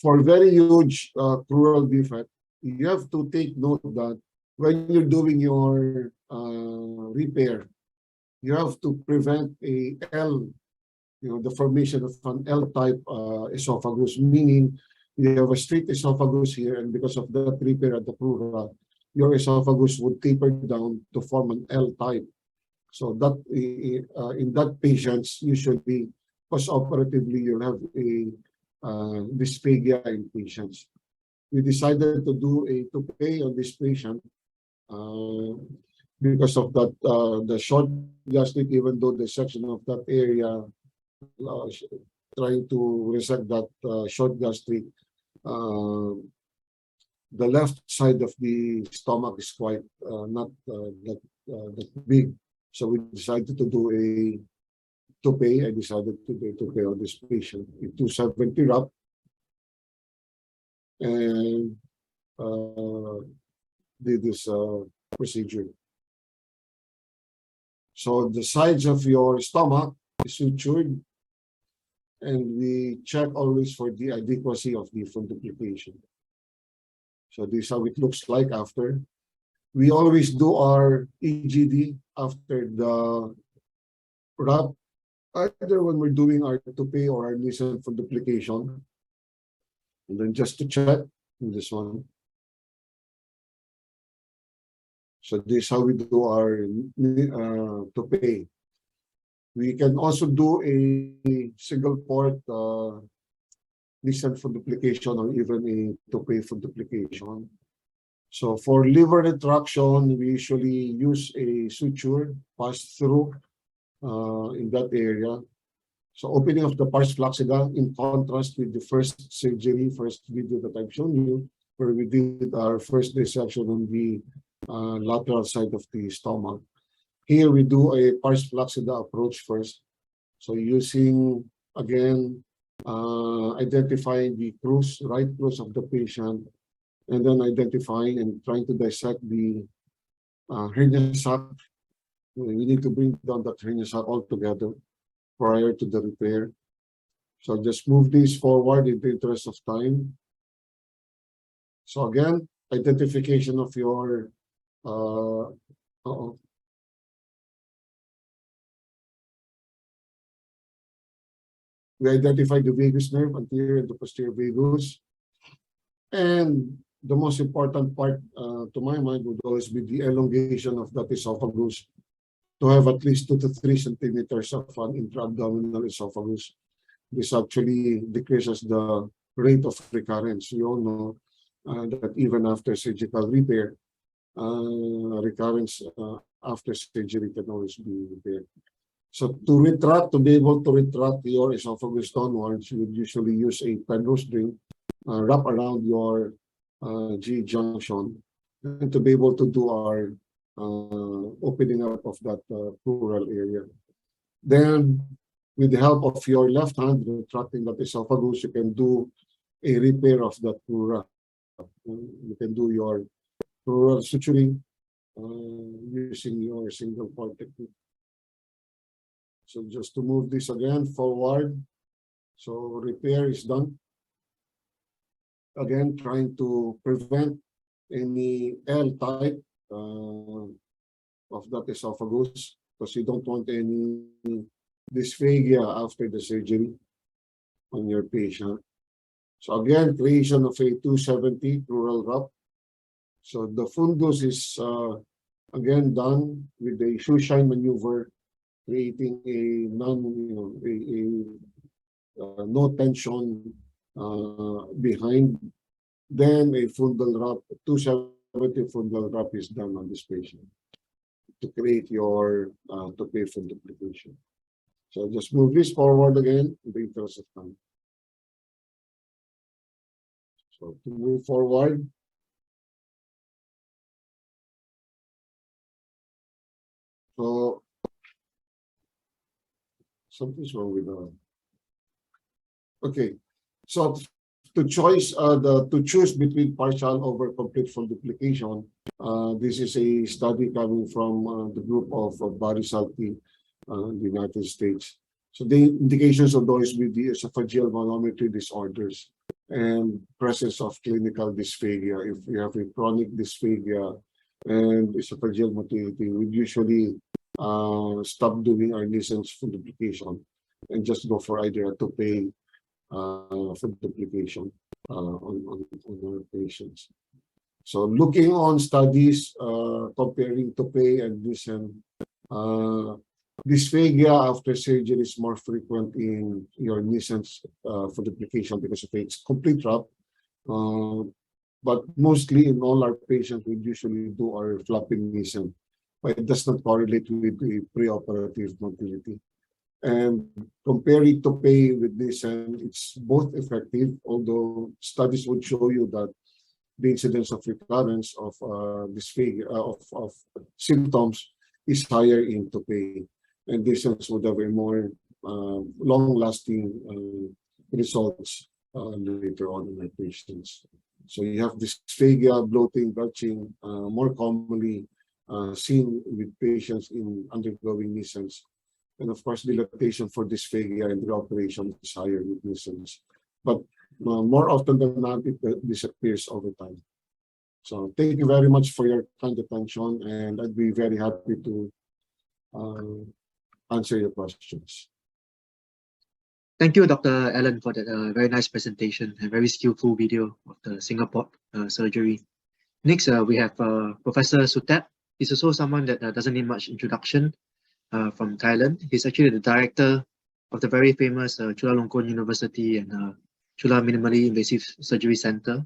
Speaker 10: For very huge pleural defect, you have to take note that when you're doing your repair, you have to prevent a L, the formation of an L-type esophagus, meaning you have a straight esophagus here, and because of that repair at the pleura, your esophagus would taper down to form an L-type. So that in that patients, usually post-operatively, you'll have a dysphagia in patients. We decided to do a toupet on this patient because of that, the short gastric, even though the section of that area, trying to resect that short gastric, the left side of the stomach is quite not that big. So we decided to do a toupet. I decided to do a toupet on this patient, a 270 wrap, and did this procedure. So the sides of your stomach is sutured, and we check always for the adequacy of the fundoplication. So this is how it looks like after. We always do our EGD after the wrap. either when we're doing our Toupet or our Nissen Fundoplication. And then just to check this one. So this is how we do our Toupet. We can also do a single port Nissen Fundoplication or even a Toupet Fundoplication. So for liver retraction, we usually use a suture pass through in that area. So opening of the pars flaccida, in contrast with the first surgery, first video that I've shown you, where we did our first dissection on the lateral side of the stomach. Here we do a pars flaccida approach first. So using, again, identifying the cruise, right cruise of the patient, and then identifying and trying to dissect the hernia sac. We need to bring down that hernia sac altogether prior to the repair. So just move this forward in the interest of time. So again, identification of your we identify the vagus nerve, anterior and the posterior vagus. And the most important part, to my mind, would always be the elongation of that esophagus to have at least 2 to 3 centimeters of an intra-abdominal esophagus. This actually decreases the rate of recurrence. We all know that even after surgical repair, recurrence after surgery can always be repaired. So to be able to retract your esophagus downwards, you would usually use a Penrose ring, wrap around your G junction, and to be able to do our opening up of that pleural area. Then, with the help of your left hand retracting that esophagus, you can do a repair of that pleura. You can do your pleural suturing using your single port technique. So just to move this again forward. So repair is done. Again, trying to prevent any L type of that esophagus, because you don't want any dysphagia after the surgery on your patient. So again, creation of a 270 pleural wrap. So the fundus is again done with the shoe shine maneuver, creating a no tension behind. Then a fundal wrap, 270 fundal wrap is done on this patient to create your Toupet Fundoplication. So just move this forward again in the interest of time. So to move forward. So something's wrong with the. Okay, so to choose to choose between partial over complete fundoplication, this is a study coming from the group of Paraesophageal in the United States. So the indications of those with the esophageal myotomy disorders and presence of clinical dysphagia. If you have a chronic dysphagia and esophageal motility, we usually stop doing our Nissen Fundoplication and just go for either a Toupet Fundoplication on our patients. So looking on studies comparing Toupet and Nissen, dysphagia after surgery is more frequent in your Nissen Fundoplication because of its complete wrap. But mostly in all our patients, we usually do our flapping Nissen, but it does not correlate with the preoperative motility. And comparing Toupet with Nissen, it's both effective, although studies would show you that the incidence of recurrence of dysphagia of symptoms is higher in Toupet, and Nissen would have a more long-lasting results later on in our patients. So you have dysphagia, bloating, belching, more commonly seen with patients in undergoing Nissen. And of course, dilatation for dysphagia and reoperation is higher with Nissen. But more often than not, it disappears over time. So thank you very much for your kind attention, and I'd be very happy to answer your questions.
Speaker 9: Thank you, Dr. Allen, for that very nice presentation and very skillful video of the Singapore surgery. Next, we have Professor Suthep. He's also someone that doesn't need much introduction from Thailand. He's actually the director of the very famous Chulalongkorn University and Chula Minimally Invasive Surgery Center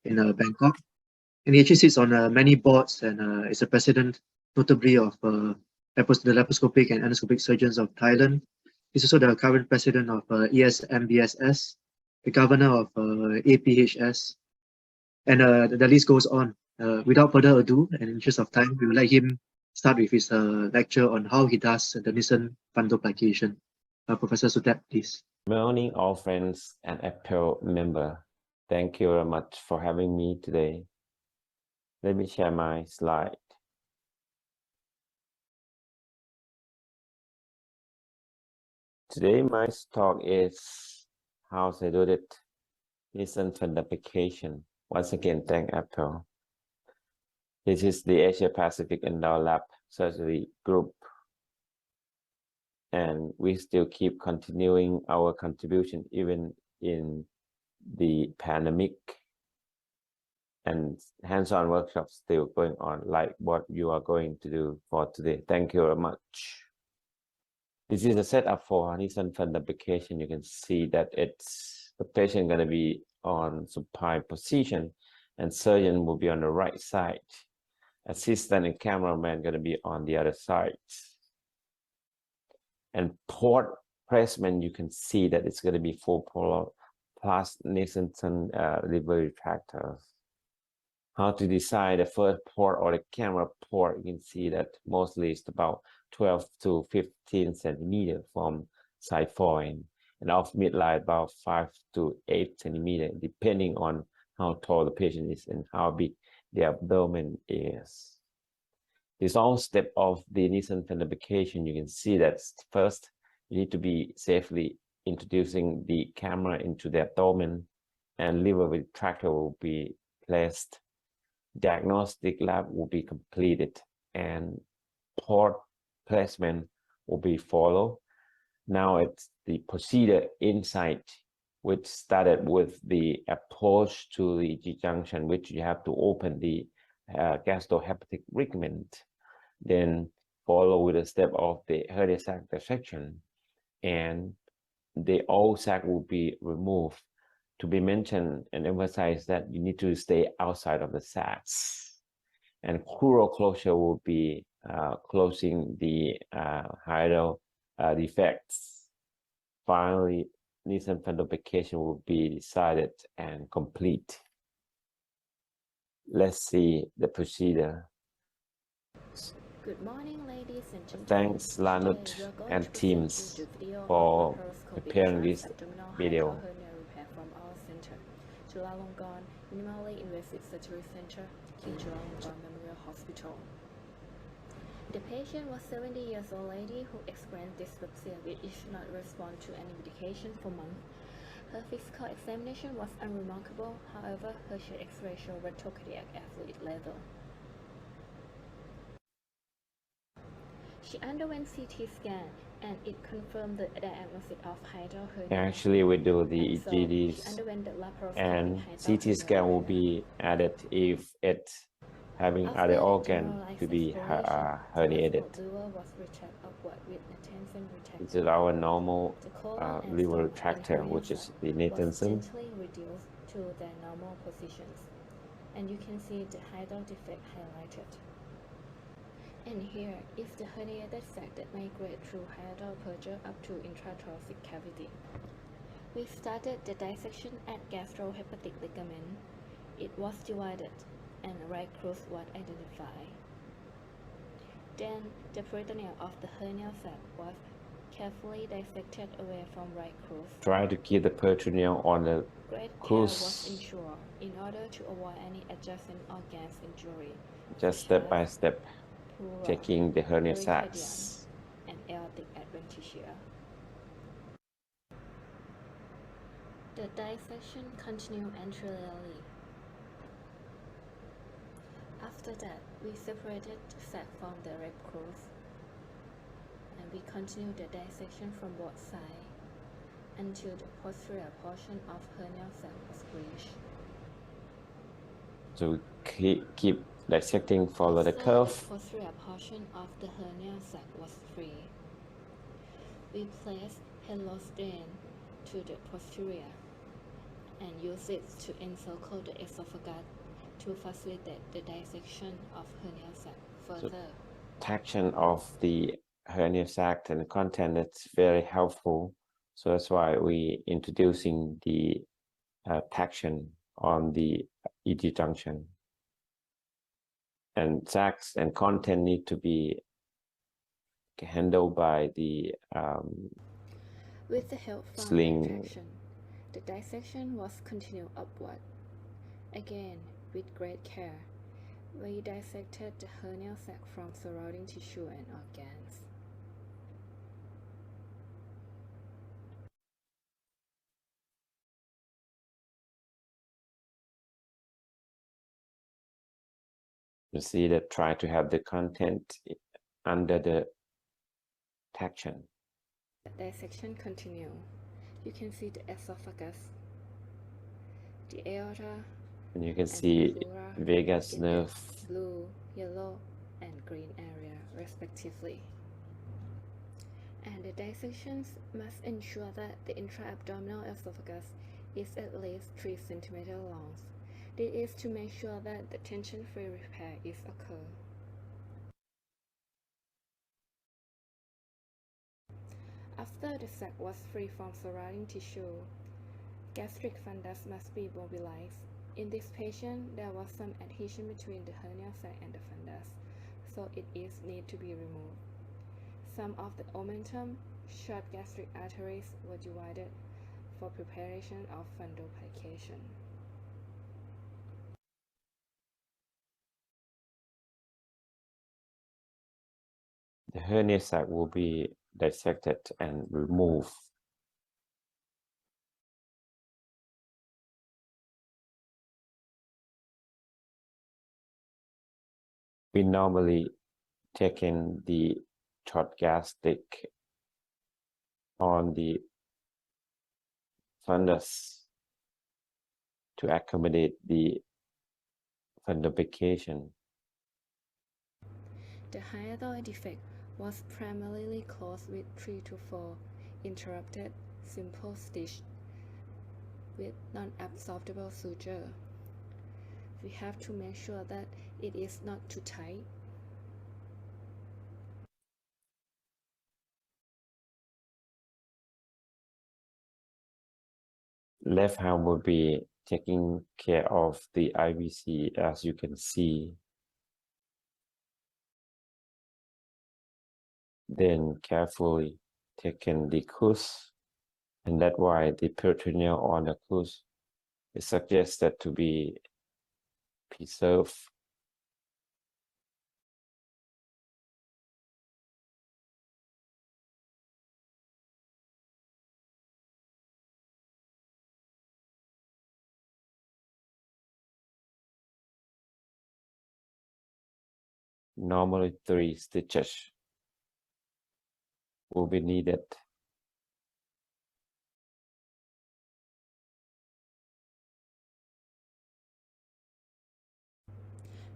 Speaker 9: in Bangkok. And he actually sits on many boards and is a president, notably of the Laparoscopic and Endoscopic Surgeons of Thailand. He's also the current president of ESMBSS, the governor of APHS, and the list goes on. Without further ado, and in the interest of time, we will let him start with his lecture on how he does the Nissen Fundoplication. Professor Suthep, please.
Speaker 11: Good morning, all friends and APEL member. Thank you very much for having me today. Let me share my slide. Today, my talk is how to do it. Nissen Fundoplication. Once again, thank APEL. This is the Asia Pacific Endo-Lap surgery group. And we still keep continuing our contribution even in the pandemic, and hands-on workshops still going on, like what you are going to do for today. Thank you very much. This is a setup for Nissen Fundoplication. You can see that it's the patient going to be on supine position, and surgeon will be on the right side. Assistant and cameraman going to be on the other side. And port placement, you can see that it's going to be 4-polar plus Nissen delivery retractors. How to decide the first port or the camera port, you can see that mostly it's about 12 to 15 centimeters from side point, and off midline about 5 to 8 centimeters, depending on how tall the patient is and how big the abdomen is. This all step of the Nissen Fundoplication, you can see that first you need to be safely introducing the camera into the abdomen, and liver retractor will be placed. Diagnostic lab will be completed, and port placement will be followed. Now it's the procedure inside, which started with the approach to the G-junction, which you have to open the gastrohepatic ligament, then follow with the step of the hernia sac dissection, and the old sac will be removed. To be mentioned and emphasize that you need to stay outside of the sacs, and crural closure will be closing the hiatal defects. Finally, Nissen Fundoplication will be decided and complete. Let's see the procedure.
Speaker 12: Good morning, ladies and gentlemen.
Speaker 11: Thanks Lanut and teams for preparing this video.
Speaker 12: From our center, Chulalongkorn Minimally Invasive Surgery Center, Chulalongkorn Memorial Hospital. The patient was 70 years old lady who experienced dyspepsia which did not respond to any medication for months. Her physical examination was unremarkable. However, her chest X-ray showed retrocardiac fluid level. She underwent CT scan, and it confirmed the diagnosis of hiatal hernia.
Speaker 11: Actually, we do the
Speaker 12: So
Speaker 11: EGDs,
Speaker 12: she underwent the laparoscopic
Speaker 11: and
Speaker 12: hiatal
Speaker 11: CT
Speaker 12: hernia
Speaker 11: scan will
Speaker 12: removal.
Speaker 11: be added if it's having
Speaker 12: After
Speaker 11: other
Speaker 12: the
Speaker 11: organ
Speaker 12: generalized
Speaker 11: to be
Speaker 12: exploration,
Speaker 11: herniated.
Speaker 12: the liver was retracted upward with Nissen retractor.
Speaker 11: This is our normal
Speaker 12: The colon and
Speaker 11: liver
Speaker 12: stomach
Speaker 11: retractor,
Speaker 12: in
Speaker 11: which
Speaker 12: hernia
Speaker 11: is the
Speaker 12: was
Speaker 11: Nissen.
Speaker 12: gently reduced to their normal positions, and you can see the hiatal defect highlighted. And here is the herniated sac that migrate through hiatal aperture up to intrathoracic cavity. We started the dissection at gastrohepatic ligament. It was divided, and a right cruise was identified. Then the peritoneum of the hernia sac was carefully dissected away from right cruise.
Speaker 11: Try to keep the peritoneum on the
Speaker 12: Great care
Speaker 11: cruise,
Speaker 12: was ensured in order to avoid any adjacent organs injury,
Speaker 11: just
Speaker 12: such
Speaker 11: step
Speaker 12: as
Speaker 11: by step,
Speaker 12: pleura,
Speaker 11: checking the hernia
Speaker 12: pericardium,
Speaker 11: sacs.
Speaker 12: and aortic adventitia. The dissection continued anteriorly. After that, we separated the sac from the right cruise, and we continued the dissection from both sides. until the posterior portion of hernia sac was breached.
Speaker 11: So keep dissecting, follow the
Speaker 12: After
Speaker 11: curve.
Speaker 12: the posterior portion of the hernia sac was free, we place helostain to the posterior and use it to encircle the esophagus to facilitate the dissection of hernia sac further.
Speaker 11: Traction of the hernia sac and content is very helpful. So that's why we introducing the traction on the ED junction. And sacs and content need to be handled by the
Speaker 12: with the help from
Speaker 11: sling.
Speaker 12: traction, the dissection was continued upward. Again, with great care, we dissected the hernia sac from surrounding tissue and organs.
Speaker 11: You see that try to have the content under the traction.
Speaker 12: The dissection continue. You can see the esophagus, the aorta,
Speaker 11: And you can
Speaker 12: and
Speaker 11: see
Speaker 12: pleura
Speaker 11: vagus
Speaker 12: in
Speaker 11: nerve.
Speaker 12: the blue, yellow, and green area respectively. And the dissections must ensure that the intra-abdominal esophagus is at least 3 cm long. This is to make sure that the tension-free repair is occur. After the sac was free from surrounding tissue, gastric fundus must be mobilized. In this patient, there was some adhesion between the hernia sac and the fundus, so it is need to be removed. Some of the omentum, short gastric arteries were divided for preparation of fundoplication.
Speaker 11: The hernia sac will be dissected and removed. We normally take in the short gastric on the fundus to accommodate the fundoplication.
Speaker 12: The hiatal defect was primarily caused with 3 to 4 interrupted simple stitch with non-absorbable suture. We have to make sure that it is not too tight.
Speaker 11: Left hand will be taking care of the IVC, as you can see. Then carefully taking the cusp, and that's why the peritoneal on the cusp is suggested to be preserved. Normally 3 stitches will be needed.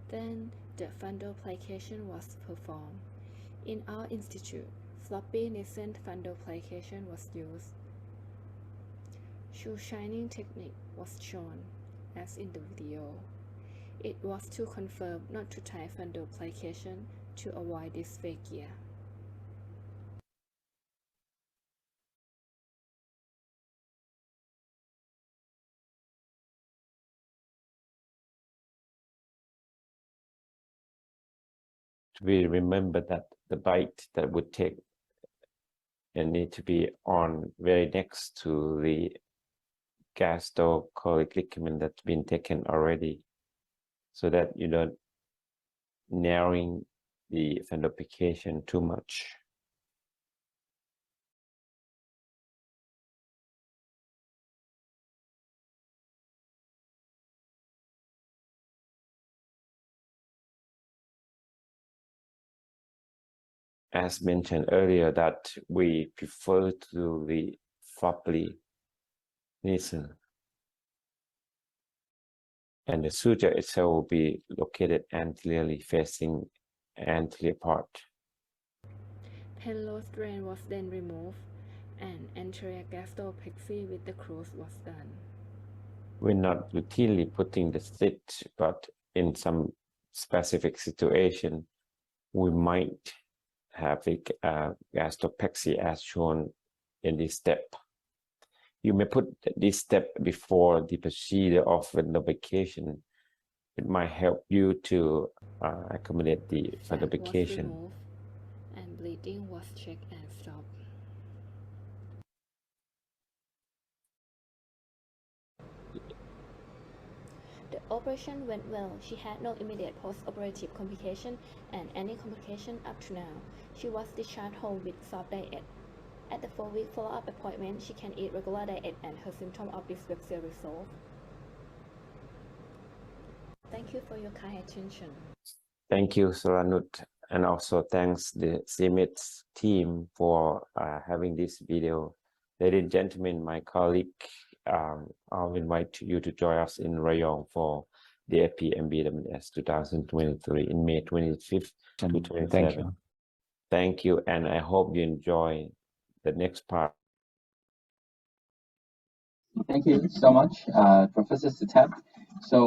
Speaker 12: Then the fundoplication was performed. In our institute, floppy Nissen Fundoplication was used. Shoe shining technique was shown, as in the video. It was to confirm not to tie fundoplication to avoid dysphagia.
Speaker 11: We remember that the bite that would take and need to be on very next to the gastrocolic ligament that's been taken already, so that you don't narrowing the fundoplication too much. As mentioned earlier, that we prefer to do the floppy Nissen. And the suture itself will be located anteriorly facing anterior part.
Speaker 12: Penrose drain was then removed, and anterior gastropexy with the cruise was done.
Speaker 11: We're not routinely putting the stitch, but in some specific situation, we might have a gastropexy as shown in this step. You may put this step before the procedure of fundoplication. It might help you to accommodate the
Speaker 12: Fat was
Speaker 11: fundoplication.
Speaker 12: removed, and bleeding was checked and stopped. The operation went well. She had no immediate post-operative complication and any complication up to now. She was discharged home with soft diet. At the 4-week follow-up appointment, she can eat regular diet and her symptom of dyspepsia resolved. Thank you for your kind attention.
Speaker 11: Thank you, Soranut, and also thanks the CMITS team for having this video. Ladies and gentlemen, my colleague, I'll invite you to join us in Rayong for the APMBWS 2023 in May 25th to 27th.
Speaker 4: Thank you.
Speaker 11: Thank you, and I hope you enjoy the next part.
Speaker 4: Thank you so much, Professor Suthep. So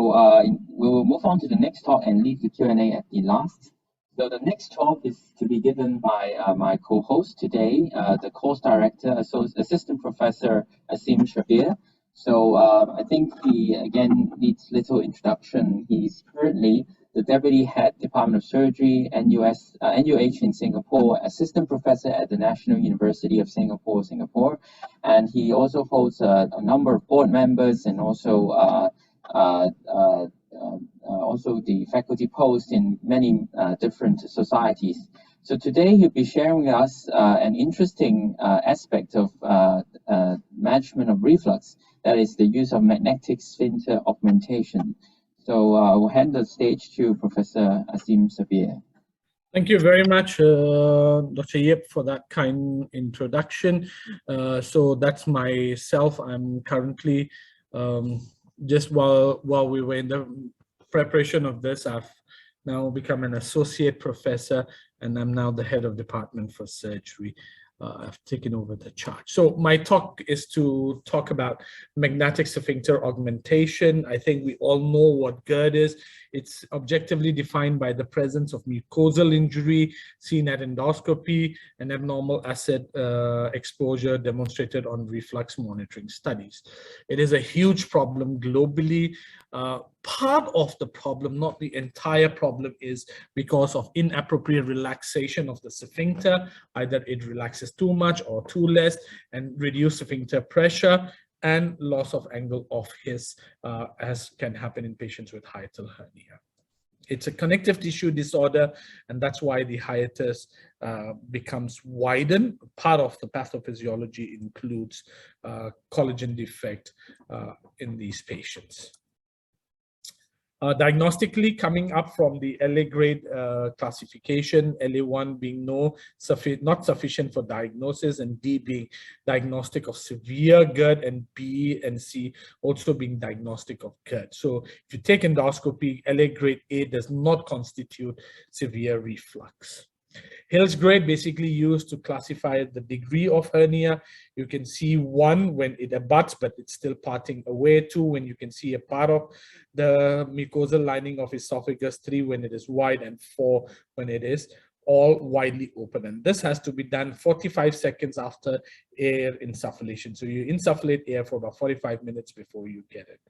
Speaker 4: we will move on to the next talk and leave the Q&A at the last. So the next talk is to be given by my co-host today, the course director, Assistant Professor Asim Shabbir. So I think he, again, needs little introduction. He's currently the Deputy Head, Department of Surgery, NUH in Singapore, Assistant Professor at the National University of Singapore, and he also holds a number of board members and also also the faculty post in many different societies. So today he'll be sharing with us an interesting aspect of management of reflux, that is the use of magnetic sphincter augmentation. So I will hand the stage to Professor Asim Shabbir.
Speaker 3: Thank you very much, Dr. Yip, for that kind introduction. So that's myself. I'm currently, just while we were in the preparation of this, I've now become an associate professor, and I'm now the head of department for surgery. I've taken over the charge. So my talk is to talk about magnetic sphincter augmentation. I think we all know what GERD is. It's objectively defined by the presence of mucosal injury seen at endoscopy and abnormal acid exposure demonstrated on reflux monitoring studies. It is a huge problem globally. Part of the problem, not the entire problem, is because of inappropriate relaxation of the sphincter. Either it relaxes too much or too less, and reduced sphincter pressure and loss of angle of His, as can happen in patients with hiatal hernia. It's a connective tissue disorder, and that's why the hiatus becomes widened. Part of the pathophysiology includes collagen defect in these patients. Diagnostically, coming up from the LA grade classification, LA1 being not sufficient for diagnosis, and D being diagnostic of severe GERD, and B and C also being diagnostic of GERD. So if you take endoscopy, LA grade A does not constitute severe reflux. Hill's grade basically used to classify the degree of hernia. You can see 1 when it abuts, but it's still parting away. 2 when you can see a part of the mucosal lining of esophagus. 3 when it is wide, and 4 when it is all widely open. And this has to be done 45 seconds after air insufflation. So you insufflate air for about 45 minutes before you get it.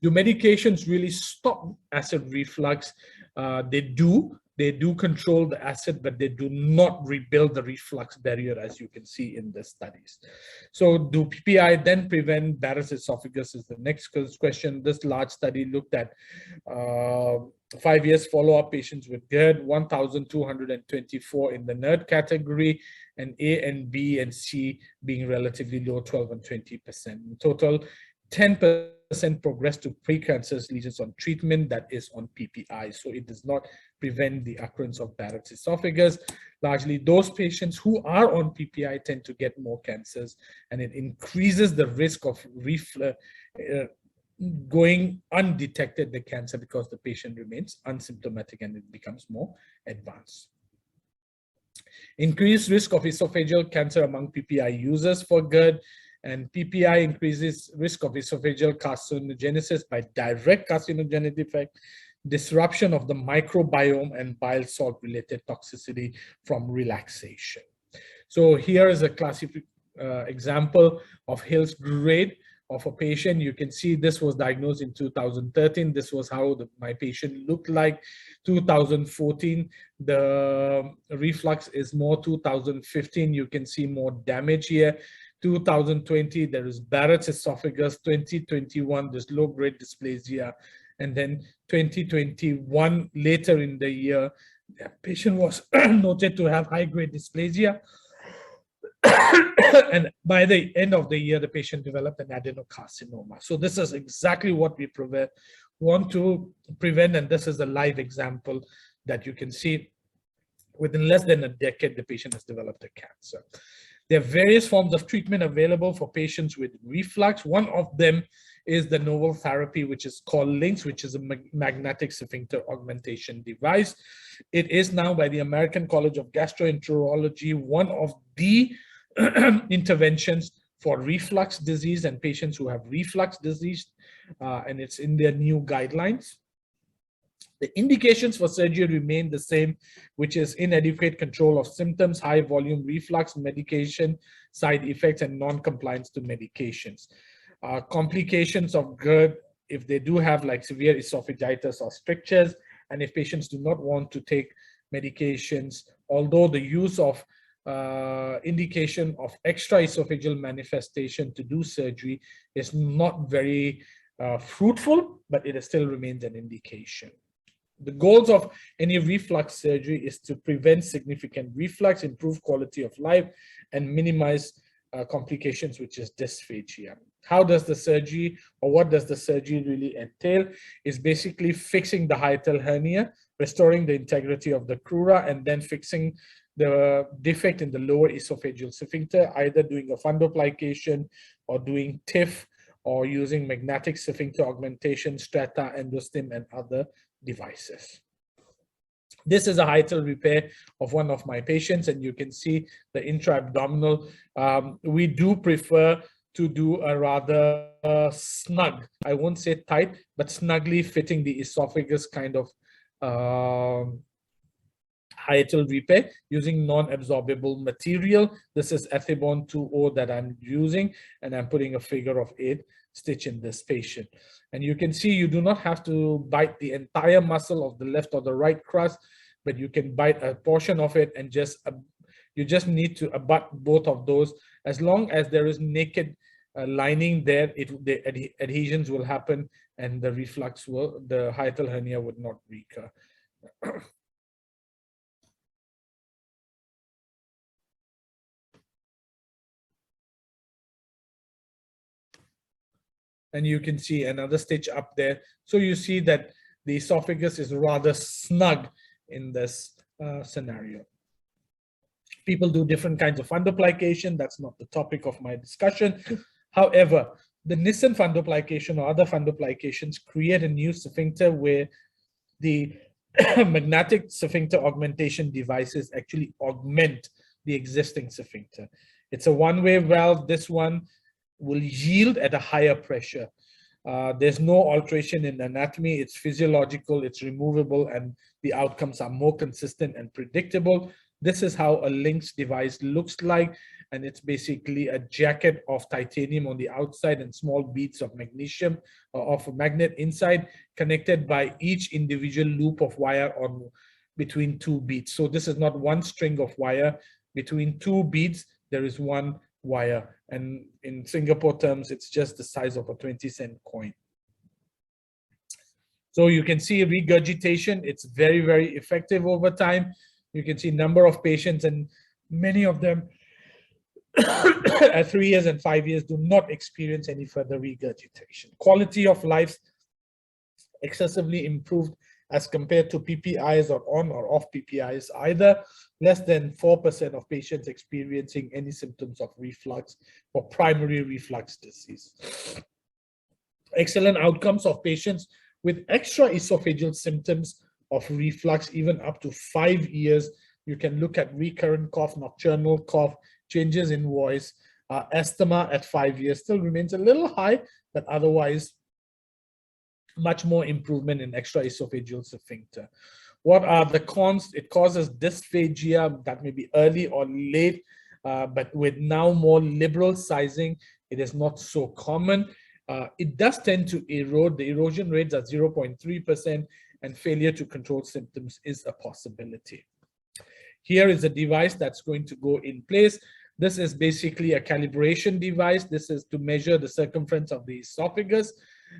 Speaker 3: Do medications really stop acid reflux? They do control the acid, but they do not rebuild the reflux barrier, as you can see in the studies. So do PPI then prevent Barrett's esophagus is the next question. This large study looked at 5 years follow-up patients with GERD, 1,224 in the NERD category, and A and B and C being relatively low, 12 and 20%. In total, 10% progress to precancerous lesions on treatment that is on PPI. So it does not prevent the occurrence of Barrett's esophagus. Largely, those patients who are on PPI tend to get more cancers, and it increases the risk of going undetected, the cancer, because the patient remains asymptomatic and it becomes more advanced. Increased risk of esophageal cancer among PPI users for GERD, and PPI increases risk of esophageal carcinogenesis by direct carcinogenic effect, disruption of the microbiome, and bile salt related toxicity from relaxation. So here is a classic example of Hill's grade of a patient. You can see this was diagnosed in 2013. This was how my patient looked like. 2014, the reflux is more. 2015, you can see more damage here. 2020, there is Barrett's esophagus. 2021, there's low-grade dysplasia. And then 2021, later in the year, the patient was noted to have high-grade dysplasia. And by the end of the year, the patient developed an adenocarcinoma. So this is exactly what we want to prevent. And this is a live example that you can see. Within less than a decade, the patient has developed a cancer. There are various forms of treatment available for patients with reflux. One of them is the novel therapy, which is called LINX, which is a magnetic sphincter augmentation device. It is now, by the American College of Gastroenterology, one of the interventions for reflux disease and patients who have reflux disease, and it's in their new guidelines. The indications for surgery remain the same, which is inadequate control of symptoms, high volume reflux, medication side effects, and non-compliance to medications. Complications of GERD, if they do have like severe esophagitis or strictures, and if patients do not want to take medications, although the use of indication of extraesophageal manifestation to do surgery is not very fruitful, but it still remains an indication. The goals of any reflux surgery is to prevent significant reflux, improve quality of life, and minimize complications, which is dysphagia. How does the surgery, or what does the surgery really entail? Is basically fixing the hiatal hernia, restoring the integrity of the crura, and then fixing the defect in the lower esophageal sphincter, either doing a fundoplication or doing TIF or using magnetic sphincter augmentation, strata, endostim, and other devices. This is a hiatal repair of one of my patients, and you can see the intra-abdominal. We do prefer to do a rather snug, I won't say tight, but snugly fitting the esophagus kind of hiatal repair using non-absorbable material. This is Ethibond 2O that I'm using, and I'm putting a figure of 8 stitch in this patient. And you can see you do not have to bite the entire muscle of the left or the right crust, but you can bite a portion of it, and you just need to abut both of those. As long as there is naked lining there, the adhesions will happen, and the reflux will, the hiatal hernia would not recur. And you can see another stitch up there. So you see that the esophagus is rather snug in this scenario. People do different kinds of fundoplication. That's not the topic of my discussion. However, the Nissen Fundoplication or other fundoplications create a new sphincter where the magnetic sphincter augmentation devices actually augment the existing sphincter. It's a one-way valve. This one will yield at a higher pressure. There's no alteration in anatomy. It's physiological, it's removable, and the outcomes are more consistent and predictable. This is how a LINX device looks like, and it's basically a jacket of titanium on the outside and small beads of magnesium of a magnet inside, connected by each individual loop of wire on between two beads. So this is not one string of wire. Between two beads, there is one wire, and in Singapore terms, it's just the size of a 20-cent coin. So you can see regurgitation. It's very, very effective over time. You can see number of patients, and many of them at 3 years and 5 years do not experience any further regurgitation. Quality of life excessively improved as compared to PPIs or on or off PPIs, either less than 4% of patients experiencing any symptoms of reflux or primary reflux disease. Excellent outcomes of patients with extraesophageal symptoms of reflux, even up to 5 years. You can look at recurrent cough, nocturnal cough, changes in voice, asthma at 5 years still remains a little high, but otherwise much more improvement in extraesophageal sphincter. What are the cons? It causes dysphagia that may be early or late, but with now more liberal sizing, it is not so common. It does tend to erode. The erosion rates are 0.3%, and failure to control symptoms is a possibility. Here is a device that's going to go in place. This is basically a calibration device. This is to measure the circumference of the esophagus,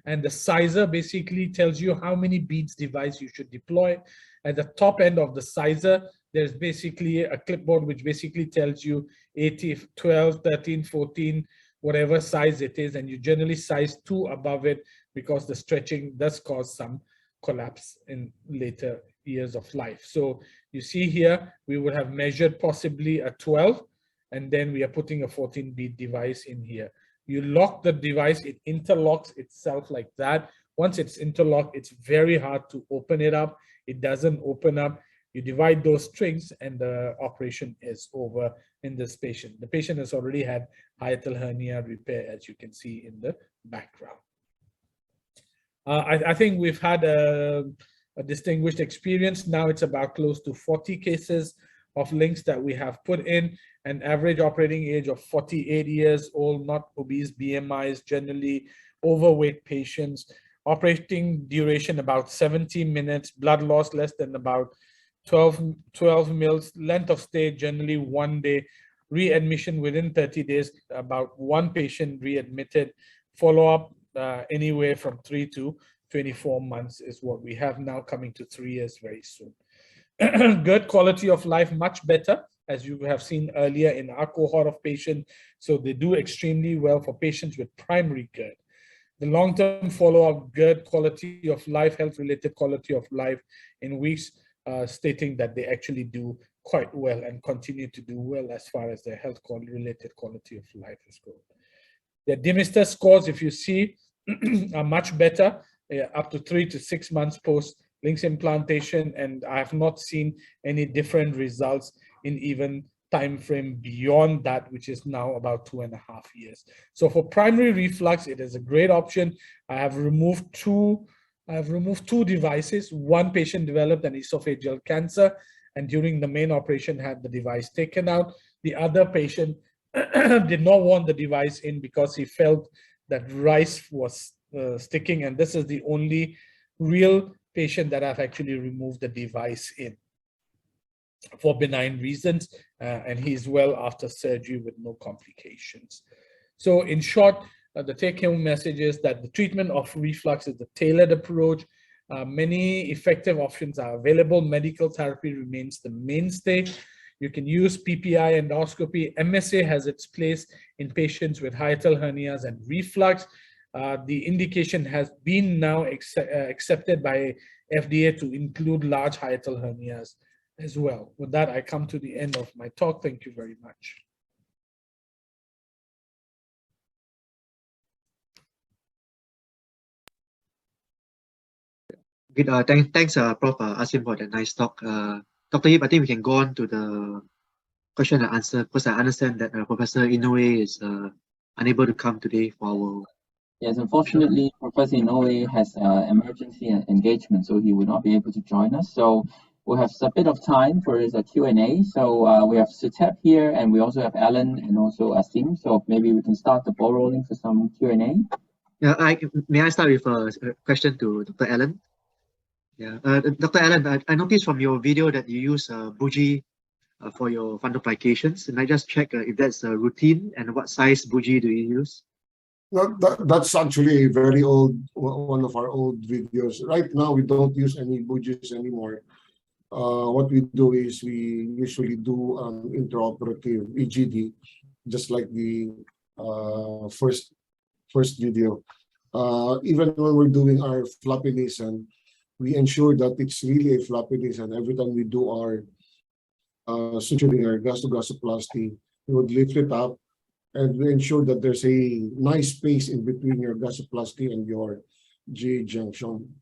Speaker 3: and the sizer basically tells you how many beads device you should deploy. At the top end of the sizer, there's basically a clipboard which basically tells you 80, 12, 13, 14, whatever size it is, and you generally size 2 above it because the stretching does cause some collapse in later years of life. So you see here, we would have measured possibly a 12, and then we are putting a 14 bead device in here. You lock the device, it interlocks itself like that. Once it's interlocked, it's very hard to open it up. It doesn't open up. You divide those strings and the operation is over in this patient. The patient has already had hiatal hernia repair, as you can see in the background. I think we've had a distinguished experience. Now it's about close to 40 cases of links that we have put in. An average operating age of 48 years old, not obese, BMIs, generally overweight patients. Operating duration about 70 minutes, blood loss less than about 12 mils, length of stay generally 1 day, readmission within 30 days, about 1 patient readmitted, follow-up anywhere from 3 to 24 months is what we have now, coming to 3 years very soon. Good quality of life, much better, as you have seen earlier in our cohort of patients. So they do extremely well for patients with primary GERD. The long-term follow-up GERD quality of life, health-related quality of life in weeks, stating that they actually do quite well and continue to do well as far as their health-related quality of life is concerned. Their Demystified scores, if you see, are much better, up to 3 to 6 months post LINX implantation, and I have not seen any different results in even time frame beyond that, which is now about 2.5 years. So for primary reflux, it is a great option. I have removed two devices. One patient developed an esophageal cancer, and during the main operation had the device taken out. The other patient did not want the device in because he felt that rice was sticking, and this is the only real patient that I've actually removed the device in for benign reasons, and he's well after surgery with no complications. So in short, the take-home message is that the treatment of reflux is a tailored approach. Many effective options are available. Medical therapy remains the mainstay. You can use PPI endoscopy. MSA has its place in patients with hiatal hernias and reflux. The indication has been now accepted by FDA to include large hiatal hernias as well. With that, I come to the end of my talk. Thank you very much.
Speaker 9: Good. Thanks, Prof. Asim, for that nice talk. Dr. Yip, I think we can go on to the question and answer, because I understand that Professor Inoue is unable to come today for our...
Speaker 4: Yes, unfortunately, Professor Inoue has emergency engagement, so he will not be able to join us. So we'll have a bit of time for his Q&A. So we have Suthep here, and we also have Alan and also Asim. So maybe we can start the ball rolling for some Q&A.
Speaker 9: Yeah, may I start with a question to Dr. Alan? Yeah, Dr. Alan, I noticed from your video that you use bougie for your fundoplications, and I just check if that's a routine and what size bougie do you use?
Speaker 10: No, that's actually a very old, one of our old videos. Right now, we don't use any bougies anymore. What we do is we usually do intraoperative EGD just like the first video. Even when we're doing our floppy Nissen, we ensure that it's really a floppy Nissen. Every time we do our suturing our gastrogastroplasty, we would lift it up and we ensure that there's a nice space in between your gastroplasty and your G junction.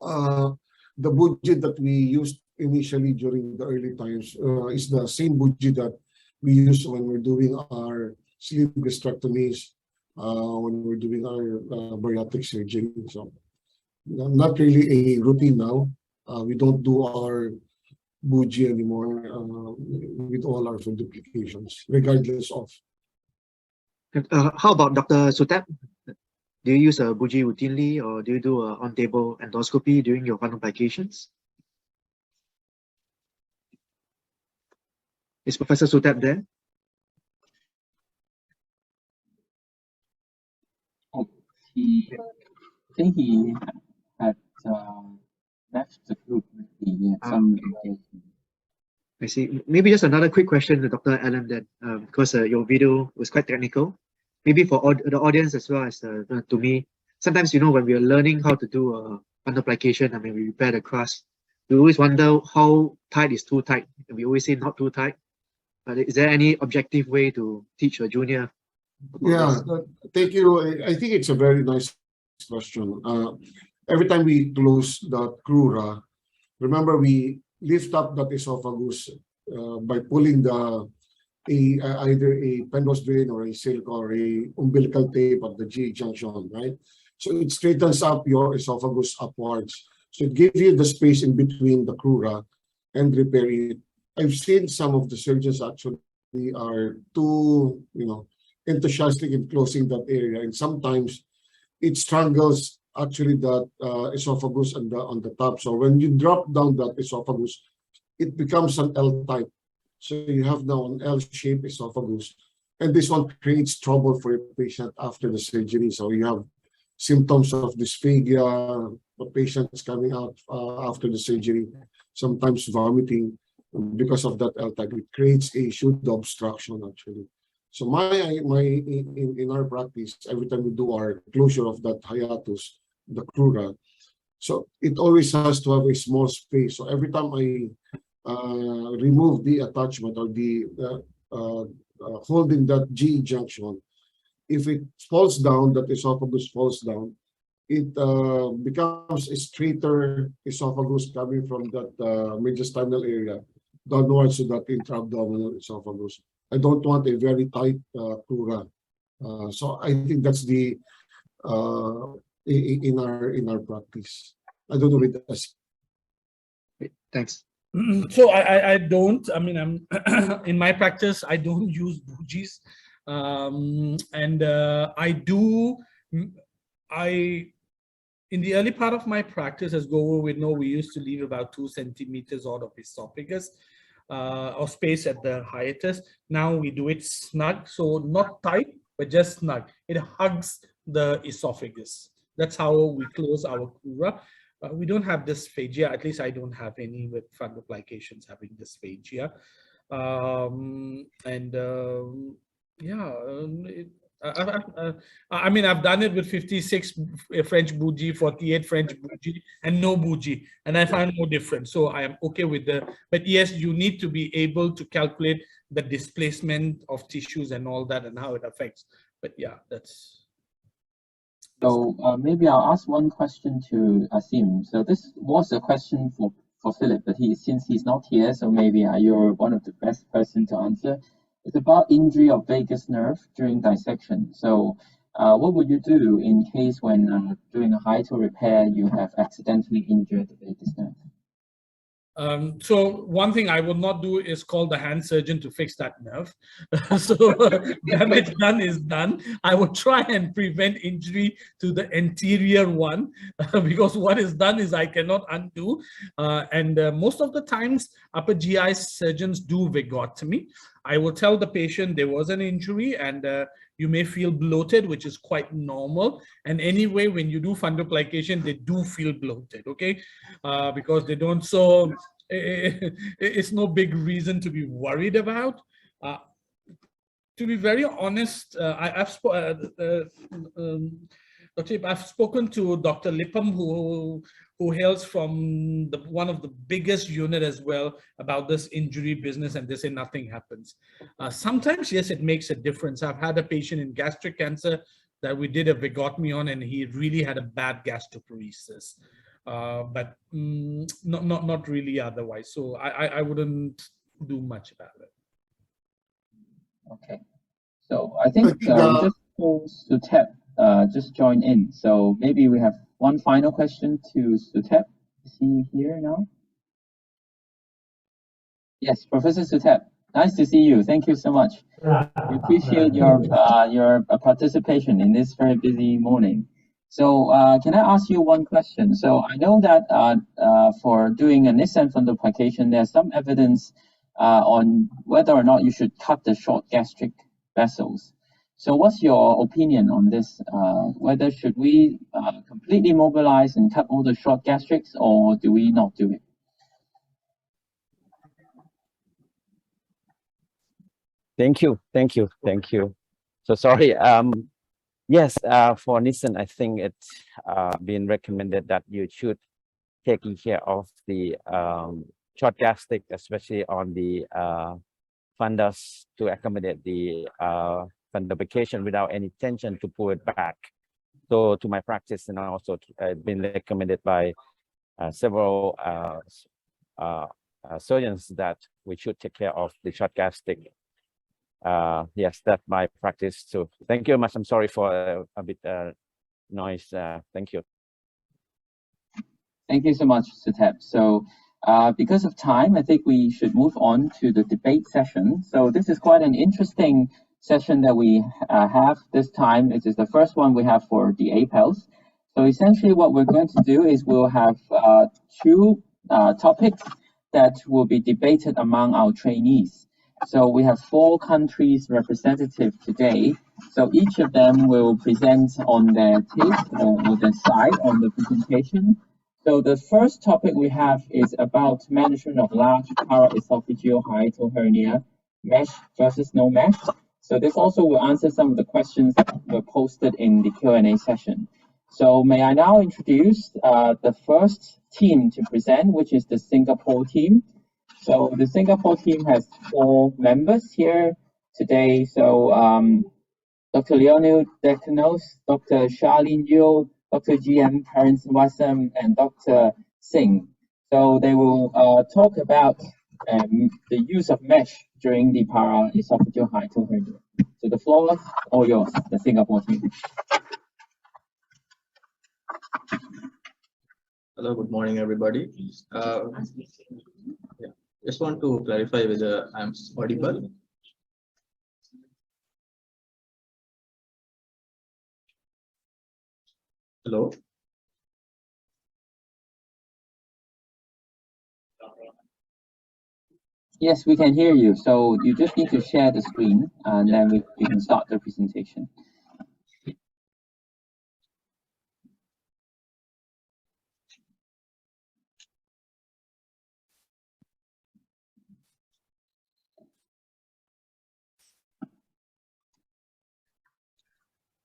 Speaker 10: The budget that we used initially during the early times is the same budget that we use when we're doing our sleeve gastrectomies, when we're doing our bariatric surgery. So not really a routine now. We don't do our buji anymore with all our fundoplications, regardless of.
Speaker 9: How about Dr. Suthep? Do you use a buji routinely, or do you do a on-table endoscopy during your fundoplications? Is Professor Suthep there?
Speaker 4: Oh, I think he had left the group. He had some engagement.
Speaker 9: I see. Maybe just another quick question to Dr. Allen then, because your video was quite technical. Maybe for the audience as well as to me, sometimes, you know, when we are learning how to do a fundoplication, I mean, we repair the crust, we always wonder how tight is too tight. And we always say not too tight. But is there any objective way to teach a junior?
Speaker 10: Yeah, thank you. I think it's a very nice question. Every time we close the crura, remember we lift up that esophagus by pulling either a Penrose drain or a silk or a umbilical tape at the G junction, right? So it straightens up your esophagus upwards. So it gives you the space in between the crura and repair it. I've seen some of the surgeons actually are too, enthusiastic in closing that area, and sometimes it strangles actually that esophagus on the top. So when you drop down that esophagus, it becomes an L type. So you have now an L-shaped esophagus, and this one creates trouble for a patient after the surgery. So you have symptoms of dysphagia, the patient's coming out after the surgery, sometimes vomiting because of that L type. It creates a pseudo obstruction actually. So in our practice, every time we do our closure of that hiatus, the crura, so it always has to have a small space. So every time I remove the attachment or the holding that G junction, if it falls down, that esophagus falls down, it becomes a straighter esophagus coming from that mediastinal area downwards to that intra-abdominal esophagus. I don't want a very tight crura. So I think that's the in our practice. I don't know with us.
Speaker 9: Thanks.
Speaker 3: So I don't. I mean, I'm in my practice. I don't use bujis, and in the early part of my practice, as Gogo would know, we used to leave about 2 centimeters out of esophagus or space at the hiatus. Now we do it snug, so not tight, but just snug. It hugs the esophagus. That's how we close our crura. We don't have dysphagia, at least I don't have any with fundoplications having dysphagia. I mean, I've done it with 56 French bougie, 48 French bougie, and no bougie, and I find no difference. So I am okay with but yes, you need to be able to calculate the displacement of tissues and all that and how it affects. But yeah, that's.
Speaker 4: So maybe I'll ask one question to Asim. So this was a question for Philip, but since he's not here, so maybe you're one of the best person to answer. It's about injury of vagus nerve during dissection. So what would you do in case when during a hiatal repair you have accidentally injured the vagus nerve?
Speaker 3: So one thing I will not do is call the hand surgeon to fix that nerve. So damage done is done. I will try and prevent injury to the anterior one because what is done is I cannot undo. Most of the times upper GI surgeons do vagotomy. I will tell the patient there was an injury and you may feel bloated, which is quite normal. And anyway, when you do fundoplication, they do feel bloated, okay? Because they don't, so it's no big reason to be worried about. to be very honest, Dr. Ip, I've spoken to Dr. Lippam, who hails from one of the biggest unit as well about this injury business, and they say nothing happens. Sometimes, yes, it makes a difference. I've had a patient in gastric cancer that we did a vagotomy on, and he really had a bad gastroparesis, but not really otherwise. So I wouldn't do much about it.
Speaker 4: Okay, so I think we just Suthep just joined in. So maybe we have one final question to Suthep. Is he here now? Yes, Professor Suthep. Nice to see you. Thank you so much. We appreciate your participation in this very busy morning. So can I ask you one question? So I know that for doing a Nissen Fundoplication, there's some evidence on whether or not you should cut the short gastric vessels. So what's your opinion on this? Whether should we completely mobilize and cut all the short gastrics, or do we not do it?
Speaker 11: Thank you. So sorry. Yes, for Nissen, I think it's been recommended that you should taking care of the short gastric, especially on the fundus, to accommodate the fundoplication without any tension to pull it back. So to my practice, and also been recommended by several surgeons that we should take care of the short gastric. Yes, that's my practice too. Thank you very much. I'm sorry for a bit noise. Thank you.
Speaker 4: Thank you so much, Suthep. So because of time, I think we should move on to the debate session. So this is quite an interesting session that we have this time. It is the first one we have for the APELS. So essentially what we're going to do is we'll have two topics that will be debated among our trainees. So we have 4 countries representative today. So each of them will present on their tape or their side on the presentation. So the first topic we have is about management of large paraesophageal hiatal hernia, mesh versus no mesh. So this also will answer some of the questions that were posted in the Q&A session. So may I now introduce the first team to present, which is the Singapore team. So the Singapore team has 4 members here today. So Dr. Leonil Dekanos, Dr. Charlene Yu, Dr. GM Paraesophageal, and Dr. Singh. So they will talk about the use of mesh during the paraesophageal hiatal hernia. So the floor is all yours, the Singapore team.
Speaker 13: Hello, good morning, everybody. Just want to clarify whether I'm audible. Hello.
Speaker 4: Yes, we can hear you. So you just need to share the screen, and then we can start the presentation.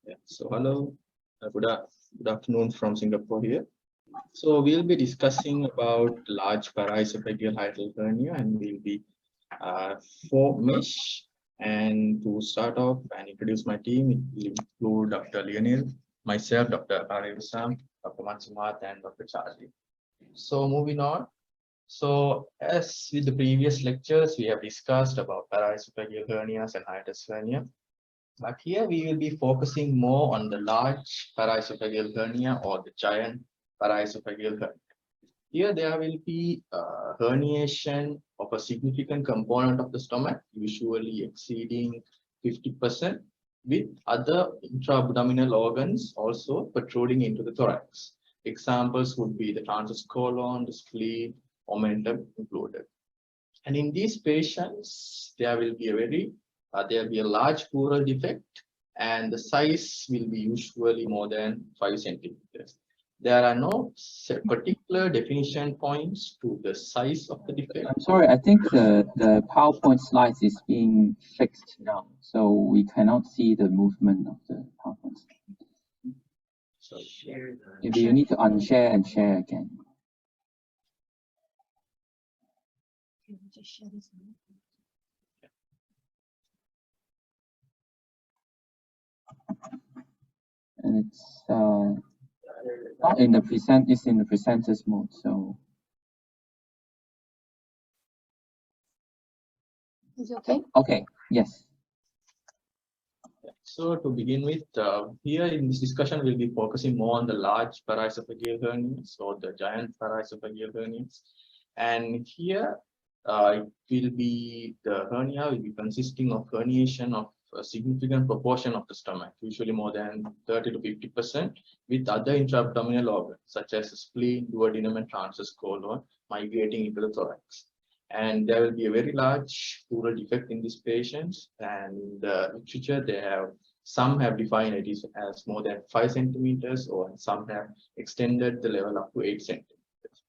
Speaker 13: Yeah. So hello, good afternoon from Singapore here. So we'll be discussing about large paraesophageal hiatal hernia, and we'll be 4 mesh. And to start off and introduce my team, it will include Dr. Leonil, myself, Dr. Paraesophageal, Dr. Mansumat, and Dr. Charlie. So moving on. So as with the previous lectures, we have discussed about paraesophageal hernias and hiatus hernia. But here we will be focusing more on the large paraesophageal hernia or the giant paraesophageal hernia. Here there will be herniation of a significant component of the stomach, usually exceeding 50%, with other intra-abdominal organs also protruding into the thorax. Examples would be the transverse colon, the spleen, omentum included. And in these patients, there will be a large pleural defect, and the size will be usually more than 5 centimeters. There are no particular definition points to the size of the defect.
Speaker 4: I'm sorry, I think the PowerPoint slides is being fixed now, so we cannot see the movement of the PowerPoint slide.
Speaker 13: So
Speaker 4: Maybe you need to unshare and share again. And it's not in the present, it's in the presenters mode, so.
Speaker 12: Is it okay?
Speaker 4: Okay, yes.
Speaker 13: So to begin with, here in this discussion, we'll be focusing more on the large paraesophageal hernias or the giant paraesophageal hernias. And here, the hernia will be consisting of herniation of a significant proportion of the stomach, usually more than 30 to 50%, with other intra-abdominal organs, such as the spleen, duodenum, and transverse colon, migrating into the thorax. And there will be a very large pleural defect in these patients. And in the literature, some have defined it as more than 5 centimeters, or some have extended the level up to 8 centimeters.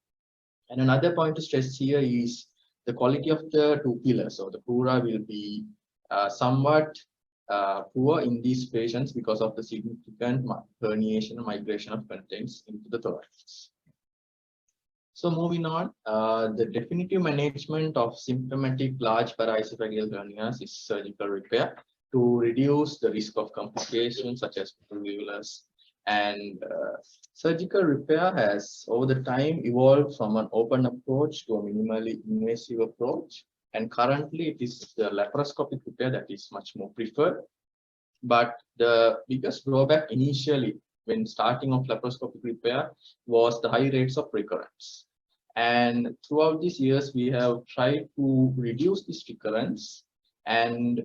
Speaker 13: And another point to stress here is the quality of the two pillars, or the pleura will be somewhat poor in these patients because of the significant herniation and migration of contents into the thorax. So moving on, the definitive management of symptomatic large paraesophageal hernias is surgical repair to reduce the risk of complications such as volvulus. And surgical repair has over the time evolved from an open approach to a minimally invasive approach. And currently it is the laparoscopic repair that is much more preferred. But the biggest drawback initially when starting of laparoscopic repair was the high rates of recurrence. And throughout these years, we have tried to reduce this recurrence. And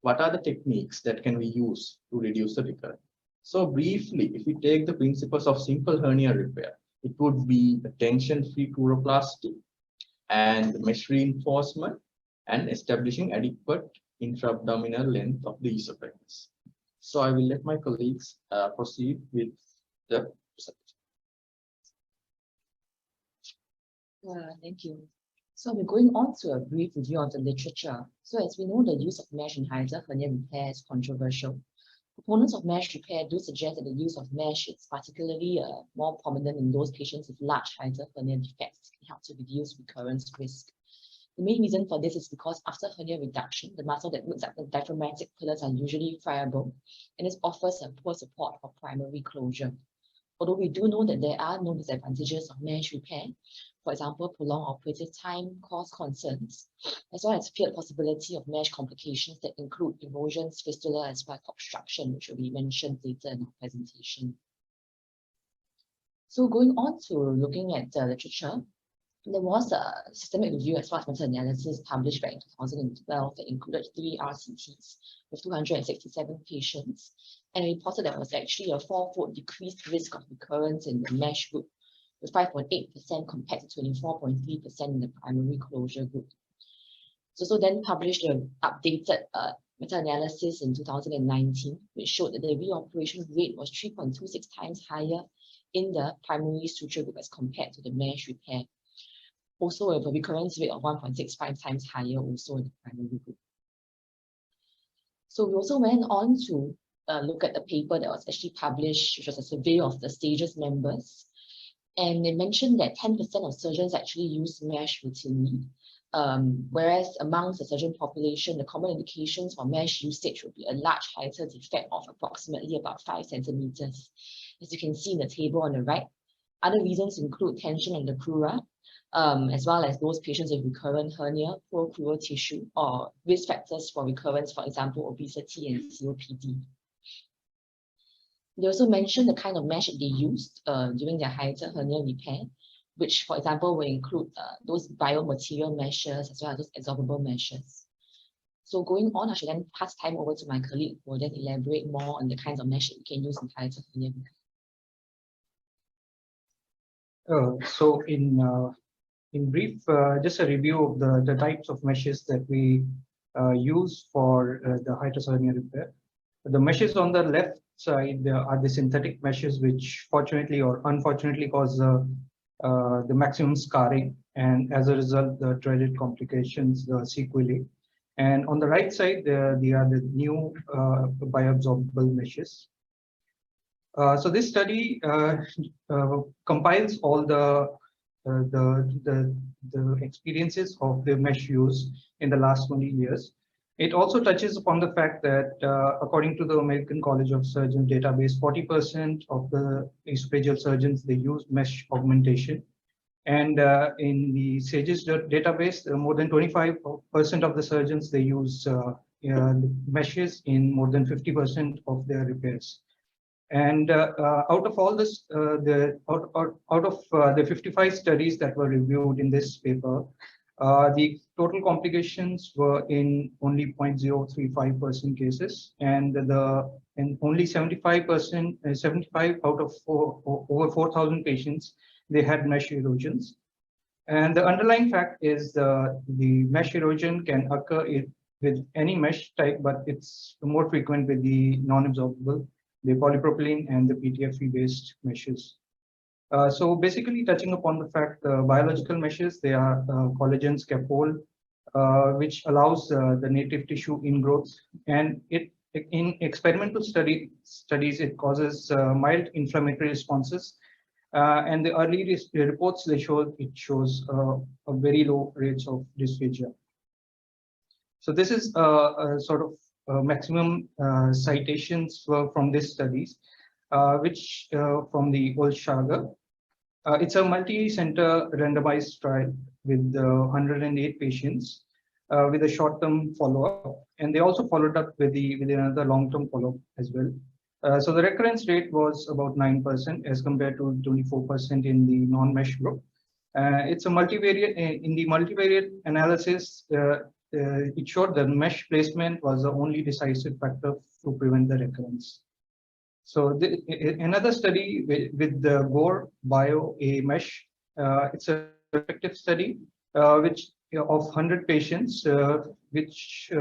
Speaker 13: what are the techniques that can we use to reduce the recurrence? So briefly, if we take the principles of simple hernia repair, it would be a tension-free pleuroplasty and mesh reinforcement and establishing adequate intra-abdominal length of the esophagus. So I will let my colleagues proceed with the presentation.
Speaker 14: Thank you. So we're going on to a brief review of the literature. So as we know, the use of mesh in hiatal hernia repair is controversial. Proponents of mesh repair do suggest that the use of mesh is particularly more prominent in those patients with large hiatal hernia defects. It helps to reduce recurrence risk. The main reason for this is because after hernia reduction, the muscle that looks at the diaphragmatic pillars are usually friable, and this offers a poor support for primary closure. Although we do know that there are no disadvantages of mesh repair, for example, prolonged operative time, cost concerns, as well as feared possibility of mesh complications that include erosions, fistula, as well as obstruction, which will be mentioned later in our presentation. So going on to looking at the literature, there was a systemic review as well as meta-analysis published back in 2012 that included 3 RCTs with 267 patients, and reported that there was actually a 4-fold decreased risk of recurrence in the mesh group, with 5.8% compared to 24.3% in the primary closure group. So then published an updated meta-analysis in 2019, which showed that the reoperation rate was 3.26 times higher in the primary suture group as compared to the mesh repair. Also with a recurrence rate of 1.65 times higher also in the primary group. So we also went on to look at the paper that was actually published, which was a survey of the STAGES members. And they mentioned that 10% of surgeons actually use mesh routinely, whereas amongst the surgeon population, the common indications for mesh usage would be a large hiatal defect of approximately about 5 centimeters. As you can see in the table on the right, other reasons include tension on the pleura, as well as those patients with recurrent hernia, poor pleural tissue, or risk factors for recurrence, for example, obesity and COPD. They also mentioned the kind of mesh that they used during their hiatal hernia repair, which, for example, will include those biomaterial meshes as well as those absorbable meshes. So going on, I should then pass time over to my colleague who will then elaborate more on the kinds of mesh that we can use in hiatal hernia repair.
Speaker 15: So in brief, just a review of the types of meshes that we use for the hiatal hernia repair. The meshes on the left side are the synthetic meshes, which fortunately or unfortunately cause the maximum scarring, and as a result, the dreaded complications, the sequelae. And on the right side, they are the new bioabsorbable meshes. So this study compiles all the experiences of the mesh use in the last 20 years. It also touches upon the fact that according to the American College of Surgeons database, 40% of the esophageal surgeons, they use mesh augmentation. And in the SAGES database, more than 25% of the surgeons, they use meshes in more than 50% of their repairs. And out of all this, out of the 55 studies that were reviewed in this paper, the total complications were in only 0.035% cases, and only 75%, 75 out of over 4,000 patients, they had mesh erosions. And the underlying fact is the mesh erosion can occur with any mesh type, but it's more frequent with the non-absorbable, the polypropylene and the PTFE based meshes. So basically touching upon the fact, biological meshes, they are collagen scaffold, which allows the native tissue ingrowth, and in experimental studies, it causes mild inflammatory responses. And the early reports, it shows a very low rates of dysphagia. So this is a sort of maximum citations from these studies, which from the Oesophageal. It's a multi-center randomized trial with 108 patients with a short-term follow-up, and they also followed up with another long-term follow-up as well. So the recurrence rate was about 9% as compared to 24% in the non-mesh group. It's a multivariate. In the multivariate analysis, it showed that mesh placement was the only decisive factor to prevent the recurrence. So another study with the Gore Bio A mesh, it's a effective study which of 100 patients, which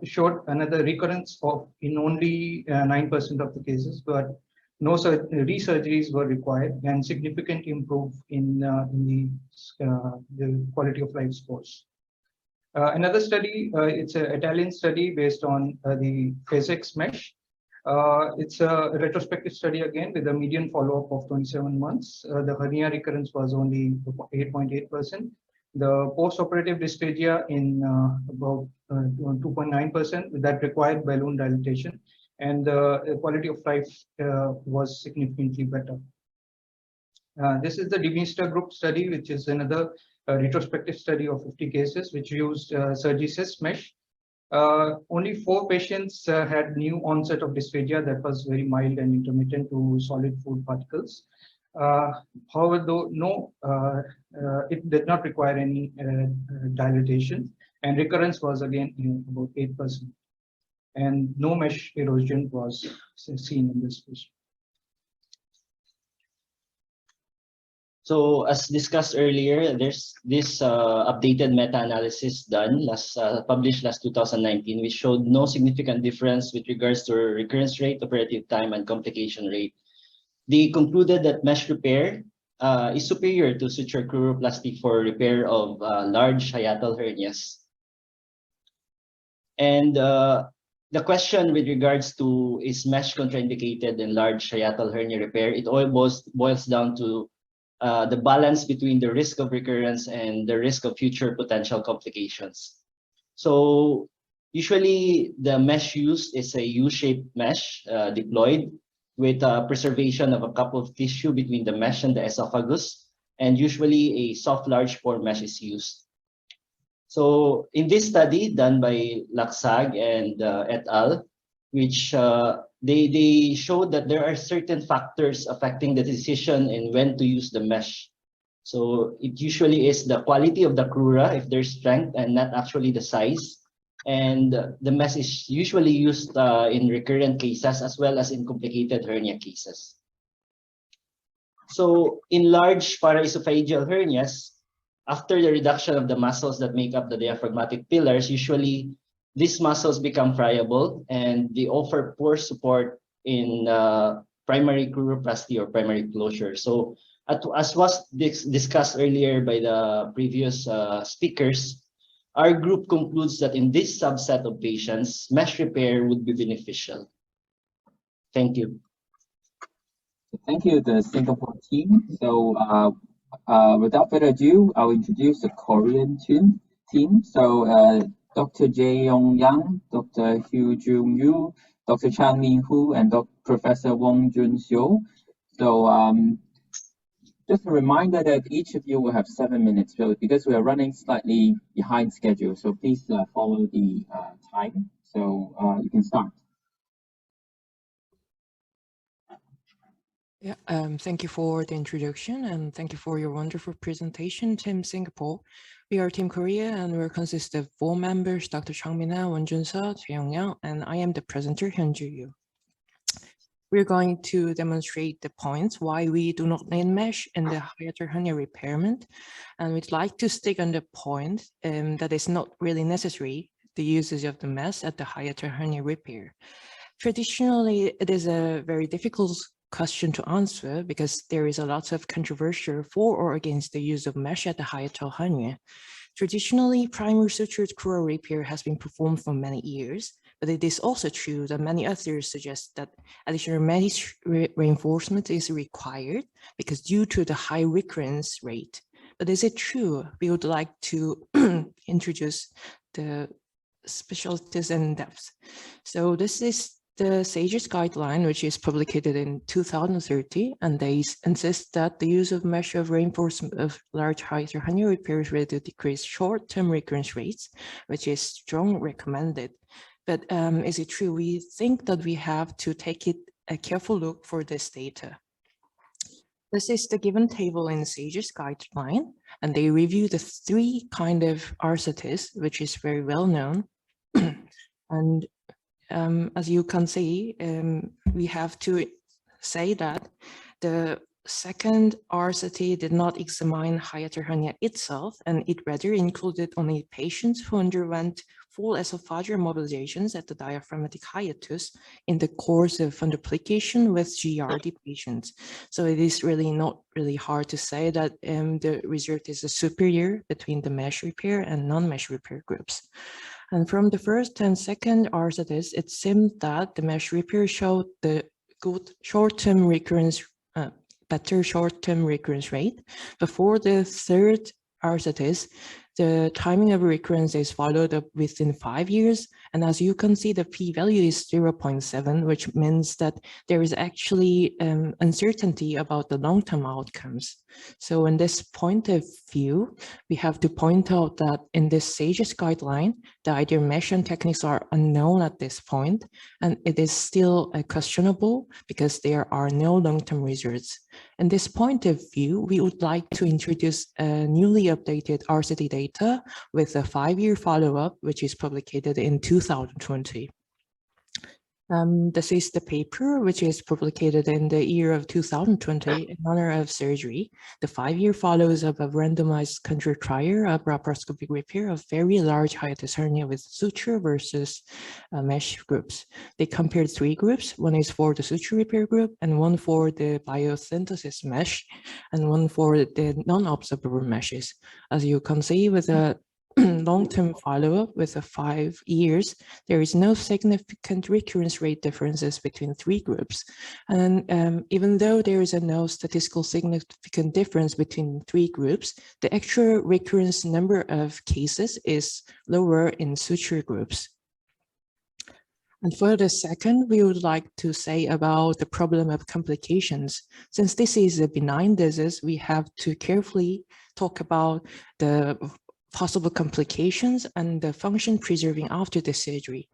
Speaker 15: showed another recurrence in only 9% of the cases, but no resurgeries were required and significant improve in the quality of life scores. Another study, it's an Italian study based on the PhaseX mesh. It's a retrospective study again with a median follow-up of 27 months. The hernia recurrence was only 8.8%. The post-operative dysphagia in about 2.9% that required balloon dilatation, and the quality of life was significantly better. This is the Demystified group study, which is another retrospective study of 50 cases, which used Surgisis mesh. Only 4 patients had new onset of dysphagia that was very mild and intermittent to solid food particles. However, though it did not require any dilatation, and recurrence was again in about 8%, and no mesh erosion was seen in this patient.
Speaker 16: So as discussed earlier, there's this updated meta-analysis done published last 2019, which showed no significant difference with regards to recurrence rate, operative time, and complication rate. They concluded that mesh repair is superior to suture cheiroplasty for repair of large hiatal hernias. And the question with regards to is mesh contraindicated in large hiatal hernia repair, it all boils down to the balance between the risk of recurrence and the risk of future potential complications. So usually the mesh used is a U-shaped mesh deployed with preservation of a cup of tissue between the mesh and the esophagus, and usually a soft large pore mesh is used. So in this study done by Laksag and et al., which they showed that there are certain factors affecting the decision in when to use the mesh. So it usually is the quality of the crura, if there's strength, and not actually the size. And the mesh is usually used in recurrent cases as well as in complicated hernia cases. So in large paraesophageal hernias, after the reduction of the muscles that make up the diaphragmatic pillars, usually these muscles become friable and they offer poor support in primary chorioplasty or primary closure. So as was discussed earlier by the previous speakers, our group concludes that in this subset of patients, mesh repair would be beneficial. Thank you.
Speaker 4: Thank you, the Singapore team. So without further ado, I'll introduce the Korean team. So Dr. Jae Yong Yang, Dr. Hugh Jung Yu, Dr. Chang Min Hu, and Professor Wong Jun Seo. So just a reminder that each of you will have 7 minutes, so because we are running slightly behind schedule, so please follow the time. So you can start.
Speaker 17: Yeah, thank you for the introduction and thank you for your wonderful presentation, Team Singapore. We are Team Korea and we consist of 4 members, Dr. Joong-Min, Won Jun-seo, Jae Yong Yang, and I am the presenter, Hyun-Ju Yu. We're going to demonstrate the points why we do not need mesh in the hiatal hernia repairment. And we'd like to stick on the point that is not really necessary, the usage of the mesh at the hiatal hernia repair. Traditionally, it is a very difficult question to answer because there is a lot of controversy for or against the use of mesh at the hiatal hernia. Traditionally, primary sutured crural repair has been performed for many years, but it is also true that many authors suggest that additional mesh reinforcement is required because due to the high recurrence rate. But is it true? We would like to introduce the specialties and depth. So this is the SAGES guideline, which is published in 2030, and they insist that the use of mesh of reinforcement of large hiatal hernia repair is ready to decrease short-term recurrence rates, which is strongly recommended. But is it true? We think that we have to take a careful look for this data. This is the given table in the SAGES guideline, and they review the 3 kind of arthritis, which is very well known. And as you can see, we have to say that the second RCT did not examine hiatal hernia itself, and it rather included only patients who underwent full esophageal mobilizations at the diaphragmatic hiatus in the course of fundoplication with GRD patients. So it is really not really hard to say that the result is superior between the mesh repair and non-mesh repair groups. And from the first and second RCTs, it seemed that the mesh repair showed the good short-term recurrence, better short-term recurrence rate. Before the third RCTs, the timing of recurrence is followed up within 5 years. And as you can see, the p-value is 0.7, which means that there is actually uncertainty about the long-term outcomes. So in this point of view, we have to point out that in this SAGES guideline, the ideal measurement techniques are unknown at this point, and it is still questionable because there are no long-term results. In this point of view, we would like to introduce a newly updated RCT data with a 5-year follow-up, which is published in 2020. This is the paper, which is published in the year of 2020 in honor of surgery. The 5-year follows up of randomized controlled trial of laparoscopic repair of very large hiatus hernia with suture versus mesh groups. They compared 3 groups. One is for the suture repair group, and one for the biosynthesis mesh, and one for the non-observable meshes. As you can see, with a long-term follow-up with 5 years, there is no significant recurrence rate differences between 3 groups. And even though there is no statistical significant difference between 3 groups, the actual recurrence number of cases is lower in suture groups. And for the second, we would like to say about the problem of complications. Since this is a benign disease, we have to carefully talk about the possible complications and the function preserving after the surgery.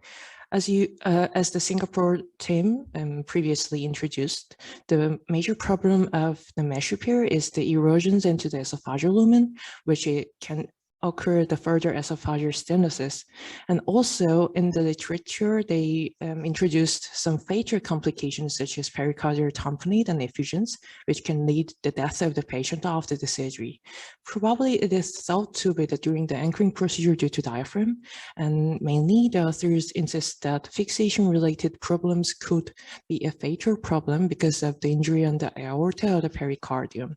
Speaker 17: As the Singapore team previously introduced, the major problem of the mesh repair is the erosions into the esophageal lumen, which it can occur the further esophageal stenosis. And also in the literature, they introduced some fatal complications such as pericardial tamponade and effusions, which can lead to the death of the patient after the surgery. Probably it is thought to be that during the anchoring procedure due to diaphragm, and mainly the authors insist that fixation-related problems could be a fatal problem because of the injury on the aorta or the pericardium.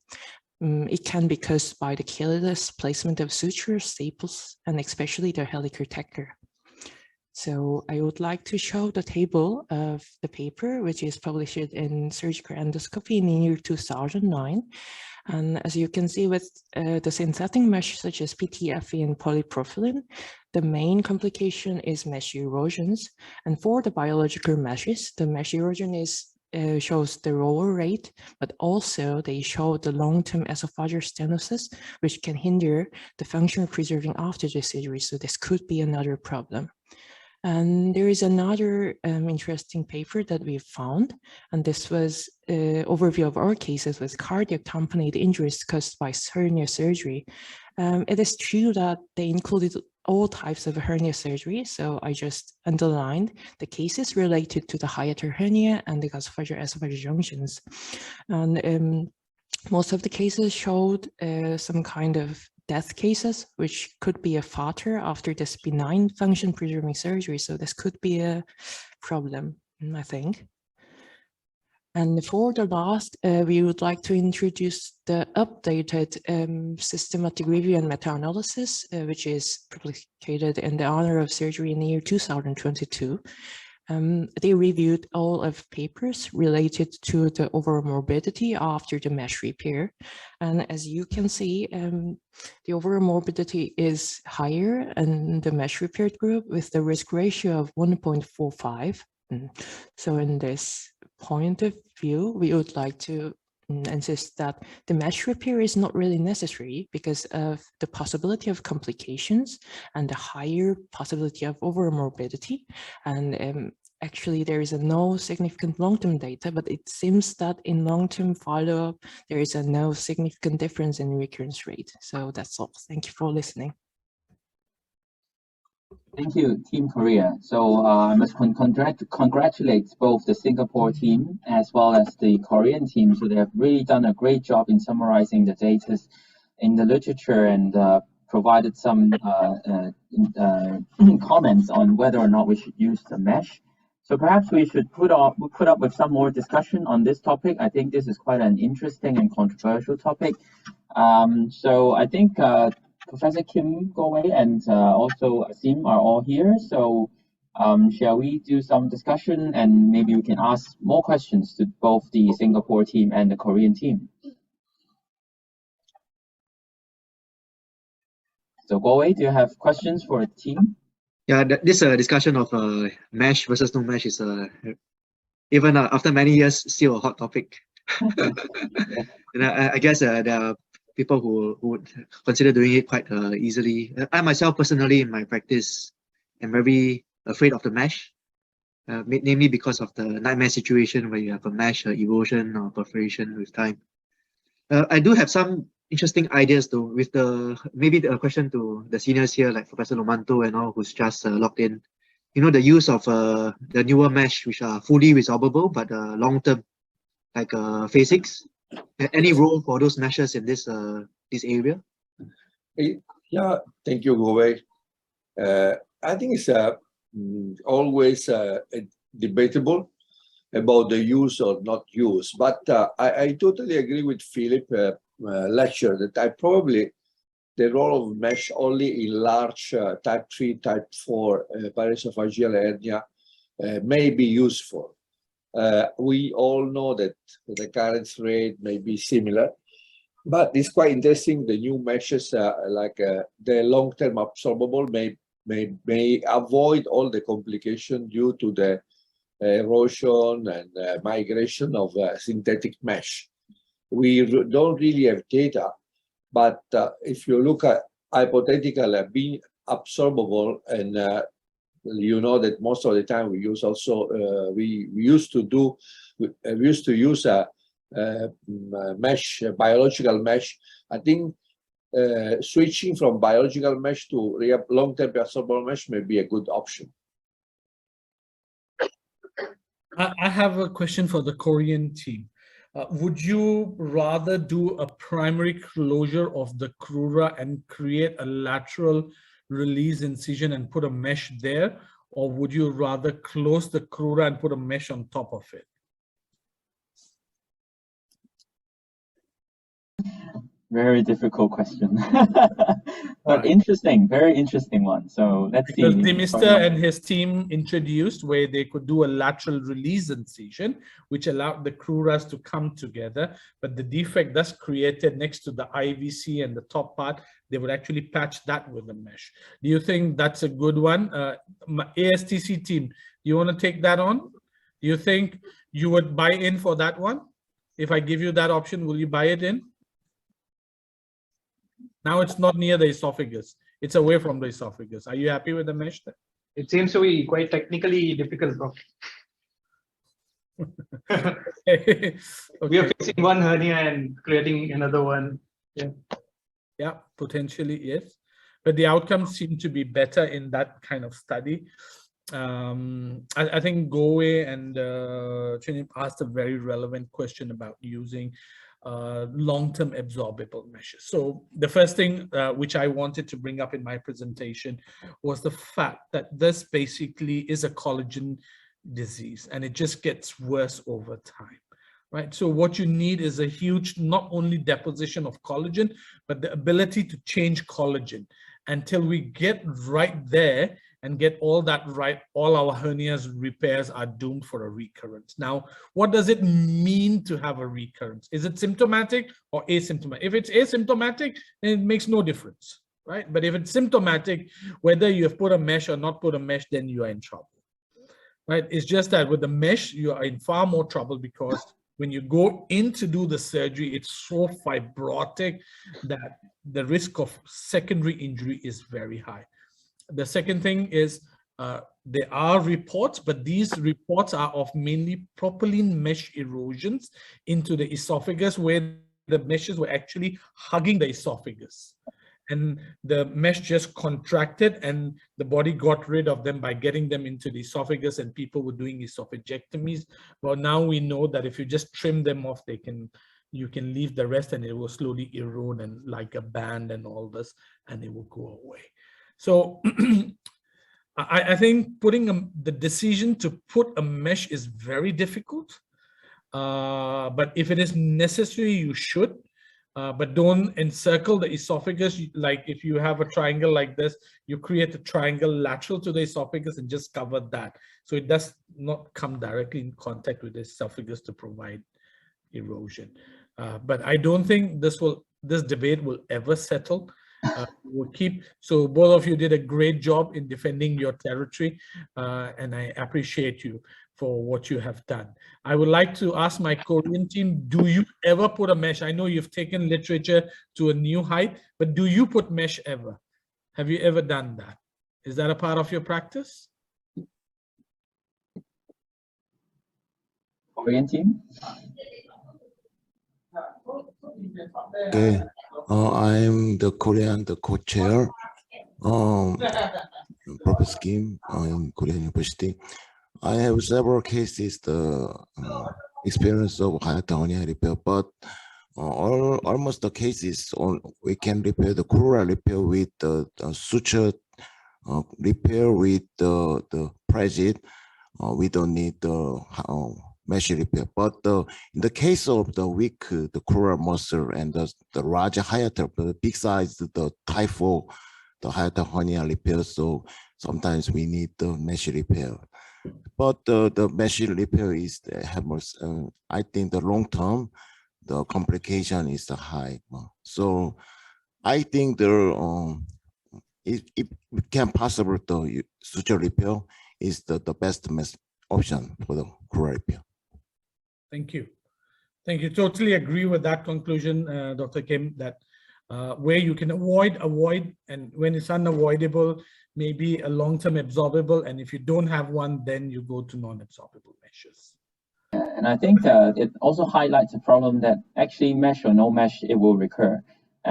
Speaker 17: It can be caused by the careless placement of sutures, staples, and especially the helical tacker. So I would like to show the table of the paper, which is published in Surgical Endoscopy in the year 2009. And as you can see with the synthetic mesh such as PTFE and polypropylene, the main complication is mesh erosions. And for the biological meshes, the mesh erosion shows the lower rate, but also they show the long-term esophageal stenosis, which can hinder the function of preserving after the surgery. So this could be another problem. And there is another interesting paper that we found, and this was an overview of our cases with cardiac tamponade injuries caused by hernia surgery. It is true that they included all types of hernia surgery, so I just underlined the cases related to the hiatal hernia and the esophageal junctions. And most of the cases showed some kind of death cases, which could be a fatal after this benign function preserving surgery. So this could be a problem, I think. And for the last, we would like to introduce the updated systematic review and meta-analysis, which is publicated in the honor of surgery in the year 2022. They reviewed all of papers related to the overall morbidity after the mesh repair. And as you can see, the overall morbidity is higher in the mesh repaired group with the risk ratio of 1.45. So in this point of view, we would like to insist that the mesh repair is not really necessary because of the possibility of complications and the higher possibility of overall morbidity. And actually, there is no significant long-term data, but it seems that in long-term follow-up, there is no significant difference in recurrence rate. So that's all. Thank you for listening.
Speaker 4: Thank you, Team Korea. So I must congratulate both the Singapore team as well as the Korean team. So they have really done a great job in summarizing the data in the literature and provided some comments on whether or not we should use the mesh. So perhaps we should put up with some more discussion on this topic. I think this is quite an interesting and controversial topic. So I think Professor Kim Go-wei and also Asim are all here. So shall we do some discussion and maybe we can ask more questions to both the Singapore team and the Korean team? So Go-wei, do you have questions for the team?
Speaker 9: Yeah, this discussion of mesh versus no mesh is even after many years still a hot topic. And I guess there are people who would consider doing it quite easily. I myself personally in my practice am very afraid of the mesh, namely because of the nightmare situation where you have a mesh erosion or perforation with time. I do have some interesting ideas though, with maybe the question to the seniors here like Professor Lomanto and all who's just logged in. You know, the use of the newer mesh which are fully resorbable but long-term, like phase 6. Any role for those meshes in this area?
Speaker 18: Yeah, thank you, Go-wei. I think it's always debatable about the use or not use, but I totally agree with Philip lecture that the role of mesh only in large type 3, type 4 paraesophageal hernia may be useful. We all know that the current rate may be similar, but it's quite interesting. The new meshes, like the long-term absorbable, may avoid all the complication due to the erosion and migration of synthetic mesh. We don't really have data, but if you look at hypothetical being absorbable, and you know that most of the time we use also we used to use a mesh, a biological mesh. I think switching from biological mesh to long-term reabsorbable mesh may be a good option.
Speaker 3: I have a question for the Korean team. Would you rather do a primary closure of the crura and create a lateral release incision and put a mesh there? Or would you rather close the crura and put a mesh on top of it?
Speaker 4: Very difficult question, but interesting, very interesting one. So let's see.
Speaker 3: Because Demystified and his team introduced where they could do a lateral release incision, which allowed the cruras to come together. But the defect thus created next to the IVC and the top part, they would actually patch that with a mesh. Do you think that's a good one? ASTC team, do you want to take that on? Do you think you would buy in for that one? If I give you that option, will you buy it in? Now it's not near the esophagus. It's away from the esophagus. Are you happy with the mesh?
Speaker 15: It seems to be quite technically difficult, Prof.
Speaker 3: Okay.
Speaker 15: We are fixing one hernia and creating another one. Yeah.
Speaker 3: Yeah, potentially, yes. But the outcomes seem to be better in that kind of study. I think Goe and Chinip asked a very relevant question about using long-term absorbable meshes. So the first thing which I wanted to bring up in my presentation was the fact that this basically is a collagen disease and it just gets worse over time, right? So what you need is a huge, not only deposition of collagen, but the ability to change collagen. Until we get right there and get all that right, all our hernias repairs are doomed for a recurrence. Now, what does it mean to have a recurrence? Is it symptomatic or asymptomatic? If it's asymptomatic, then it makes no difference, right? But if it's symptomatic, whether you have put a mesh or not put a mesh, then you are in trouble, right? It's just that with the mesh, you are in far more trouble because when you go in to do the surgery, it's so fibrotic that the risk of secondary injury is very high. The second thing is there are reports, but these reports are of mainly propylene mesh erosions into the esophagus where the meshes were actually hugging the esophagus. And the mesh just contracted and the body got rid of them by getting them into the esophagus and people were doing esophagectomies. Well, now we know that if you just trim them off, you can leave the rest and it will slowly erode and like a band and all this, and it will go away. So I think putting the decision to put a mesh is very difficult. But if it is necessary, you should. But don't encircle the esophagus. Like if you have a triangle like this, you create a triangle lateral to the esophagus and just cover that. So it does not come directly in contact with the esophagus to provide erosion. But I don't think this debate will ever settle. We'll keep, so both of you did a great job in defending your territory, and I appreciate you for what you have done. I would like to ask my Korean team, do you ever put a mesh? I know you've taken literature to a new height, but do you put mesh ever? Have you ever done that? Is that a part of your practice?
Speaker 4: Korean team?
Speaker 19: Okay, I'm the Korean, the co-chair, Prof. Kim in Korean University. I have several cases, the experience of hiatal hernia repair, but almost the cases we can repair the crura repair with the suture repair with the Prejit. We don't need the mesh repair, but in the case of the weak, the crura muscle and the large hiatal, the big size, the type 4, the hiatal hernia repair, so sometimes we need the mesh repair. But the mesh repair is I think the long term, the complication is high. So I think there it can possible the suture repair is the best option for the crura repair.
Speaker 3: Thank you. Thank you. Totally agree with that conclusion, Dr. Kim, that where you can avoid, and when it's unavoidable, maybe a long-term absorbable, and if you don't have one, then you go to non-absorbable meshes.
Speaker 4: And I think it also highlights a problem that actually mesh or no mesh, it will recur.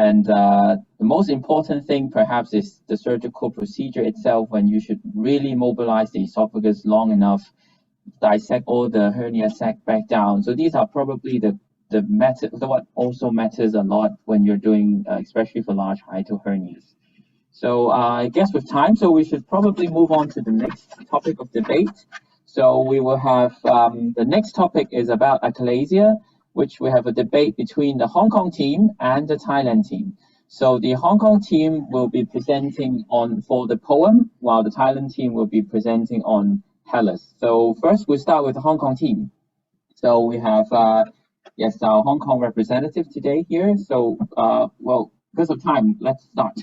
Speaker 4: And the most important thing perhaps is the surgical procedure itself, when you should really mobilize the esophagus long enough, dissect all the hernia sac back down. So these are probably the method, what also matters a lot when you're doing, especially for large hiatal hernias. So I guess with time, so we should probably move on to the next topic of debate. So we will have, the next topic is about achalasia, which we have a debate between the Hong Kong team and the Thailand team. So the Hong Kong team will be presenting for the poem, while the Thailand team will be presenting on Hellas. So first we'll start with the Hong Kong team. So we have, yes, our Hong Kong representative today here. So, well, because of time, let's start.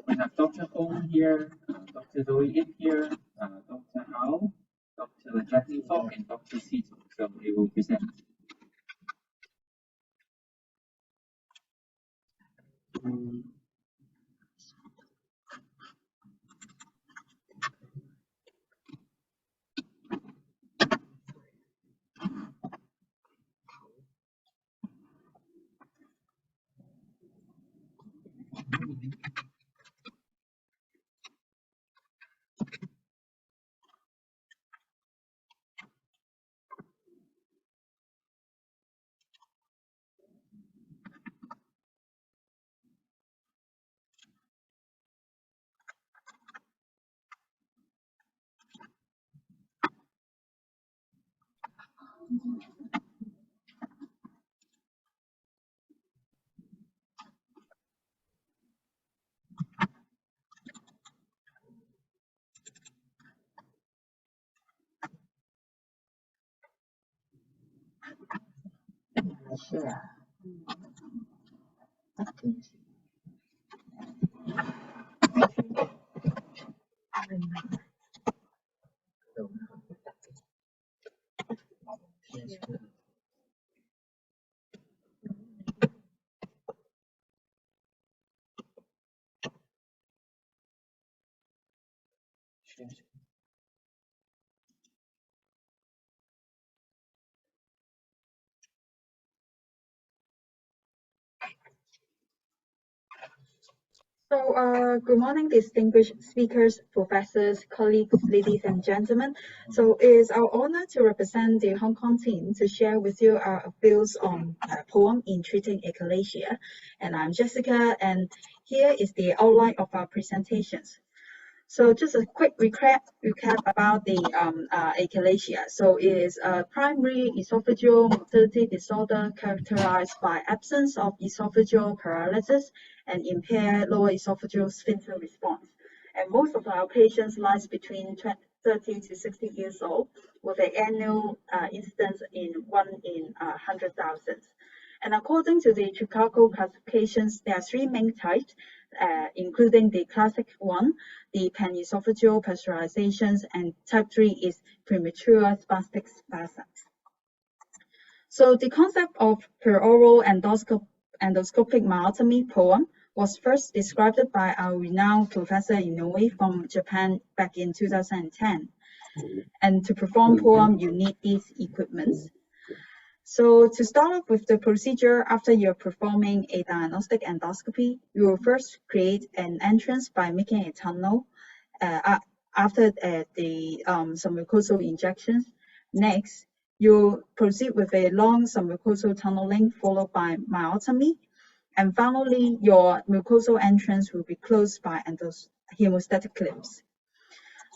Speaker 4: We have Dr. Hong here, Dr. Zoe In here, Dr. Hao, Dr. Jackie Fong, and Dr. Sito. So they will present. Sure.
Speaker 20: So, good morning, distinguished speakers, professors, colleagues, ladies and gentlemen. So it is our honor to represent the Hong Kong team to share with you our views on poem in treating achalasia. And I'm Jessica, and here is the outline of our presentations. So just a quick recap about the achalasia. So it is a primary esophageal motility disorder characterized by absence of esophageal paralysis and impaired lower esophageal sphincter response. And most of our patients lies between 30 to 60 years old, with an annual incidence in 1 in 100,000. And according to the Chicago classifications, there are 3 main types, including the classic one, the panesophageal pasteurizations, and type 3 is premature spastic spasms. So the concept of peroral endoscopic myotomy poem was first described by our renowned Professor Inoue from Japan back in 2010. And to perform poem, you need these equipments. So to start off with the procedure, after you're performing a diagnostic endoscopy, you will first create an entrance by making a tunnel after the submucosal injections. Next, you proceed with a long submucosal tunneling followed by myotomy. And finally, your mucosal entrance will be closed by hemostatic clips.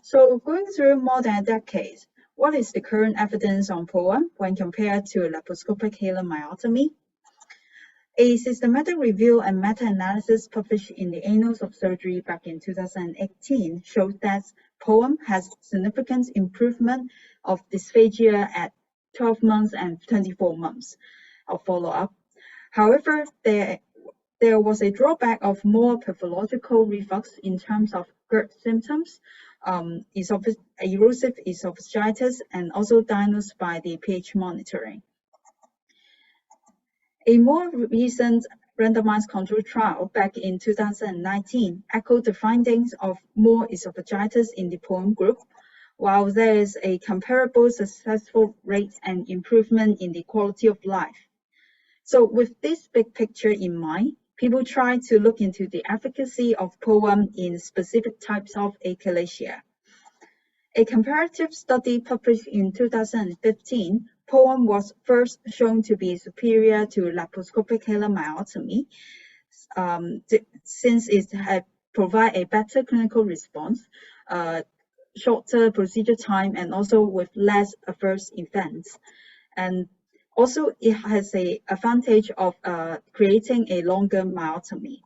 Speaker 20: So going through more than a decade, what is the current evidence on poem when compared to laparoscopic hilar myotomy? A systematic review and meta-analysis published in the Annals of Surgery back in 2018 showed that poem has significant improvement of dysphagia at 12 months and 24 months of follow-up. However, there was a drawback of more pathological reflux in terms of GERD symptoms, erosive esophagitis, and also diagnosed by the pH monitoring. A more recent randomized control trial back in 2019 echoed the findings of more esophagitis in the POEM group, while there is a comparable successful rate and improvement in the quality of life. So with this big picture in mind, people try to look into the efficacy of POEM in specific types of achalasia. A comparative study published in 2015, POEM was first shown to be superior to laparoscopic halar myotomy, since it had provide a better clinical response, shorter procedure time, and also with less adverse events. And also it has an advantage of creating a longer myotomy.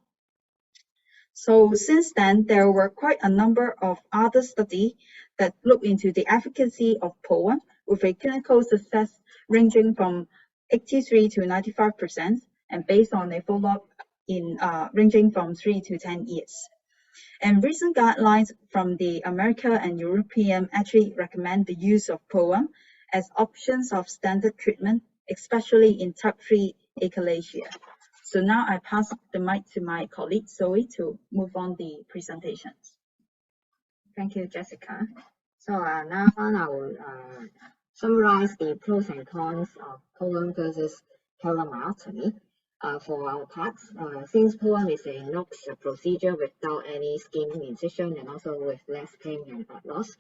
Speaker 20: So since then, there were quite a number of other studies that look into the efficacy of POEM with a clinical success ranging from 83 to 95%, and based on a follow-up in ranging from 3 to 10 years. And recent guidelines from the American and European actually recommend the use of POEM as options of standard treatment, especially in type 3 achalasia. So now I pass the mic to my colleague Zoe to move on the presentations.
Speaker 21: Thank you, Jessica. So now I will summarize the pros and cons of POEM versus halar myotomy. For our parts, since POEM is a NOX procedure without any skin incision and also with less pain and blood loss,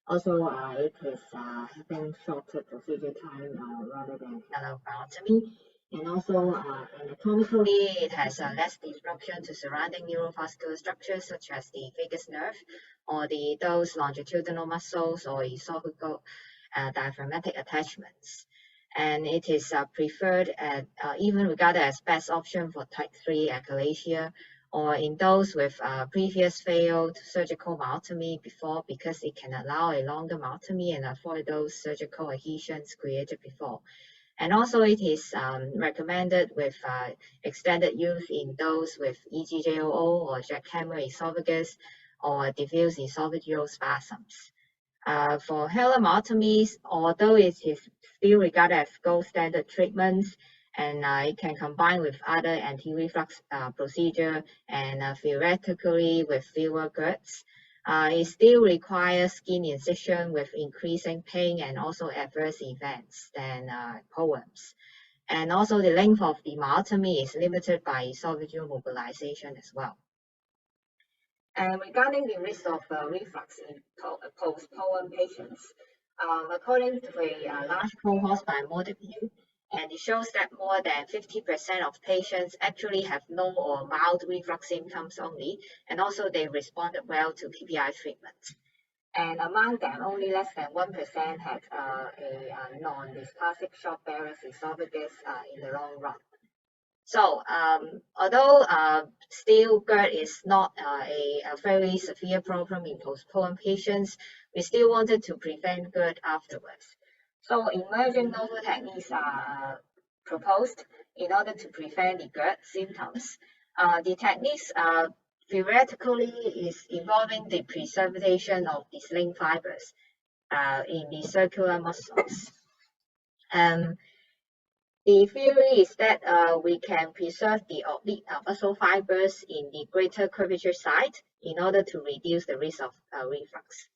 Speaker 21: also it is having shorter procedure time rather than halar myotomy. And also, anatomically, it has less disruption to surrounding neurovascular structures such as the vagus nerve or those longitudinal muscles or esophageal diaphragmatic attachments. And it is preferred and even regarded as best option for type 3 achalasia or in those with previous failed surgical myotomy before, because it can allow a longer myotomy and avoid those surgical adhesions created before. And also it is recommended with extended use in those with EGJOO or jackhammer esophagus or diffuse esophageal spasms. For halar myotomies, although it is still regarded as gold standard treatments, and it can combine with other anti-reflux procedure and theoretically with fewer GERDs, it still requires skin incision with increasing pain and also adverse events than POEMs. And also the length of the myotomy is limited by esophageal mobilization as well. And regarding the risk of reflux in post-POEM patients, according to a large cohort by Motility, and it shows that more than 50% of patients actually have no or mild reflux symptoms only, and also they responded well to PPI treatment. And among them, only less than 1% had a non-dysplastic shock barrier esophagus in the long run. So, although still GERD is not a very severe problem in post-POEM patients, we still wanted to prevent GERD afterwards. So emerging novel techniques are proposed in order to prevent the GERD symptoms. The techniques theoretically is involving the preservation of the sling fibers in the circular muscles. The theory is that we can preserve the oblique muscle fibers in the greater curvature side in order to reduce the risk of reflux.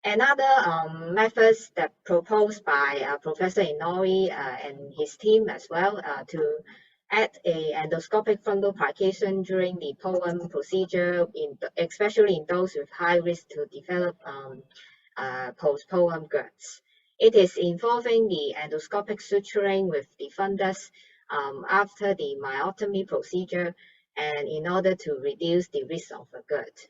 Speaker 21: Another methods that proposed by Professor Inori and his team as well to add a endoscopic fundoplication during the POEM procedure, especially in those with high risk to develop post-POEM GERDs. It is involving the endoscopic suturing with the fundus after the myotomy procedure, and in order to reduce the risk of a GERD.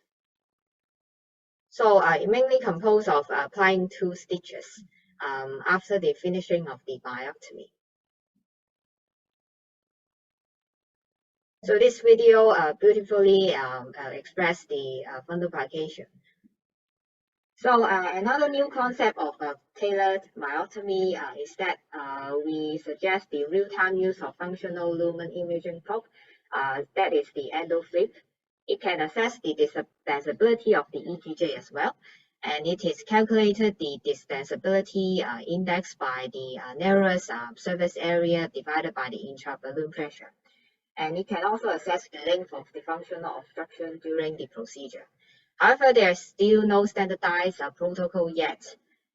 Speaker 21: So it mainly composed of applying 2 stitches after the finishing of the myotomy. So this video beautifully expressed the fundoplication. So another new concept of tailored myotomy is that we suggest the real-time use of functional lumen imaging probe, that is the Endo-Lap, It can assess the distensibility of the ETJ as well. And it is calculated the distensibility index by the narrowest surface area divided by the intra-balloon pressure. And it can also assess the length of the functional obstruction during the procedure. However, there is still no standardized protocol yet.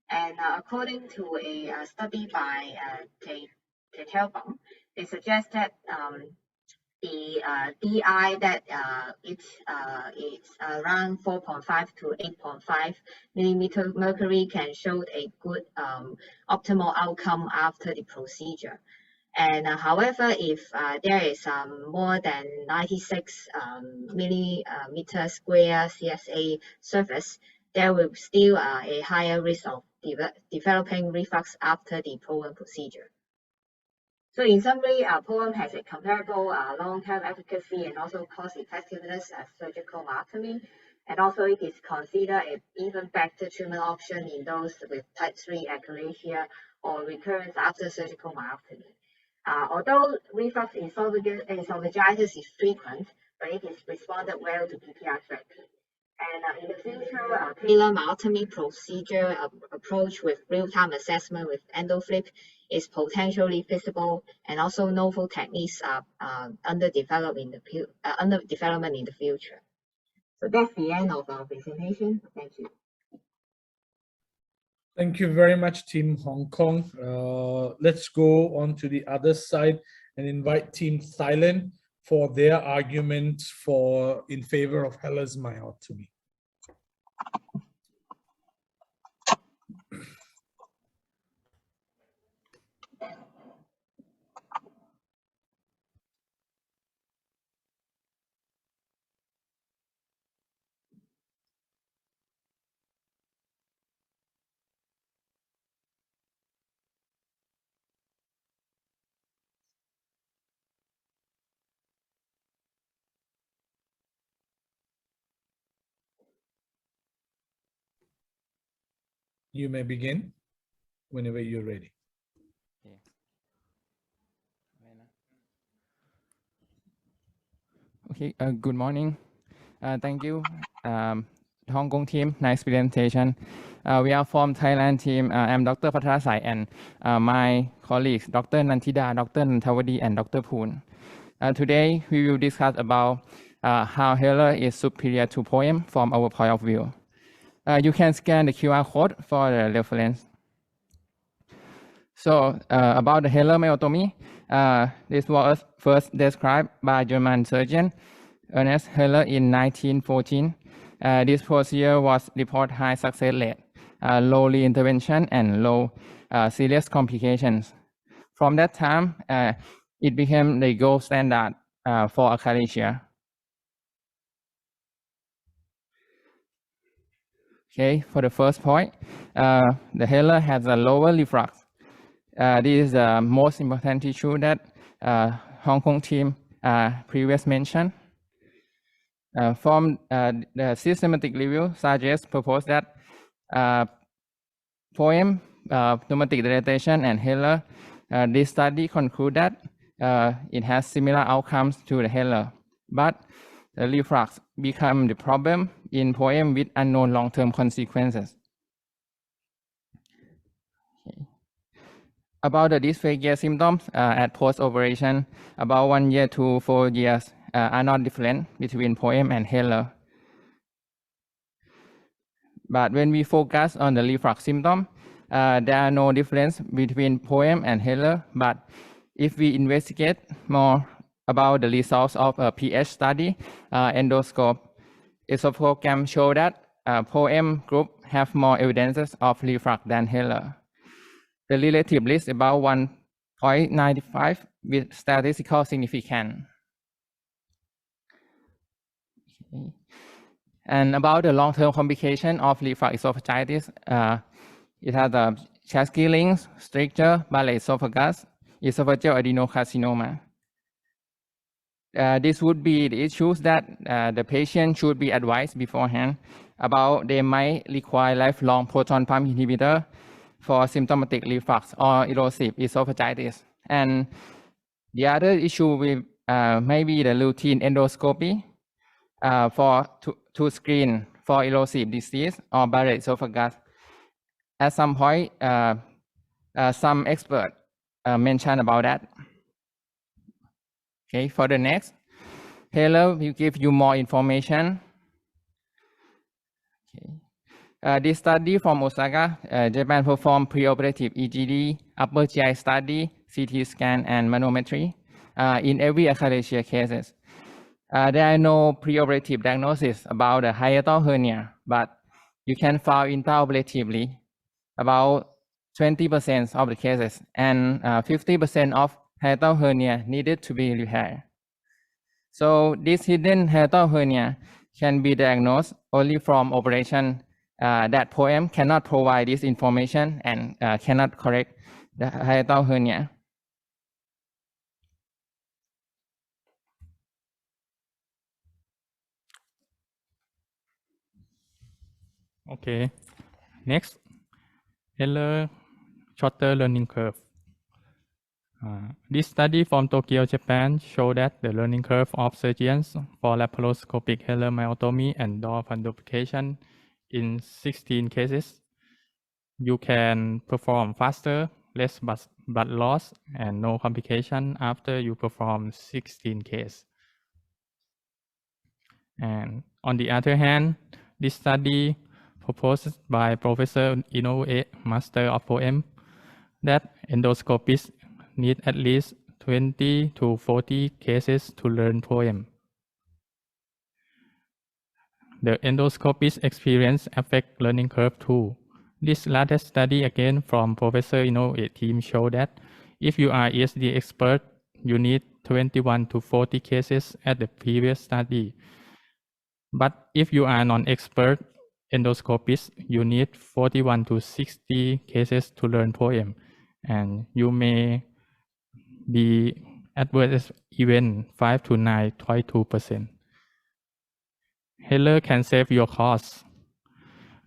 Speaker 21: And according to a study by Tetelbaum, they suggest that the DI that it's around 4.5 to 8.5 millimeter mercury can show a good optimal outcome after the procedure. And however, if there is more than 96 millimeter square CSA surface, there will still a higher risk of developing reflux after the POEM procedure. So in summary, POEM has a comparable long-term efficacy and also cost effectiveness as surgical myotomy. And also it is considered an even better treatment option in those with type 3 achalasia or recurrence after surgical myotomy. Although reflux esophagitis is frequent, but it is responded well to PPI therapy. And in the future, tailor myotomy procedure approach with real-time assessment with endo-flip is potentially feasible, and also novel techniques are under development in the future. So that's the end of our presentation. Thank you.
Speaker 3: Thank you very much, Team Hong Kong. Let's go on to the other side and invite Team Thailand for their arguments in favor of Heller's myotomy. You may begin whenever you're ready.
Speaker 1: Okay, good morning. Thank you, Hong Kong team. Nice presentation. We are from Thailand team. I'm Dr. Patrasai and my colleagues, Dr. Nantida, Dr. Nantawadi, and Dr. Poon. Today, we will discuss about how Heller is superior to POEM from our point of view. You can scan the QR code for the reference. So about the Heller myotomy, this was first described by German surgeon Ernest Heller in 1914. This procedure was reported high success rate, low reintervention, and low serious complications. From that time, it became the gold standard for achalasia. Okay, for the first point, the Heller has a lower reflux. This is the most important issue that Hong Kong team previously mentioned. From the systematic review suggests proposed that POEM, pneumatic dilatation, and Heller, this study concluded that it has similar outcomes to the Heller, but the reflux become the problem in POEM with unknown long-term consequences. Okay. About the dysphagia symptoms at post-operation, about 1 year to 4 years are not different between POEM and Heller. But when we focus on the reflux symptom, there are no difference between POEM and Heller. But if we investigate more about the results of a pH study, endoscope, esophagogram show that POEM group have more evidences of reflux than Heller. The relative risk about 1.95 with statistical significance. Okay. And about the long-term complication of reflux esophagitis, it has a chassis links, stricture, Barrett esophagus, esophageal adenocarcinoma. This would be the issues that the patient should be advised beforehand about. They might require lifelong proton pump inhibitor for symptomatic reflux or erosive esophagitis. And the other issue with maybe the routine endoscopy. to screen for erosive disease or Barrett esophagus. At some point, some expert mentioned about that. Okay, for the next, Taylor will give you more information. Okay. This study from Osaka, Japan performed preoperative EGD, upper GI study, CT scan, and manometry in every achalasia cases. There are no preoperative diagnosis about the hiatal hernia, but you can find intraoperatively about 20% of the cases, and 50% of hiatal hernia needed to be repaired. So this hidden hiatal hernia can be diagnosed only from operation. That poem cannot provide this information and cannot correct the hiatal hernia.
Speaker 5: Okay, next, Heller shorter learning curve. This study from Tokyo, Japan showed that the learning curve of surgeons for laparoscopic Heller myotomy and door fundoplication in 16 cases. You can perform faster, less blood loss, and no complication after you perform 16 cases. And on the other hand, this study proposed by Professor Inoue, Master of Poem, that endoscopists need at least 20 to 40 cases to learn poem. The endoscopist experience affect learning curve too. This latest study again from Professor Inoue team showed that if you are ESD expert, you need 21 to 40 cases at the previous study. But if you are non-expert endoscopist, you need 41 to 60 cases to learn poem, and you may be adverse event 5 to 9.2%. Heller can save your costs.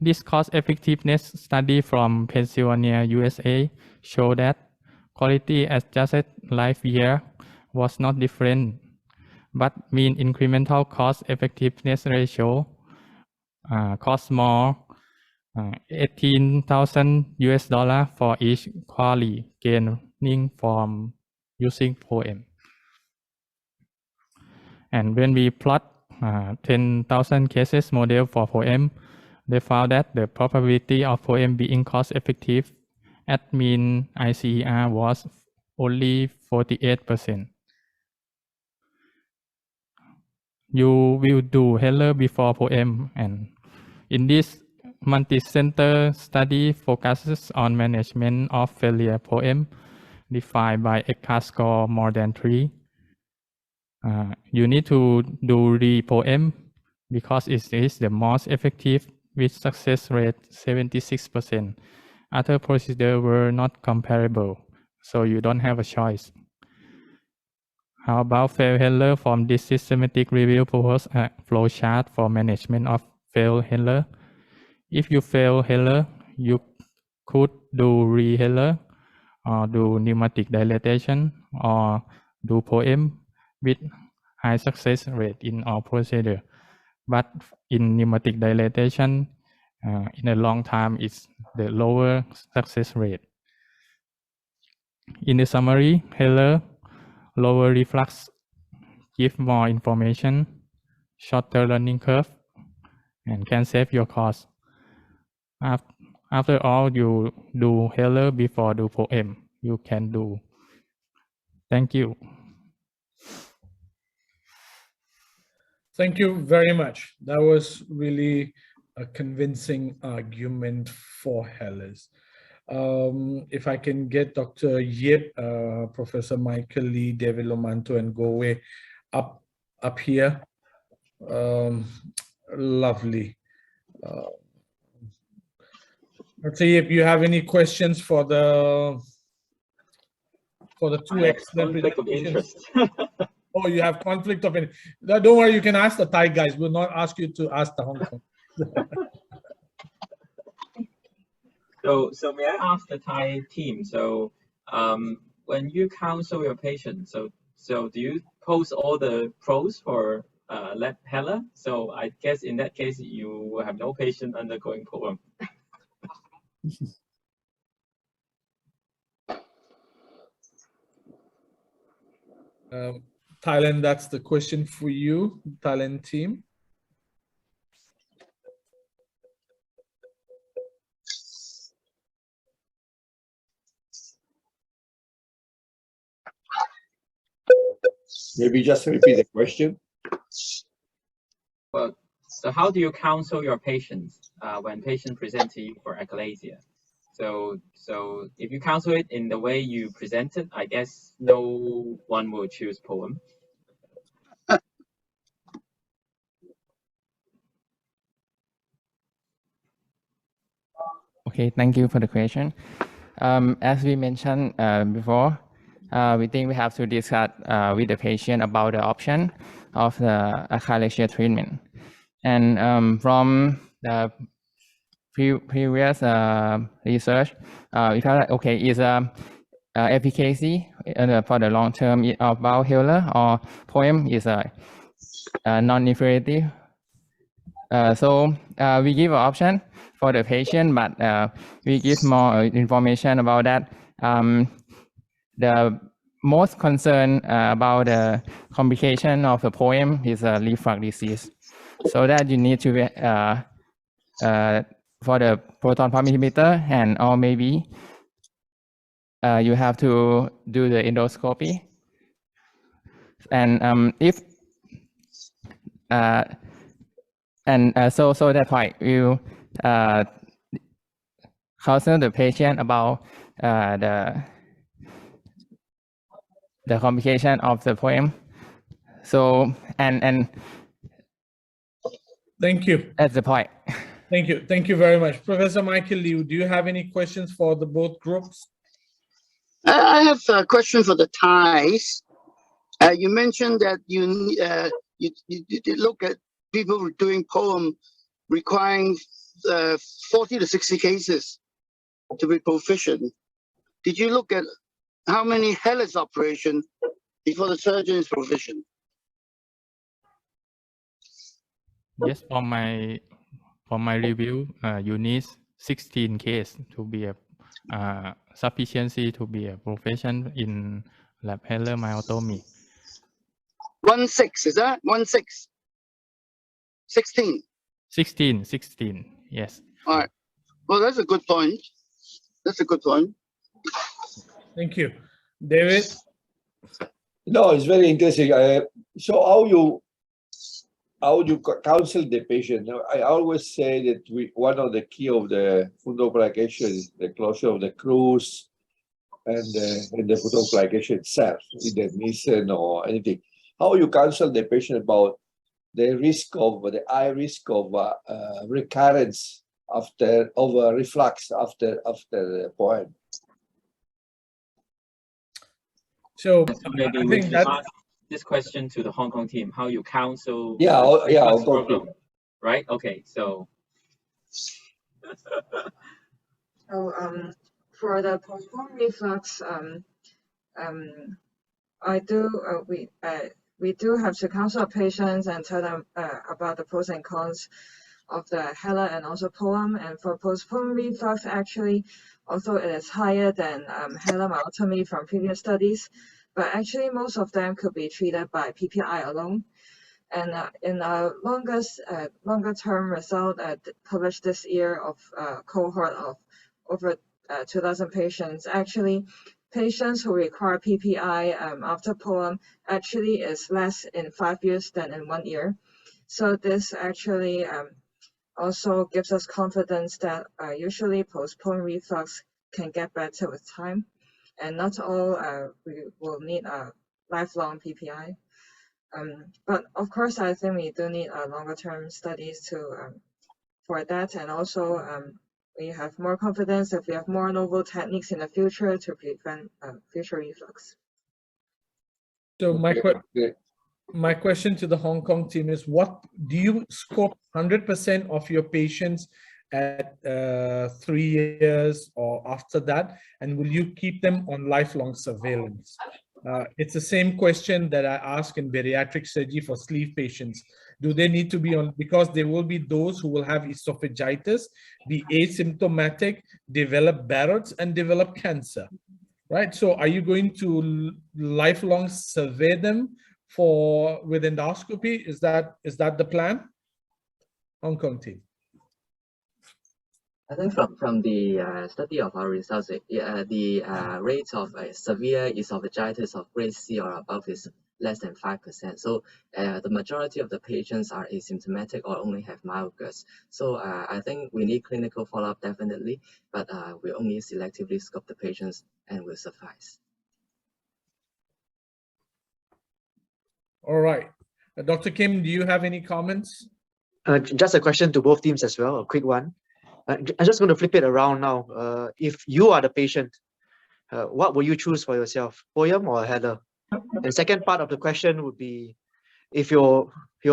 Speaker 5: This cost effectiveness study from Pennsylvania, USA showed that quality adjusted life year was not different, but mean incremental cost effectiveness ratio cost more, $18,000 for each query gaining from using poem. And when we plot 10,000 cases model for poem, they found that the probability of poem being cost effective at mean ICER was only 48%. You will do Heller before poem, and in this multi-center study focuses on management of failure poem defined by ECCA score more than 3. You need to do the poem because it is the most effective with success rate 76%. Other procedures were not comparable, so you don't have a choice. How about failed Heller? From this systematic review proposed a flowchart for management of failed Heller. If you fail Heller, you could do re-Heller, or do pneumatic dilatation, or do poem with high success rate in all procedure. But in pneumatic dilatation, in a long time, it's the lower success rate. In the summary, Heller, lower reflux, give more information, shorter learning curve, and can save your cost. After all, you do Heller before do poem. You can do. Thank you.
Speaker 3: Thank you very much. That was really a convincing argument for Hellers. If I can get Dr. Yip, Professor Michael Lee, David Lomanto, and Gowe up here. Lovely. Let's see if you have any questions for the two excellent presentations. Oh, you have conflict of interest. Don't worry, you can ask the Thai guys. We'll not ask you to ask the Hong Kong.
Speaker 22: So may I ask the Thai team? So when you counsel your patients, so do you post all the pros for left HeLa. So I guess in that case, you have no patient undergoing POEM.
Speaker 3: Thailand, that's the question for you, Thailand team.
Speaker 18: Maybe just repeat the question.
Speaker 22: Well, so how do you counsel your patients when patient present to you for achalasia? So if you counsel it in the way you present it, I guess no one will choose POEM.
Speaker 1: Okay, thank you for the question. As we mentioned before, we think we have to discuss with the patient about the option of the achalasia treatment. And from the previous research, we found that, okay, is efficacy for the long term of bowel healer or POEM is a non-inferiority. So we give an option for the patient, but we give more information about that. The most concern about the complication of the POEM is reflux disease. So that you need to for the proton pump inhibitor, and or maybe you have to do the endoscopy. And if so that's why you counsel the patient about the complication of the POEM. So and
Speaker 3: thank you.
Speaker 1: That's the point.
Speaker 3: Thank you very much, Professor Michael Liu. Do you have any questions for the both groups?
Speaker 6: I have a question for the Thais. You mentioned that you look at people doing POEM requiring 40 to 60 cases to be proficient. Did you look at how many HeLa operations before the surgeon is proficient?
Speaker 5: Yes, for my review, you need 16 cases to be a sufficiency to be a profession in lap HeLa myotomy.
Speaker 6: 16, is that 16? 16.
Speaker 5: 16, yes.
Speaker 6: All right. Well, that's a good point. That's a good point.
Speaker 3: Thank you. David?
Speaker 18: No, it's very interesting. So how you counsel the patient? I always say that one of the key of the fundoplication is the closure of the cruise and the fundoplication itself, either Nissen or anything. How you counsel the patient about the high risk of recurrence of reflux after the POEM?
Speaker 22: So maybe we can ask this question to the Hong Kong team: how you counsel
Speaker 18: Hong Kong
Speaker 22: problem,
Speaker 18: team.
Speaker 22: right? Okay, so.
Speaker 7: So for the postponed reflux, we do have to counsel patients and tell them about the pros and cons of the HeLa and also POEM. And for postponed reflux, actually, although it is higher than HeLa myotomy from previous studies, but actually most of them could be treated by PPI alone. And in a longer term result published this year of a cohort of over 2,000 patients, actually patients who require PPI after POEM actually is less in 5 years than in 1 year. So this actually also gives us confidence that usually postponed reflux can get better with time, and not all we will need a lifelong PPI. But of course, I think we do need longer term studies to for that, and also we have more confidence if we have more novel techniques in the future to prevent future reflux.
Speaker 3: So my question to the Hong Kong team is: what do you scope 100% of your patients at 3 years or after that, and will you keep them on lifelong surveillance? It's the same question that I ask in bariatric surgery for sleeve patients. Do they need to be on, because there will be those who will have esophagitis, be asymptomatic, develop Barrett's, and develop cancer, right? So are you going to lifelong survey them with endoscopy? Is that the plan? Hong Kong team.
Speaker 2: I think from the study of our results, the rate of severe esophagitis of grade C or above is less than 5%. So the majority of the patients are asymptomatic or only have mild GERD. So I think we need clinical follow-up definitely, but we only selectively scope the patients and will suffice.
Speaker 3: All right. Dr. Kim, do you have any comments?
Speaker 9: Just a question to both teams as well, a quick one. I'm just going to flip it around now. If you are the patient, what will you choose for yourself, POEM or Heller? And second part of the question would be, if your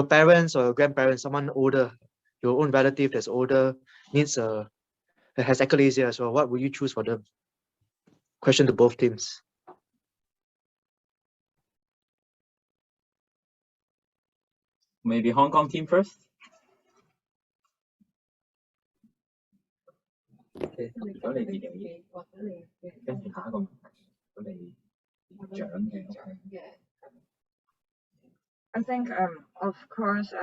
Speaker 9: parents or grandparents, someone older, your own relative that's older, has achalasia as well, what will you choose for them? Question to both teams.
Speaker 22: Maybe Hong Kong team first.
Speaker 2: Okay.
Speaker 7: I think, of course,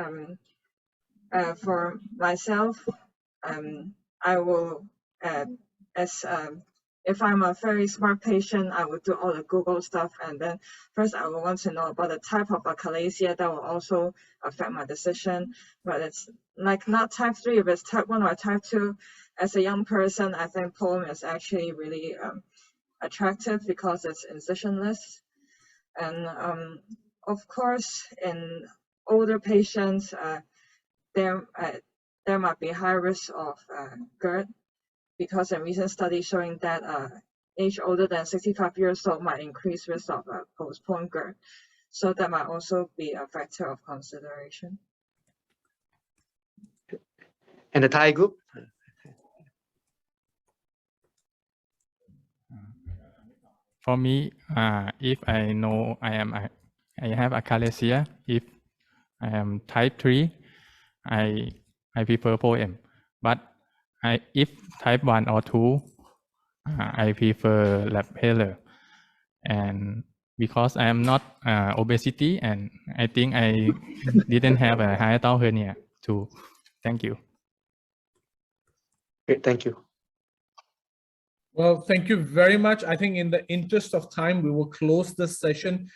Speaker 7: for myself, I will, if I'm a very smart patient, I would do all the Google stuff. And then first I will want to know about the type of achalasia that will also affect my decision. But it's like not type 3, if it's type 1 or type 2. As a young person, I think POEM is actually really attractive because it's incisionless. And of course, in older patients, there might be high risk of GERD, because a recent study showing that age older than 65 years old might increase risk of postponed GERD. So that might also be a factor of consideration.
Speaker 9: And the Thai group?
Speaker 5: For me, if I know I have achalasia, if I am type 3, I prefer POEM. But if type 1 or 2, I prefer lap Heller. And because I am not obesity, and I think I didn't have a hiatal hernia too. Thank you.
Speaker 9: Great, thank you.
Speaker 3: Well, thank you very much. I think in the interest of time, we will close this session.